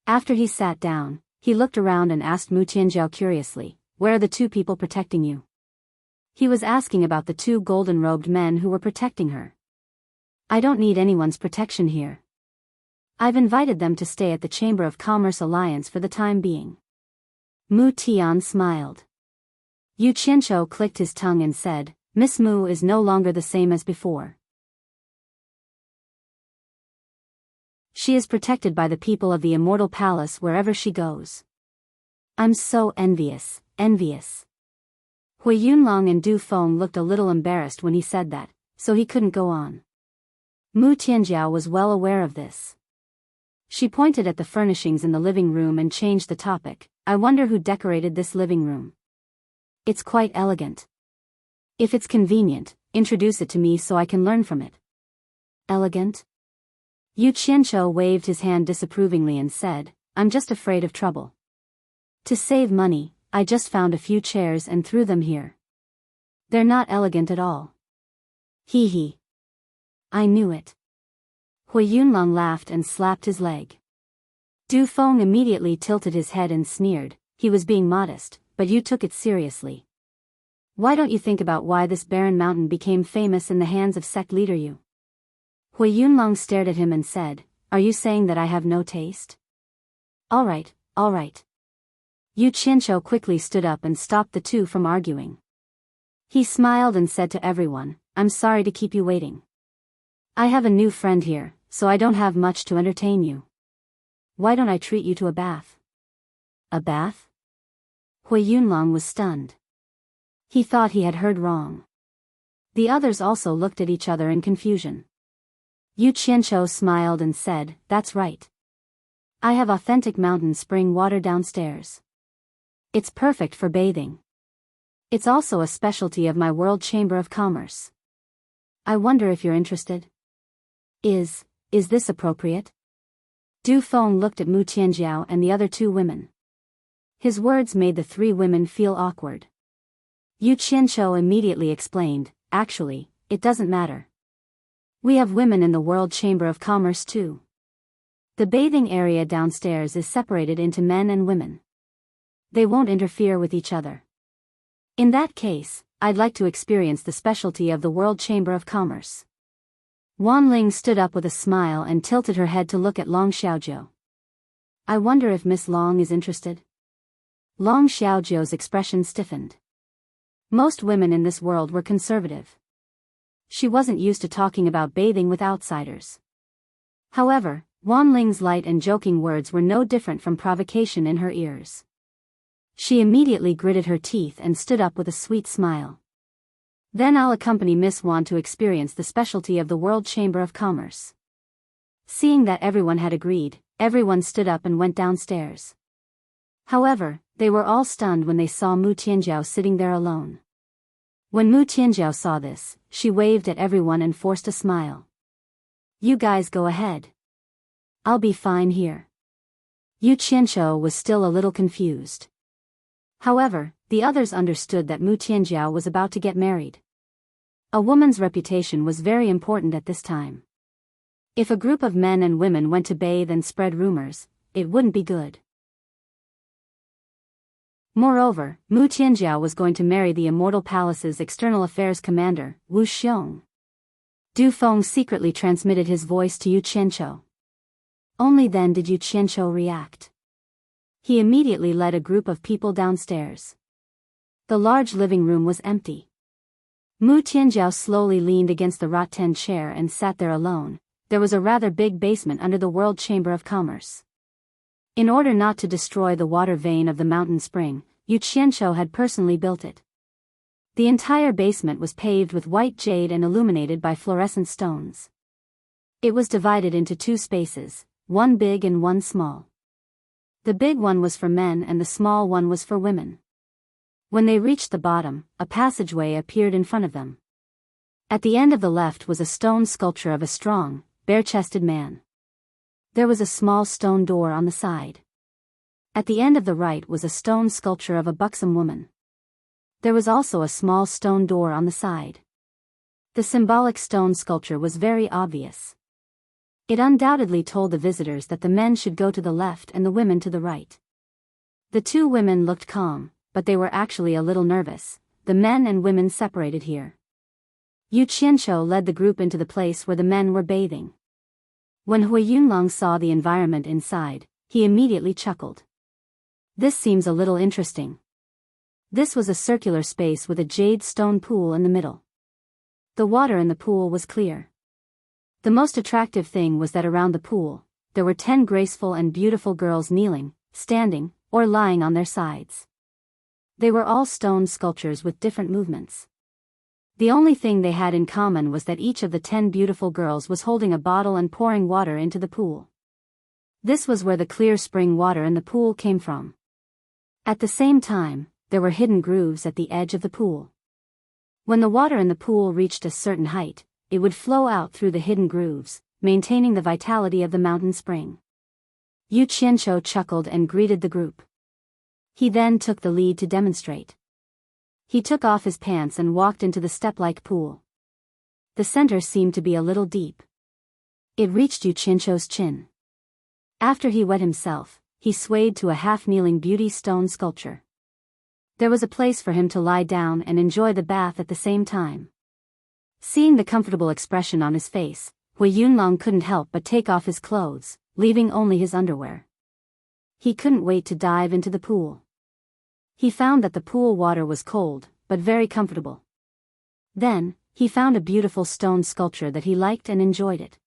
After he sat down, he looked around and asked Mu Tianjiao curiously, "Where are the two people protecting you?" He was asking about the two golden-robed men who were protecting her. "I don't need anyone's protection here. I've invited them to stay at the Chamber of Commerce Alliance for the time being." Mu Tian smiled. Yu Qianqiu clicked his tongue and said, "Miss Mu is no longer the same as before. She is protected by the people of the Immortal Palace wherever she goes. I'm so envious. Hui Yunlong and Du Feng looked a little embarrassed when he said that, so he couldn't go on. Mu Tianjiao was well aware of this. She pointed at the furnishings in the living room and changed the topic. "I wonder who decorated this living room. It's quite elegant. If it's convenient, introduce it to me so I can learn from it." "Elegant?" Yu Qianqiu waved his hand disapprovingly and said, "I'm just afraid of trouble. To save money, I just found a few chairs and threw them here. They're not elegant at all." Hee. I knew it. Hui Yunlong laughed and slapped his leg. Du Feng immediately tilted his head and sneered. He was being modest, but you took it seriously. Why don't you think about why this barren mountain became famous in the hands of sect leader Yu? Hui Yunlong stared at him and said, "Are you saying that I have no taste?" All right. Yu Qianqiu quickly stood up and stopped the two from arguing. He smiled and said to everyone, "I'm sorry to keep you waiting. I have a new friend here, so I don't have much to entertain you. Why don't I treat you to a bath?" "A bath?" Hui Yunlong was stunned. He thought he had heard wrong. The others also looked at each other in confusion. Yu Qianqiu smiled and said, "That's right. I have authentic mountain spring water downstairs. It's perfect for bathing. It's also a specialty of my World Chamber of Commerce. I wonder if you're interested. Is this appropriate?" Du Feng looked at Mu Tianjiao and the other two women. His words made the three women feel awkward. Yu Qianqiu immediately explained, actually, it doesn't matter. We have women in the World Chamber of Commerce too. The bathing area downstairs is separated into men and women. They won't interfere with each other. In that case, I'd like to experience the specialty of the World Chamber of Commerce. Wan Ling stood up with a smile and tilted her head to look at Long Xiaojiu. I wonder if Miss Long is interested? Long Xiaojiu's expression stiffened. Most women in this world were conservative. She wasn't used to talking about bathing with outsiders. However, Wan Ling's light and joking words were no different from provocation in her ears. She immediately gritted her teeth and stood up with a sweet smile. Then I'll accompany Miss Wan to experience the specialty of the World Chamber of Commerce. Seeing that everyone had agreed, everyone stood up and went downstairs. However, they were all stunned when they saw Mu Tianjiao sitting there alone. When Mu Tianjiao saw this, she waved at everyone and forced a smile. You guys go ahead. I'll be fine here. Yu Qianqiu was still a little confused. However, the others understood that Mu Tianjiao was about to get married. A woman's reputation was very important at this time. If a group of men and women went to bathe and spread rumors, it wouldn't be good. Moreover, Mu Tianjiao was going to marry the Immortal Palace's external affairs commander, Wu Xiong. Du Feng secretly transmitted his voice to Yu Qianqiu. Only then did Yu Qianqiu react. He immediately led a group of people downstairs. The large living room was empty. Mu Tianjiao slowly leaned against the rattan chair and sat there alone. There was a rather big basement under the World Chamber of Commerce. In order not to destroy the water vein of the mountain spring, Yu Qianqiu had personally built it. The entire basement was paved with white jade and illuminated by fluorescent stones. It was divided into two spaces, one big and one small. The big one was for men and the small one was for women. When they reached the bottom, a passageway appeared in front of them. At the end of the left was a stone sculpture of a strong, bare-chested man. There was a small stone door on the side. At the end of the right was a stone sculpture of a buxom woman. There was also a small stone door on the side. The symbolic stone sculpture was very obvious. It undoubtedly told the visitors that the men should go to the left and the women to the right. The two women looked calm, but they were actually a little nervous. The men and women separated here. Yu Qianqiu led the group into the place where the men were bathing. When Hui Yunlong saw the environment inside, he immediately chuckled. This seems a little interesting. This was a circular space with a jade stone pool in the middle. The water in the pool was clear. The most attractive thing was that around the pool, there were 10 graceful and beautiful girls kneeling, standing, or lying on their sides. They were all stone sculptures with different movements. The only thing they had in common was that each of the 10 beautiful girls was holding a bottle and pouring water into the pool. This was where the clear spring water in the pool came from. At the same time, there were hidden grooves at the edge of the pool. When the water in the pool reached a certain height, it would flow out through the hidden grooves, maintaining the vitality of the mountain spring. Yu Qianqiu chuckled and greeted the group. He then took the lead to demonstrate. He took off his pants and walked into the step-like pool. The center seemed to be a little deep. It reached Yu Qianqiu's chin. After he wet himself, he swayed to a half-kneeling beauty stone sculpture. There was a place for him to lie down and enjoy the bath at the same time. Seeing the comfortable expression on his face, Hui Yunlong couldn't help but take off his clothes, leaving only his underwear. He couldn't wait to dive into the pool. He found that the pool water was cold, but very comfortable. Then, he found a beautiful stone sculpture that he liked and enjoyed it.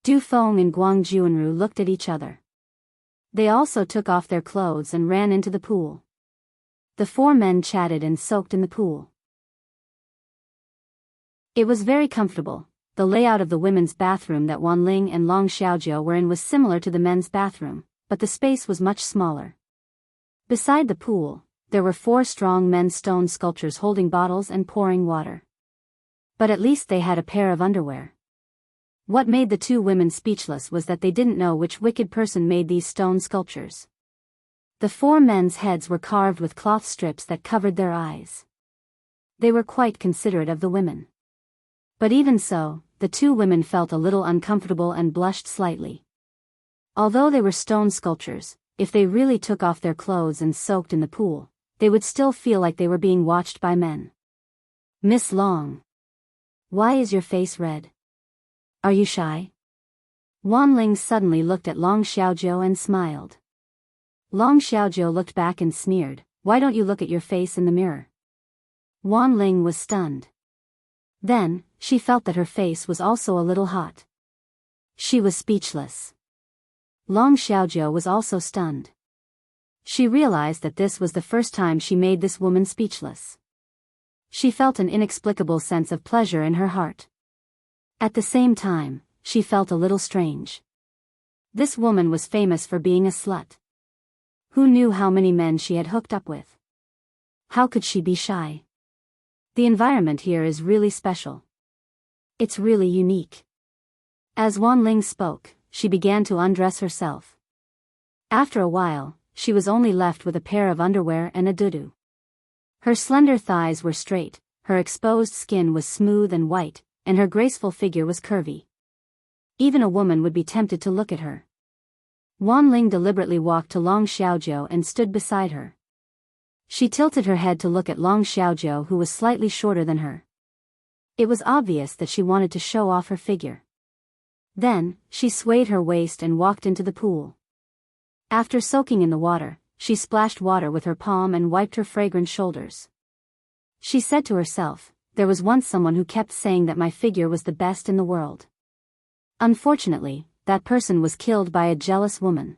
Du Feng and Guang Juanru looked at each other. They also took off their clothes and ran into the pool. The 4 men chatted and soaked in the pool. It was very comfortable. The layout of the women's bathroom that Wan Ling and Long Xiaojiu were in was similar to the men's bathroom, but the space was much smaller. Beside the pool, there were 4 strong men's stone sculptures holding bottles and pouring water. But at least they had a pair of underwear. What made the 2 women speechless was that they didn't know which wicked person made these stone sculptures. The 4 men's heads were carved with cloth strips that covered their eyes. They were quite considerate of the women. But even so, the two women felt a little uncomfortable and blushed slightly. Although they were stone sculptures, if they really took off their clothes and soaked in the pool, they would still feel like they were being watched by men. "Miss Long. Why is your face red? Are you shy?" Wan Ling suddenly looked at Long Xiaozhou and smiled. Long Xiaozhou looked back and sneered, "Why don't you look at your face in the mirror?" Wan Ling was stunned. Then, she felt that her face was also a little hot. She was speechless. Long Xiaozhou was also stunned. She realized that this was the first time she made this woman speechless. She felt an inexplicable sense of pleasure in her heart. At the same time, she felt a little strange. This woman was famous for being a slut. Who knew how many men she had hooked up with? How could she be shy? The environment here is really special. It's really unique. As Wan Ling spoke, she began to undress herself. After a while, she was only left with a pair of underwear and a dudu. Her slender thighs were straight, her exposed skin was smooth and white, and her graceful figure was curvy. Even a woman would be tempted to look at her. Wan Ling deliberately walked to Long Xiaozhou and stood beside her. She tilted her head to look at Long Xiaozhou, who was slightly shorter than her. It was obvious that she wanted to show off her figure. Then, she swayed her waist and walked into the pool. After soaking in the water, she splashed water with her palm and wiped her fragrant shoulders. She said to herself, "There was once someone who kept saying that my figure was the best in the world. Unfortunately, that person was killed by a jealous woman."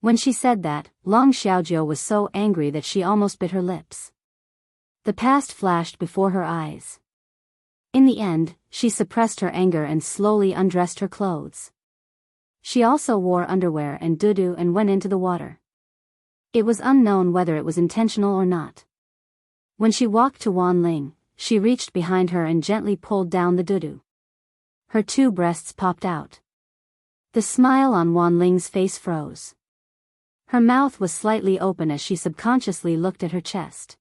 When she said that, Long Xiaozhou was so angry that she almost bit her lips. The past flashed before her eyes. In the end, she suppressed her anger and slowly undressed her clothes. She also wore underwear and dudu and went into the water. It was unknown whether it was intentional or not. When she walked to Wan Ling, she reached behind her and gently pulled down the dudu. Her two breasts popped out. The smile on Wan Ling's face froze. Her mouth was slightly open as she subconsciously looked at her chest.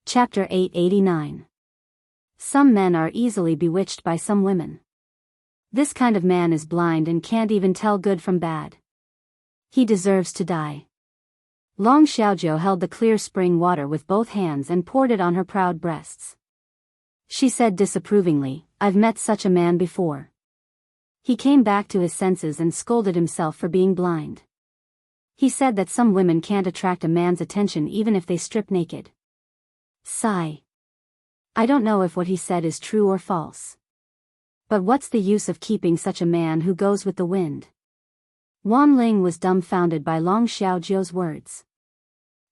Chapter 889. Some men are easily bewitched by some women. This kind of man is blind and can't even tell good from bad. He deserves to die. Long Xiaozhou held the clear spring water with both hands and poured it on her proud breasts. She said disapprovingly, "I've met such a man before." He came back to his senses and scolded himself for being blind. He said that some women can't attract a man's attention even if they strip naked. Sigh. I don't know if what he said is true or false. But what's the use of keeping such a man who goes with the wind? Wan Ling was dumbfounded by Long Xiaozhou's words.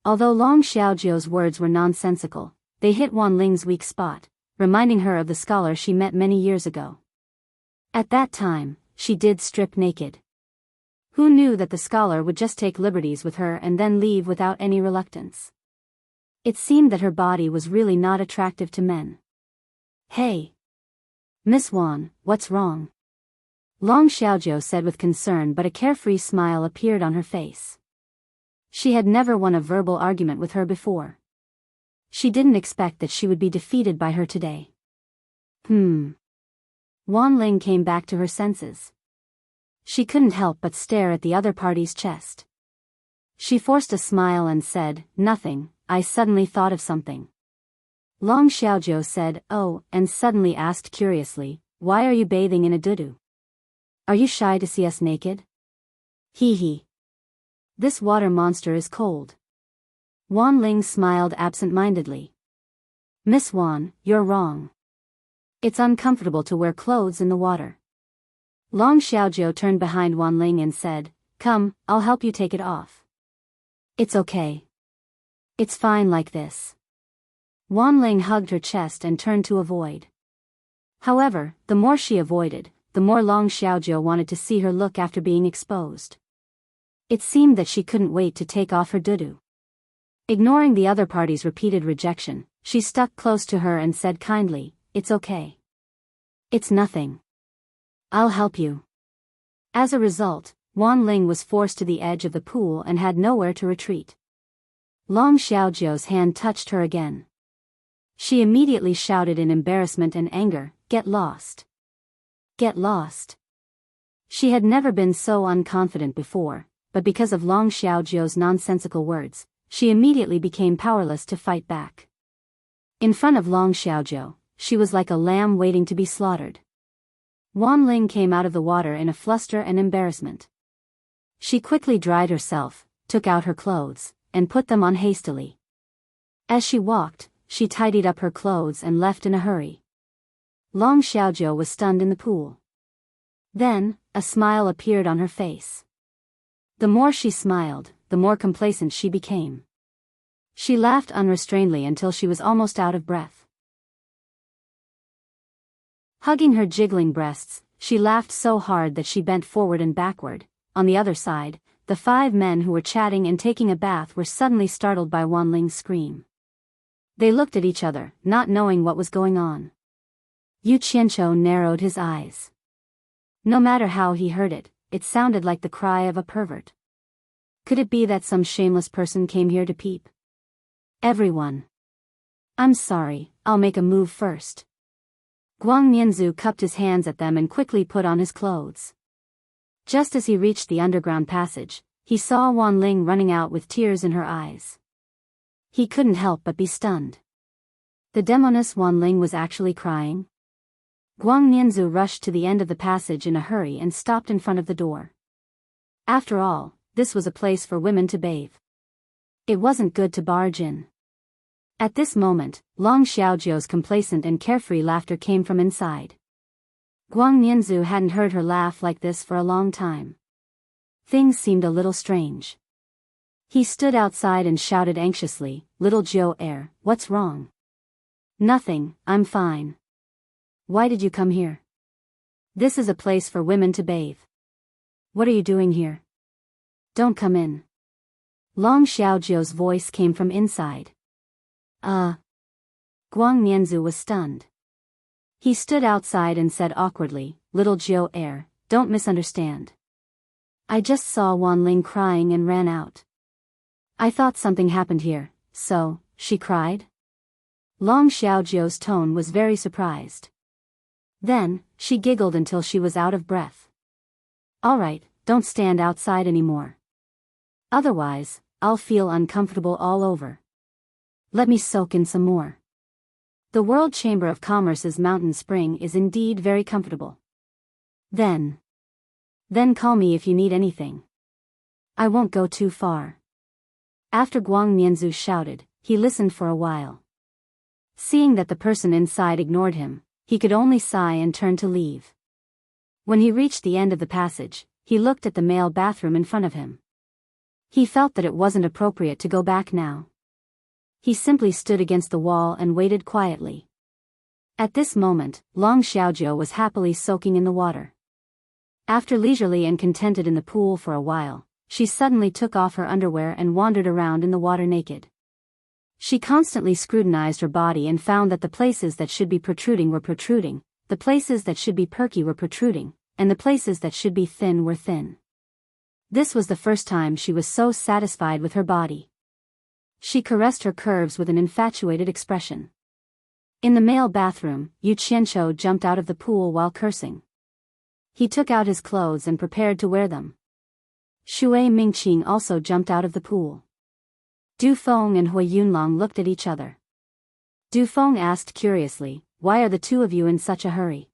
Although Long Xiaozhou's words were nonsensical, they hit Wan Ling's weak spot, reminding her of the scholar she met many years ago. At that time, she did strip naked. Who knew that the scholar would just take liberties with her and then leave without any reluctance? It seemed that her body was really not attractive to men. "Hey! Miss Wan, what's wrong?" Long Xiaozhou said with concern, but a carefree smile appeared on her face. She had never won a verbal argument with her before. She didn't expect that she would be defeated by her today. Wan Ling came back to her senses. She couldn't help but stare at the other party's chest. She forced a smile and said, "Nothing, I suddenly thought of something." Long Xiaozhou said, "Oh," and suddenly asked curiously, "Why are you bathing in a dudu? Are you shy to see us naked?" "Hee hee. This water monster is cold." Wan Ling smiled absent-mindedly. "Miss Wan, you're wrong. It's uncomfortable to wear clothes in the water." Long Xiaozhou turned behind Wan Ling and said, "Come, I'll help you take it off." "It's okay. It's fine like this." Wan Ling hugged her chest and turned to avoid. However, the more she avoided, the more Long Xiaozhou wanted to see her look after being exposed. It seemed that she couldn't wait to take off her dudu. Ignoring the other party's repeated rejection, she stuck close to her and said kindly, "It's okay. It's nothing. I'll help you." As a result, Wan Ling was forced to the edge of the pool and had nowhere to retreat. Long Xiaojiu's hand touched her again. She immediately shouted in embarrassment and anger, "Get lost! Get lost!" She had never been so unconfident before, but because of Long Xiaojiu's nonsensical words, she immediately became powerless to fight back. In front of Long Xiaojiu, she was like a lamb waiting to be slaughtered. Wan Ling came out of the water in a fluster and embarrassment. She quickly dried herself, took out her clothes, and put them on hastily. As she walked, she tidied up her clothes and left in a hurry. Long Xiaojiu was stunned in the pool. Then, a smile appeared on her face. The more she smiled, the more complacent she became. She laughed unrestrainedly until she was almost out of breath. Hugging her jiggling breasts, she laughed so hard that she bent forward and backward. On the other side, the 5 men who were chatting and taking a bath were suddenly startled by Wan Ling's scream. They looked at each other, not knowing what was going on. Yu Qianqiu narrowed his eyes. No matter how he heard it, it sounded like the cry of a pervert. Could it be that some shameless person came here to peep? Everyone. I'm sorry, I'll make a move first. Guang Nianzu cupped his hands at them and quickly put on his clothes. Just as he reached the underground passage, he saw Wan Ling running out with tears in her eyes. He couldn't help but be stunned. The demoness Wan Ling was actually crying. Guang Nianzu rushed to the end of the passage in a hurry and stopped in front of the door. After all, this was a place for women to bathe. It wasn't good to barge in. At this moment, Long Xiaojiu's complacent and carefree laughter came from inside. Guang Nianzu hadn't heard her laugh like this for a long time. Things seemed a little strange. He stood outside and shouted anxiously, "Little Jiu Er, what's wrong?" "Nothing, I'm fine." "Why did you come here?" "This is a place for women to bathe." "What are you doing here?" "Don't come in." Long Xiaojiu's voice came from inside. Guang Nianzu was stunned. He stood outside and said awkwardly, "Little Jiu Er, don't misunderstand. I just saw Wan Ling crying and ran out. I thought something happened here, so," she cried. Long Xiaojiu's tone was very surprised. Then, she giggled until she was out of breath. "All right, don't stand outside anymore. Otherwise, I'll feel uncomfortable all over. Let me soak in some more." The World Chamber of Commerce's mountain spring is indeed very comfortable. Then call me if you need anything. I won't go too far." After Guang Nianzu shouted, he listened for a while. Seeing that the person inside ignored him, he could only sigh and turn to leave. When he reached the end of the passage, he looked at the male bathroom in front of him. He felt that it wasn't appropriate to go back now. He simply stood against the wall and waited quietly. At this moment, Long Xiaojiu was happily soaking in the water. After leisurely and contented in the pool for a while, she suddenly took off her underwear and wandered around in the water naked. She constantly scrutinized her body and found that the places that should be protruding were protruding, the places that should be perky were protruding, and the places that should be thin were thin. This was the first time she was so satisfied with her body. She caressed her curves with an infatuated expression. In the male bathroom, Yu Qianqiu jumped out of the pool while cursing. He took out his clothes and prepared to wear them. Shui Mingqing also jumped out of the pool. Du Feng and Hui Yunlong looked at each other. Du Feng asked curiously, "Why are the two of you in such a hurry?"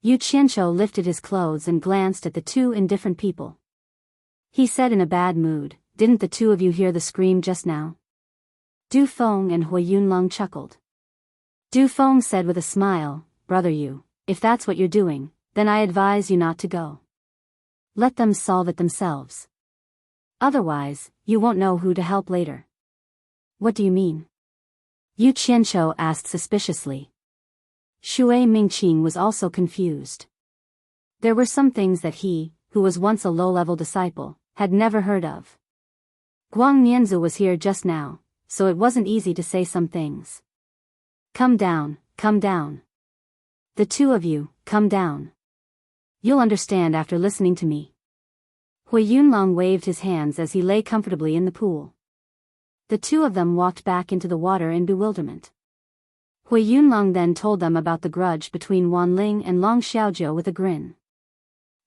Yu Qianqiu lifted his clothes and glanced at the two indifferent people. He said in a bad mood, "Didn't the two of you hear the scream just now?" Du Feng and Hui Yunlong chuckled. Du Feng said with a smile, "Brother Yu, if that's what you're doing, then I advise you not to go. Let them solve it themselves. Otherwise, you won't know who to help later." "What do you mean?" Yu Qianqiu asked suspiciously. Shui Mingqing was also confused. There were some things that he, who was once a low-level disciple, had never heard of. Guang Nianzu was here just now, so it wasn't easy to say some things. Come down, come down. The two of you, come down. You'll understand after listening to me." Hui Yunlong waved his hands as he lay comfortably in the pool. The two of them walked back into the water in bewilderment. Hui Yunlong then told them about the grudge between Wan Ling and Long Xiaojiu with a grin.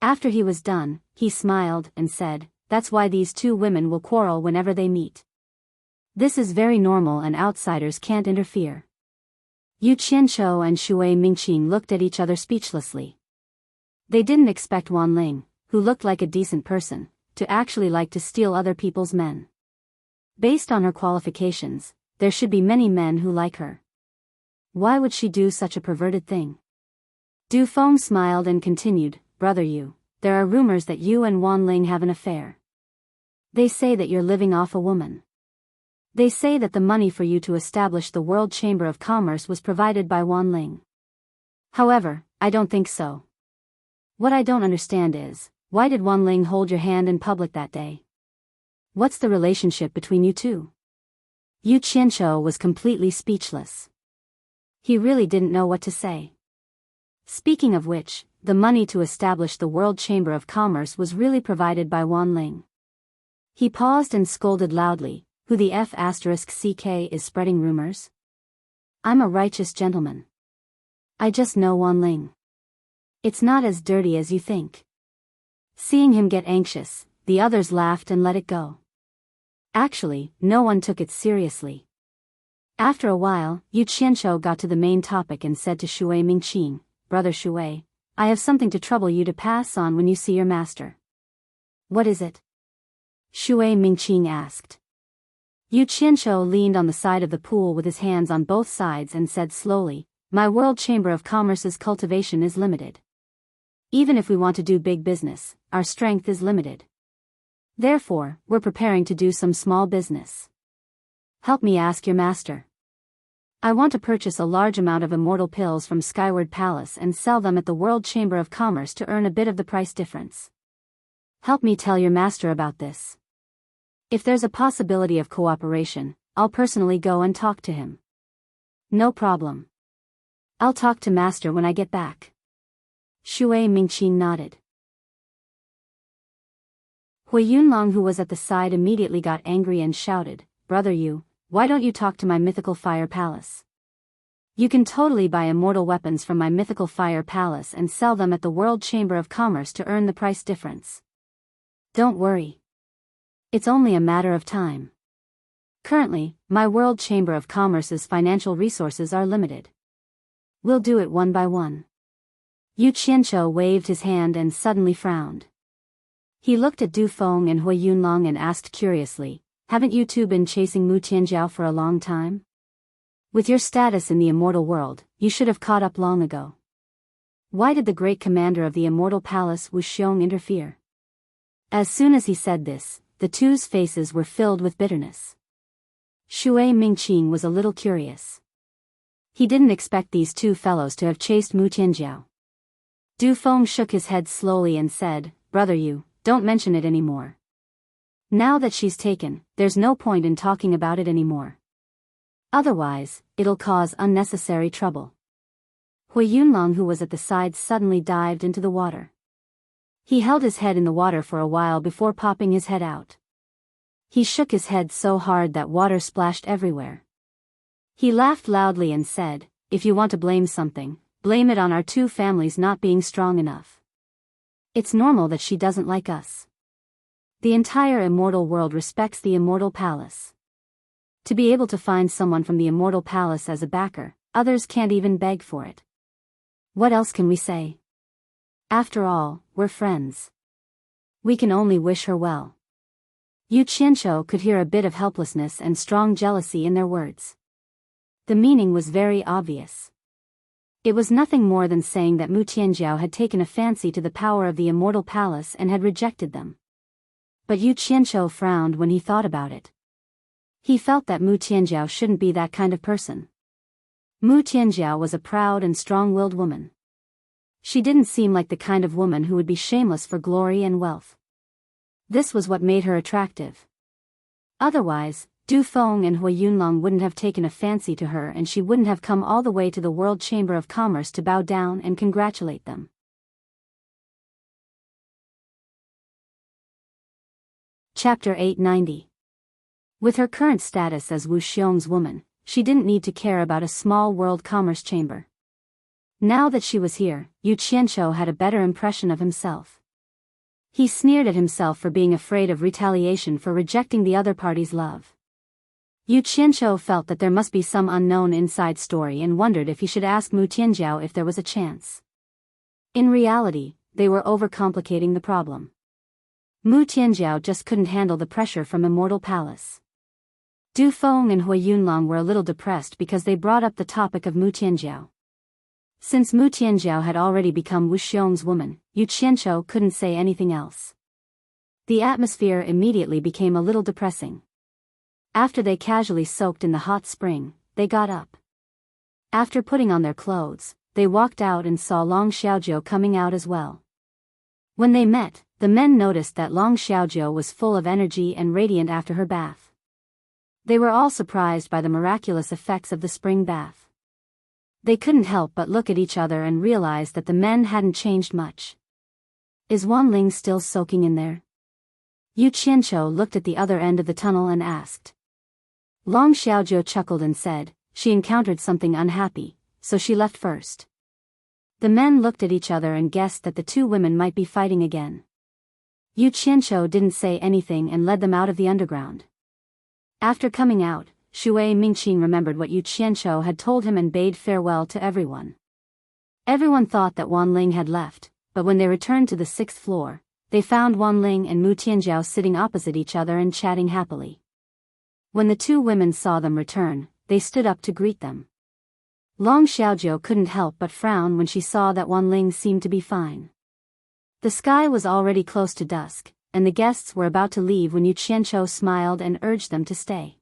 After he was done, he smiled and said, "That's why these two women will quarrel whenever they meet. This is very normal and outsiders can't interfere." Yu Qianqiu and Shui Mingqing looked at each other speechlessly. They didn't expect Wan Ling, who looked like a decent person, to actually like to steal other people's men. Based on her qualifications, there should be many men who like her. Why would she do such a perverted thing? Du Feng smiled and continued, "Brother Yu, there are rumors that you and Wan Ling have an affair. They say that you're living off a woman. They say that the money for you to establish the World Chamber of Commerce was provided by Wan Ling. However, I don't think so. What I don't understand is, why did Wan Ling hold your hand in public that day? What's the relationship between you two?" Yu Qianqiu was completely speechless. He really didn't know what to say. Speaking of which, the money to establish the World Chamber of Commerce was really provided by Wan Ling. He paused and scolded loudly, "Who the F***ck is spreading rumors? I'm a righteous gentleman. I just know Wan Ling. It's not as dirty as you think." Seeing him get anxious, the others laughed and let it go. Actually, no one took it seriously. After a while, Yu Qianqiu got to the main topic and said to Shui Mingqing, "Brother Shui, I have something to trouble you to pass on when you see your master." "What is it?" Shui Mingqing asked. Yu Qianqiu leaned on the side of the pool with his hands on both sides and said slowly, "My World Chamber of Commerce's cultivation is limited. Even if we want to do big business, our strength is limited. Therefore, we're preparing to do some small business. Help me ask your master. I want to purchase a large amount of immortal pills from Skyward Palace and sell them at the World Chamber of Commerce to earn a bit of the price difference. Help me tell your master about this. If there's a possibility of cooperation, I'll personally go and talk to him." "No problem. I'll talk to master when I get back." Shui Mingqing nodded. Hui Yunlong, who was at the side, immediately got angry and shouted, "Brother Yu, why don't you talk to my mythical fire palace? You can totally buy immortal weapons from my mythical fire palace and sell them at the World Chamber of Commerce to earn the price difference. Don't worry. It's only a matter of time. Currently, my World Chamber of Commerce's financial resources are limited. We'll do it one by one." Yu Qianqiu waved his hand and suddenly frowned. He looked at Du Feng and Hui Yunlong and asked curiously, "Haven't you two been chasing Mu Tianjiao for a long time? With your status in the immortal world, you should have caught up long ago. Why did the great commander of the immortal palace Wu Xiong interfere?" As soon as he said this, the two's faces were filled with bitterness. Shui Mingqing was a little curious. He didn't expect these two fellows to have chased Mu Tianjiao. Du Feng shook his head slowly and said, "Brother Yu, don't mention it anymore. Now that she's taken, there's no point in talking about it anymore. Otherwise, it'll cause unnecessary trouble." Hui Yunlong, who was at the side, suddenly dived into the water. He held his head in the water for a while before popping his head out. He shook his head so hard that water splashed everywhere. He laughed loudly and said, "If you want to blame something, blame it on our two families not being strong enough. It's normal that she doesn't like us. The entire immortal world respects the immortal palace. To be able to find someone from the immortal palace as a backer, others can't even beg for it. What else can we say? After all, we're friends. We can only wish her well." Yu Qianqiu could hear a bit of helplessness and strong jealousy in their words. The meaning was very obvious. It was nothing more than saying that Mu Tianjiao had taken a fancy to the power of the immortal palace and had rejected them. But Yu Qianqiu frowned when he thought about it. He felt that Mu Tianjiao shouldn't be that kind of person. Mu Tianjiao was a proud and strong-willed woman. She didn't seem like the kind of woman who would be shameless for glory and wealth. This was what made her attractive. Otherwise, Du Feng and Hui Yunlong wouldn't have taken a fancy to her, and she wouldn't have come all the way to the World Chamber of Commerce to bow down and congratulate them. Chapter 890. With her current status as Wu Xiong's woman, she didn't need to care about a small world commerce chamber. Now that she was here, Yu Qianqiu had a better impression of himself. He sneered at himself for being afraid of retaliation for rejecting the other party's love. Yu Qianqiu felt that there must be some unknown inside story and wondered if he should ask Mu Tianjiao if there was a chance. In reality, they were overcomplicating the problem. Mu Tianjiao just couldn't handle the pressure from Immortal Palace. Du Feng and Hui Yunlong were a little depressed because they brought up the topic of Mu Tianjiao. Since Mu Tianjiao had already become Wu Xiong's woman, Yu Qianqiu couldn't say anything else. The atmosphere immediately became a little depressing. After they casually soaked in the hot spring, they got up. After putting on their clothes, they walked out and saw Long Xiaojiu coming out as well. When they met, the men noticed that Long Xiaojiu was full of energy and radiant after her bath. They were all surprised by the miraculous effects of the spring bath. They couldn't help but look at each other and realize that the men hadn't changed much. Is Wanling still soaking in there? Yu Qianqiu looked at the other end of the tunnel and asked. Long Xiaojiu chuckled and said, she encountered something unhappy, so she left first. The men looked at each other and guessed that the two women might be fighting again. Yu Qianqiu didn't say anything and led them out of the underground. After coming out, Shui Mingqing remembered what Yu Qianqiu had told him and bade farewell to everyone. Everyone thought that Wanling had left, but when they returned to the 6th floor, they found Wanling and Mu Tianjiao sitting opposite each other and chatting happily. When the two women saw them return, they stood up to greet them. Long Xiaojiu couldn't help but frown when she saw that Wanling seemed to be fine. The sky was already close to dusk, and the guests were about to leave when Yu Qianqiu smiled and urged them to stay.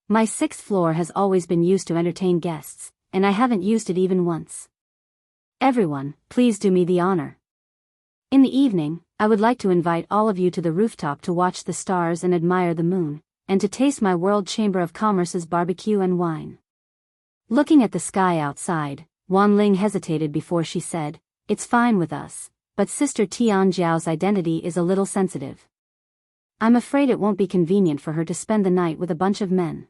My 6th floor has always been used to entertain guests, and I haven't used it even once. Everyone, please do me the honor. In the evening, I would like to invite all of you to the rooftop to watch the stars and admire the moon, and to taste my World Chamber of Commerce's barbecue and wine. Looking at the sky outside, Wanling hesitated before she said, it's fine with us, but Sister Tianjiao's identity is a little sensitive. I'm afraid it won't be convenient for her to spend the night with a bunch of men.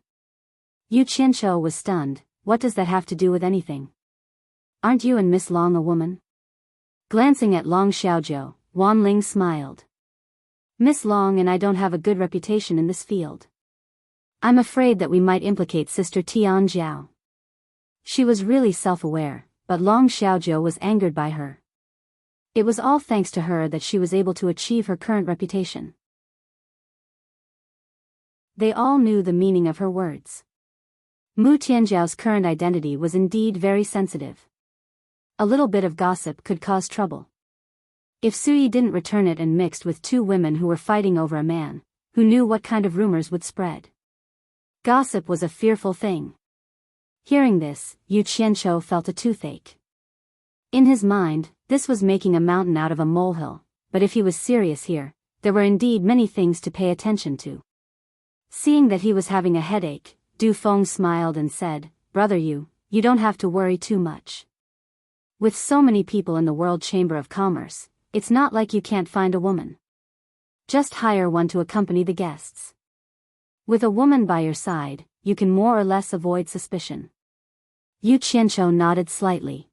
Yu Qianqiu was stunned. What does that have to do with anything? Aren't you and Miss Long a woman? Glancing at Long Xiaojiu, Wanling smiled. Miss Long and I don't have a good reputation in this field. I'm afraid that we might implicate Sister Tianjiao. She was really self-aware, but Long Xiaojiu was angered by her. It was all thanks to her that she was able to achieve her current reputation. They all knew the meaning of her words. Mu Tianjiao's current identity was indeed very sensitive. A little bit of gossip could cause trouble. If Suyi didn't return it and mixed with two women who were fighting over a man, who knew what kind of rumors would spread? Gossip was a fearful thing. Hearing this, Yu Qianqiu felt a toothache. In his mind, this was making a mountain out of a molehill, but if he was serious here, there were indeed many things to pay attention to. Seeing that he was having a headache, Du Feng smiled and said, Brother Yu, you don't have to worry too much. With so many people in the World Chamber of Commerce, it's not like you can't find a woman. Just hire one to accompany the guests. With a woman by your side, you can more or less avoid suspicion. Yu Qianqiu nodded slightly.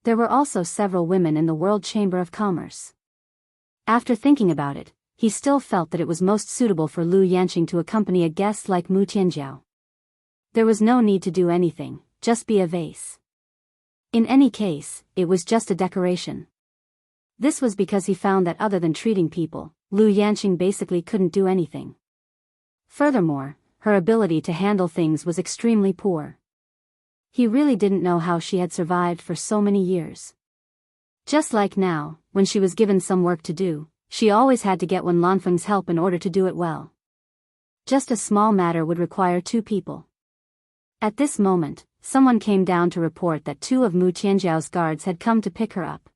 There were also several women in the World Chamber of Commerce. After thinking about it, he still felt that it was most suitable for Lu Yanqing to accompany a guest like Mu Tianjiao. There was no need to do anything, just be a vase. In any case, it was just a decoration. This was because he found that other than treating people, Lu Yanqing basically couldn't do anything. Furthermore, her ability to handle things was extremely poor. He really didn't know how she had survived for so many years. Just like now, when she was given some work to do, she always had to get Wen Lanfeng's help in order to do it well. Just a small matter would require two people. At this moment, someone came down to report that two of Mu Tianjiao's guards had come to pick her up.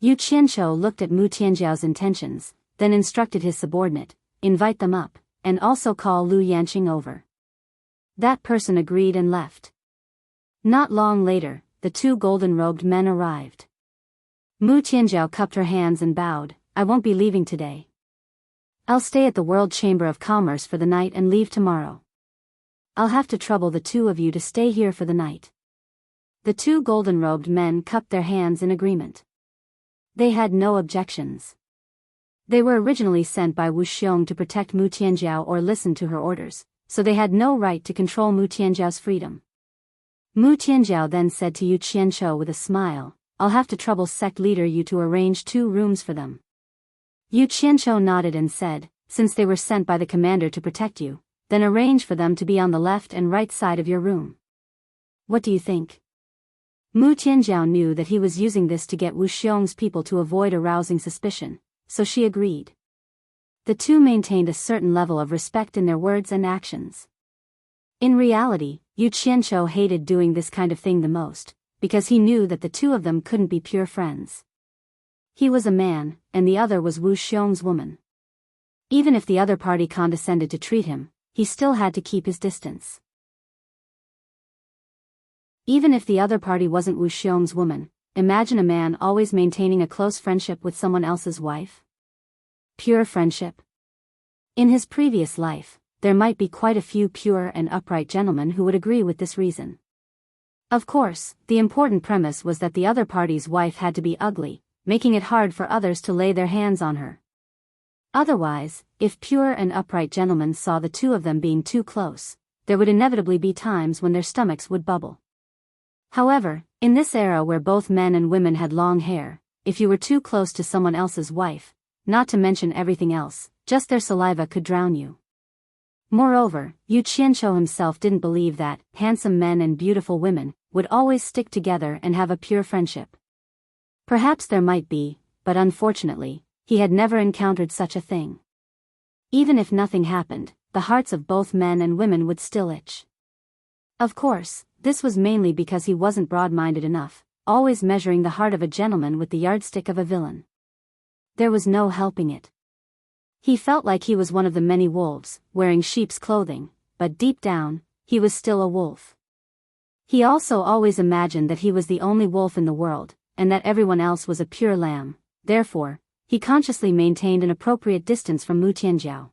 Yu Qianqiu looked at Mu Tianjiao's intentions, then instructed his subordinate, invite them up, and also call Lu Yanqing over. That person agreed and left. Not long later, the two golden-robed men arrived. Mu Tianjiao cupped her hands and bowed, I won't be leaving today. I'll stay at the World Chamber of Commerce for the night and leave tomorrow. I'll have to trouble the two of you to stay here for the night." The two golden-robed men cupped their hands in agreement. They had no objections. They were originally sent by Wu Xiong to protect Mu Tianjiao or listen to her orders, so they had no right to control Mu Tianjiao's freedom. Mu Tianjiao then said to Yu Qianqiu with a smile, "I'll have to trouble sect leader Yu to arrange 2 rooms for them." Yu Qianqiu nodded and said, "Since they were sent by the commander to protect you, then arrange for them to be on the left and right side of your room. What do you think?" Mu Tianjiao knew that he was using this to get Wu Xiong's people to avoid arousing suspicion, so she agreed. The two maintained a certain level of respect in their words and actions. In reality, Yu Qianqiu hated doing this kind of thing the most, because he knew that the two of them couldn't be pure friends. He was a man, and the other was Wu Xiong's woman. Even if the other party condescended to treat him, he still had to keep his distance. Even if the other party wasn't Wu Xiong's woman, imagine a man always maintaining a close friendship with someone else's wife. Pure friendship. In his previous life, there might be quite a few pure and upright gentlemen who would agree with this reason. Of course, the important premise was that the other party's wife had to be ugly, making it hard for others to lay their hands on her. Otherwise, if pure and upright gentlemen saw the two of them being too close, there would inevitably be times when their stomachs would bubble. However, in this era where both men and women had long hair, if you were too close to someone else's wife, not to mention everything else, just their saliva could drown you. Moreover, Yu Qianqiu himself didn't believe that handsome men and beautiful women would always stick together and have a pure friendship. Perhaps there might be, but unfortunately, he had never encountered such a thing. Even if nothing happened, the hearts of both men and women would still itch. Of course, this was mainly because he wasn't broad-minded enough, always measuring the heart of a gentleman with the yardstick of a villain. There was no helping it. He felt like he was one of the many wolves, wearing sheep's clothing, but deep down, he was still a wolf. He also always imagined that he was the only wolf in the world, and that everyone else was a pure lamb. Therefore, he consciously maintained an appropriate distance from Mu Tianjiao.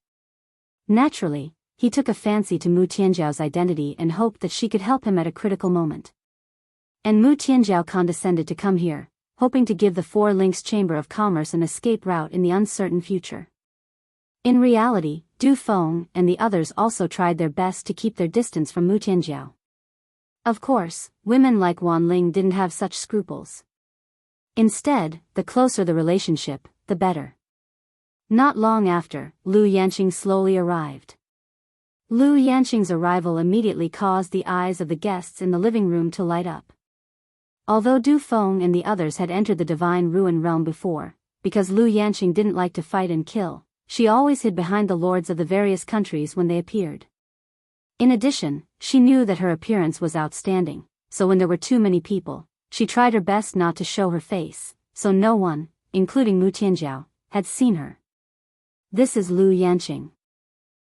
Naturally, he took a fancy to Mu Tianjiao's identity and hoped that she could help him at a critical moment. And Mu Tianjiao condescended to come here, hoping to give the Four Links Chamber of Commerce an escape route in the uncertain future. In reality, Du Feng and the others also tried their best to keep their distance from Mu Tianjiao. Of course, women like Wan Ling didn't have such scruples. Instead, the closer the relationship, the better. Not long after, Lu Yanqing slowly arrived. Lu Yanqing's arrival immediately caused the eyes of the guests in the living room to light up. Although Du Feng and the others had entered the Divine Ruin realm before, because Lu Yanqing didn't like to fight and kill, she always hid behind the lords of the various countries when they appeared. In addition, she knew that her appearance was outstanding, so when there were too many people, she tried her best not to show her face, so no one, including Mu Tianjiao, had seen her. This is Lu Yanqing.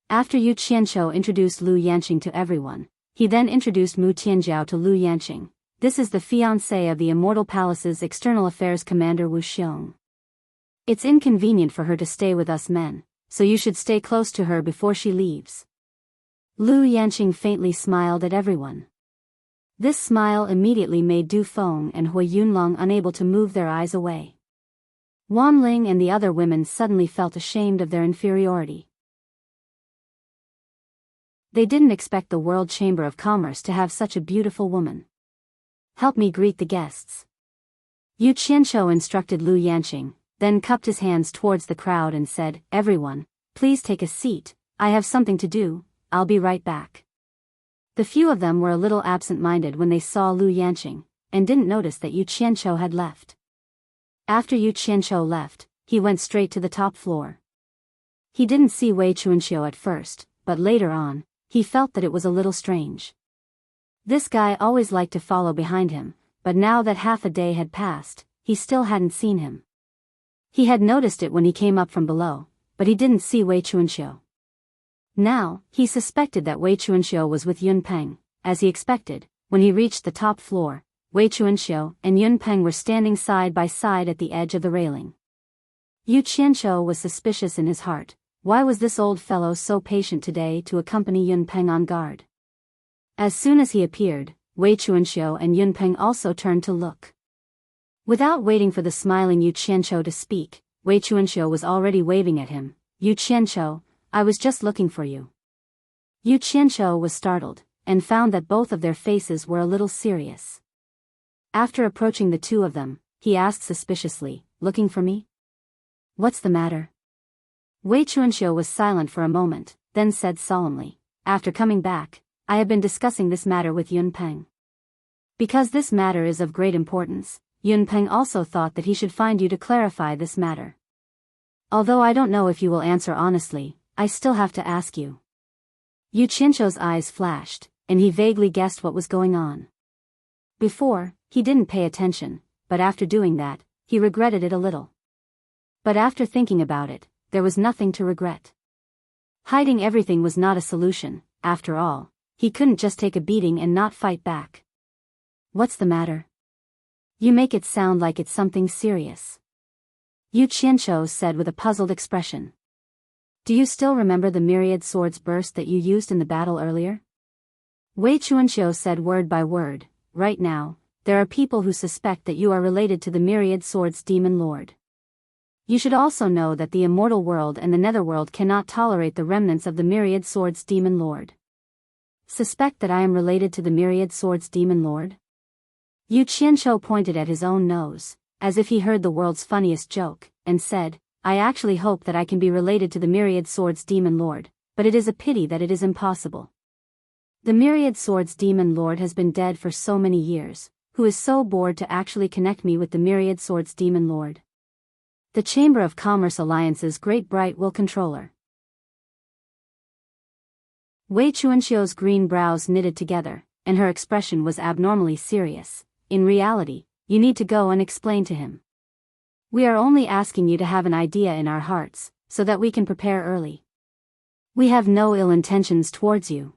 After Yu Qianqiu introduced Lu Yanqing to everyone, he then introduced Mu Tianjiao to Lu Yanqing. This is the fiancée of the Immortal Palace's External Affairs Commander Wu Xiong. It's inconvenient for her to stay with us men, so you should stay close to her before she leaves. Lu Yanqing faintly smiled at everyone. This smile immediately made Du Feng and Hui Yunlong unable to move their eyes away. Wan Ling and the other women suddenly felt ashamed of their inferiority. They didn't expect the World Chamber of Commerce to have such a beautiful woman. Help me greet the guests. Yu Qianqiu instructed Lu Yanqing, then cupped his hands towards the crowd and said, "Everyone, please take a seat, I have something to do, I'll be right back." The few of them were a little absent-minded when they saw Lu Yanqing, and didn't notice that Yu Qianqiu had left. After Yu Qianqiu left, he went straight to the top floor. He didn't see Wei Chuanqiu at first, but later on, he felt that it was a little strange. This guy always liked to follow behind him, but now that half a day had passed, he still hadn't seen him. He had noticed it when he came up from below, but he didn't see Wei Chuanqiu. Now, he suspected that Wei Chuanqiu was with Yun Peng. As he expected, when he reached the top floor, Wei Chuanqiu and Yun Peng were standing side by side at the edge of the railing. Yu Qianqiu was suspicious in his heart. Why was this old fellow so patient today to accompany Yun Peng on guard? As soon as he appeared, Wei Chuanxiu and Yun Peng also turned to look. Without waiting for the smiling Yu Qianqiu to speak, Wei Chuanxiu was already waving at him. Yu Qianqiu, I was just looking for you. Yu Qianqiu was startled, and found that both of their faces were a little serious. After approaching the two of them, he asked suspiciously, looking for me? What's the matter? Wei Chuanxiu was silent for a moment, then said solemnly, after coming back, I have been discussing this matter with Yun Peng. Because this matter is of great importance, Yun Peng also thought that he should find you to clarify this matter. Although I don't know if you will answer honestly, I still have to ask you. Yu Qianqiu's eyes flashed, and he vaguely guessed what was going on. Before, he didn't pay attention, but after doing that, he regretted it a little. But after thinking about it, there was nothing to regret. Hiding everything was not a solution, after all, he couldn't just take a beating and not fight back. What's the matter? You make it sound like it's something serious. Yu Qianqiu said with a puzzled expression. Do you still remember the myriad swords burst that you used in the battle earlier? Wei Chuanxiu said word by word, right now, there are people who suspect that you are related to the myriad swords demon lord. You should also know that the immortal world and the netherworld cannot tolerate the remnants of the myriad swords demon lord. Suspect that I am related to the myriad swords demon lord? Yu Qianqiu pointed at his own nose, as if he heard the world's funniest joke, and said, I actually hope that I can be related to the myriad swords demon lord, but it is a pity that it is impossible. The myriad swords demon lord has been dead for so many years, who is so bored to actually connect me with the myriad swords demon lord? The Chamber of Commerce Alliance's great bright will controller. Wei Chuanxiu's green brows knitted together, and her expression was abnormally serious. In reality, you need to go and explain to him. We are only asking you to have an idea in our hearts, so that we can prepare early. We have no ill intentions towards you.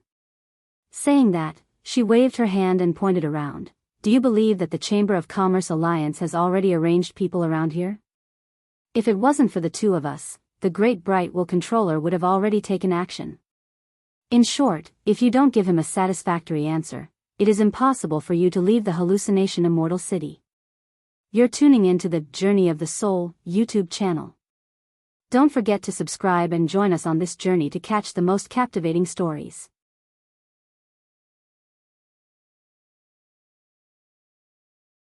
Saying that, she waved her hand and pointed around. Do you believe that the Chamber of Commerce Alliance has already arranged people around here? If it wasn't for the two of us, the Great Bright Will Controller would have already taken action. In short, if you don't give him a satisfactory answer, it is impossible for you to leave the hallucination immortal city. You're tuning into the Journey of the Soul YouTube channel. Don't forget to subscribe and join us on this journey to catch the most captivating stories.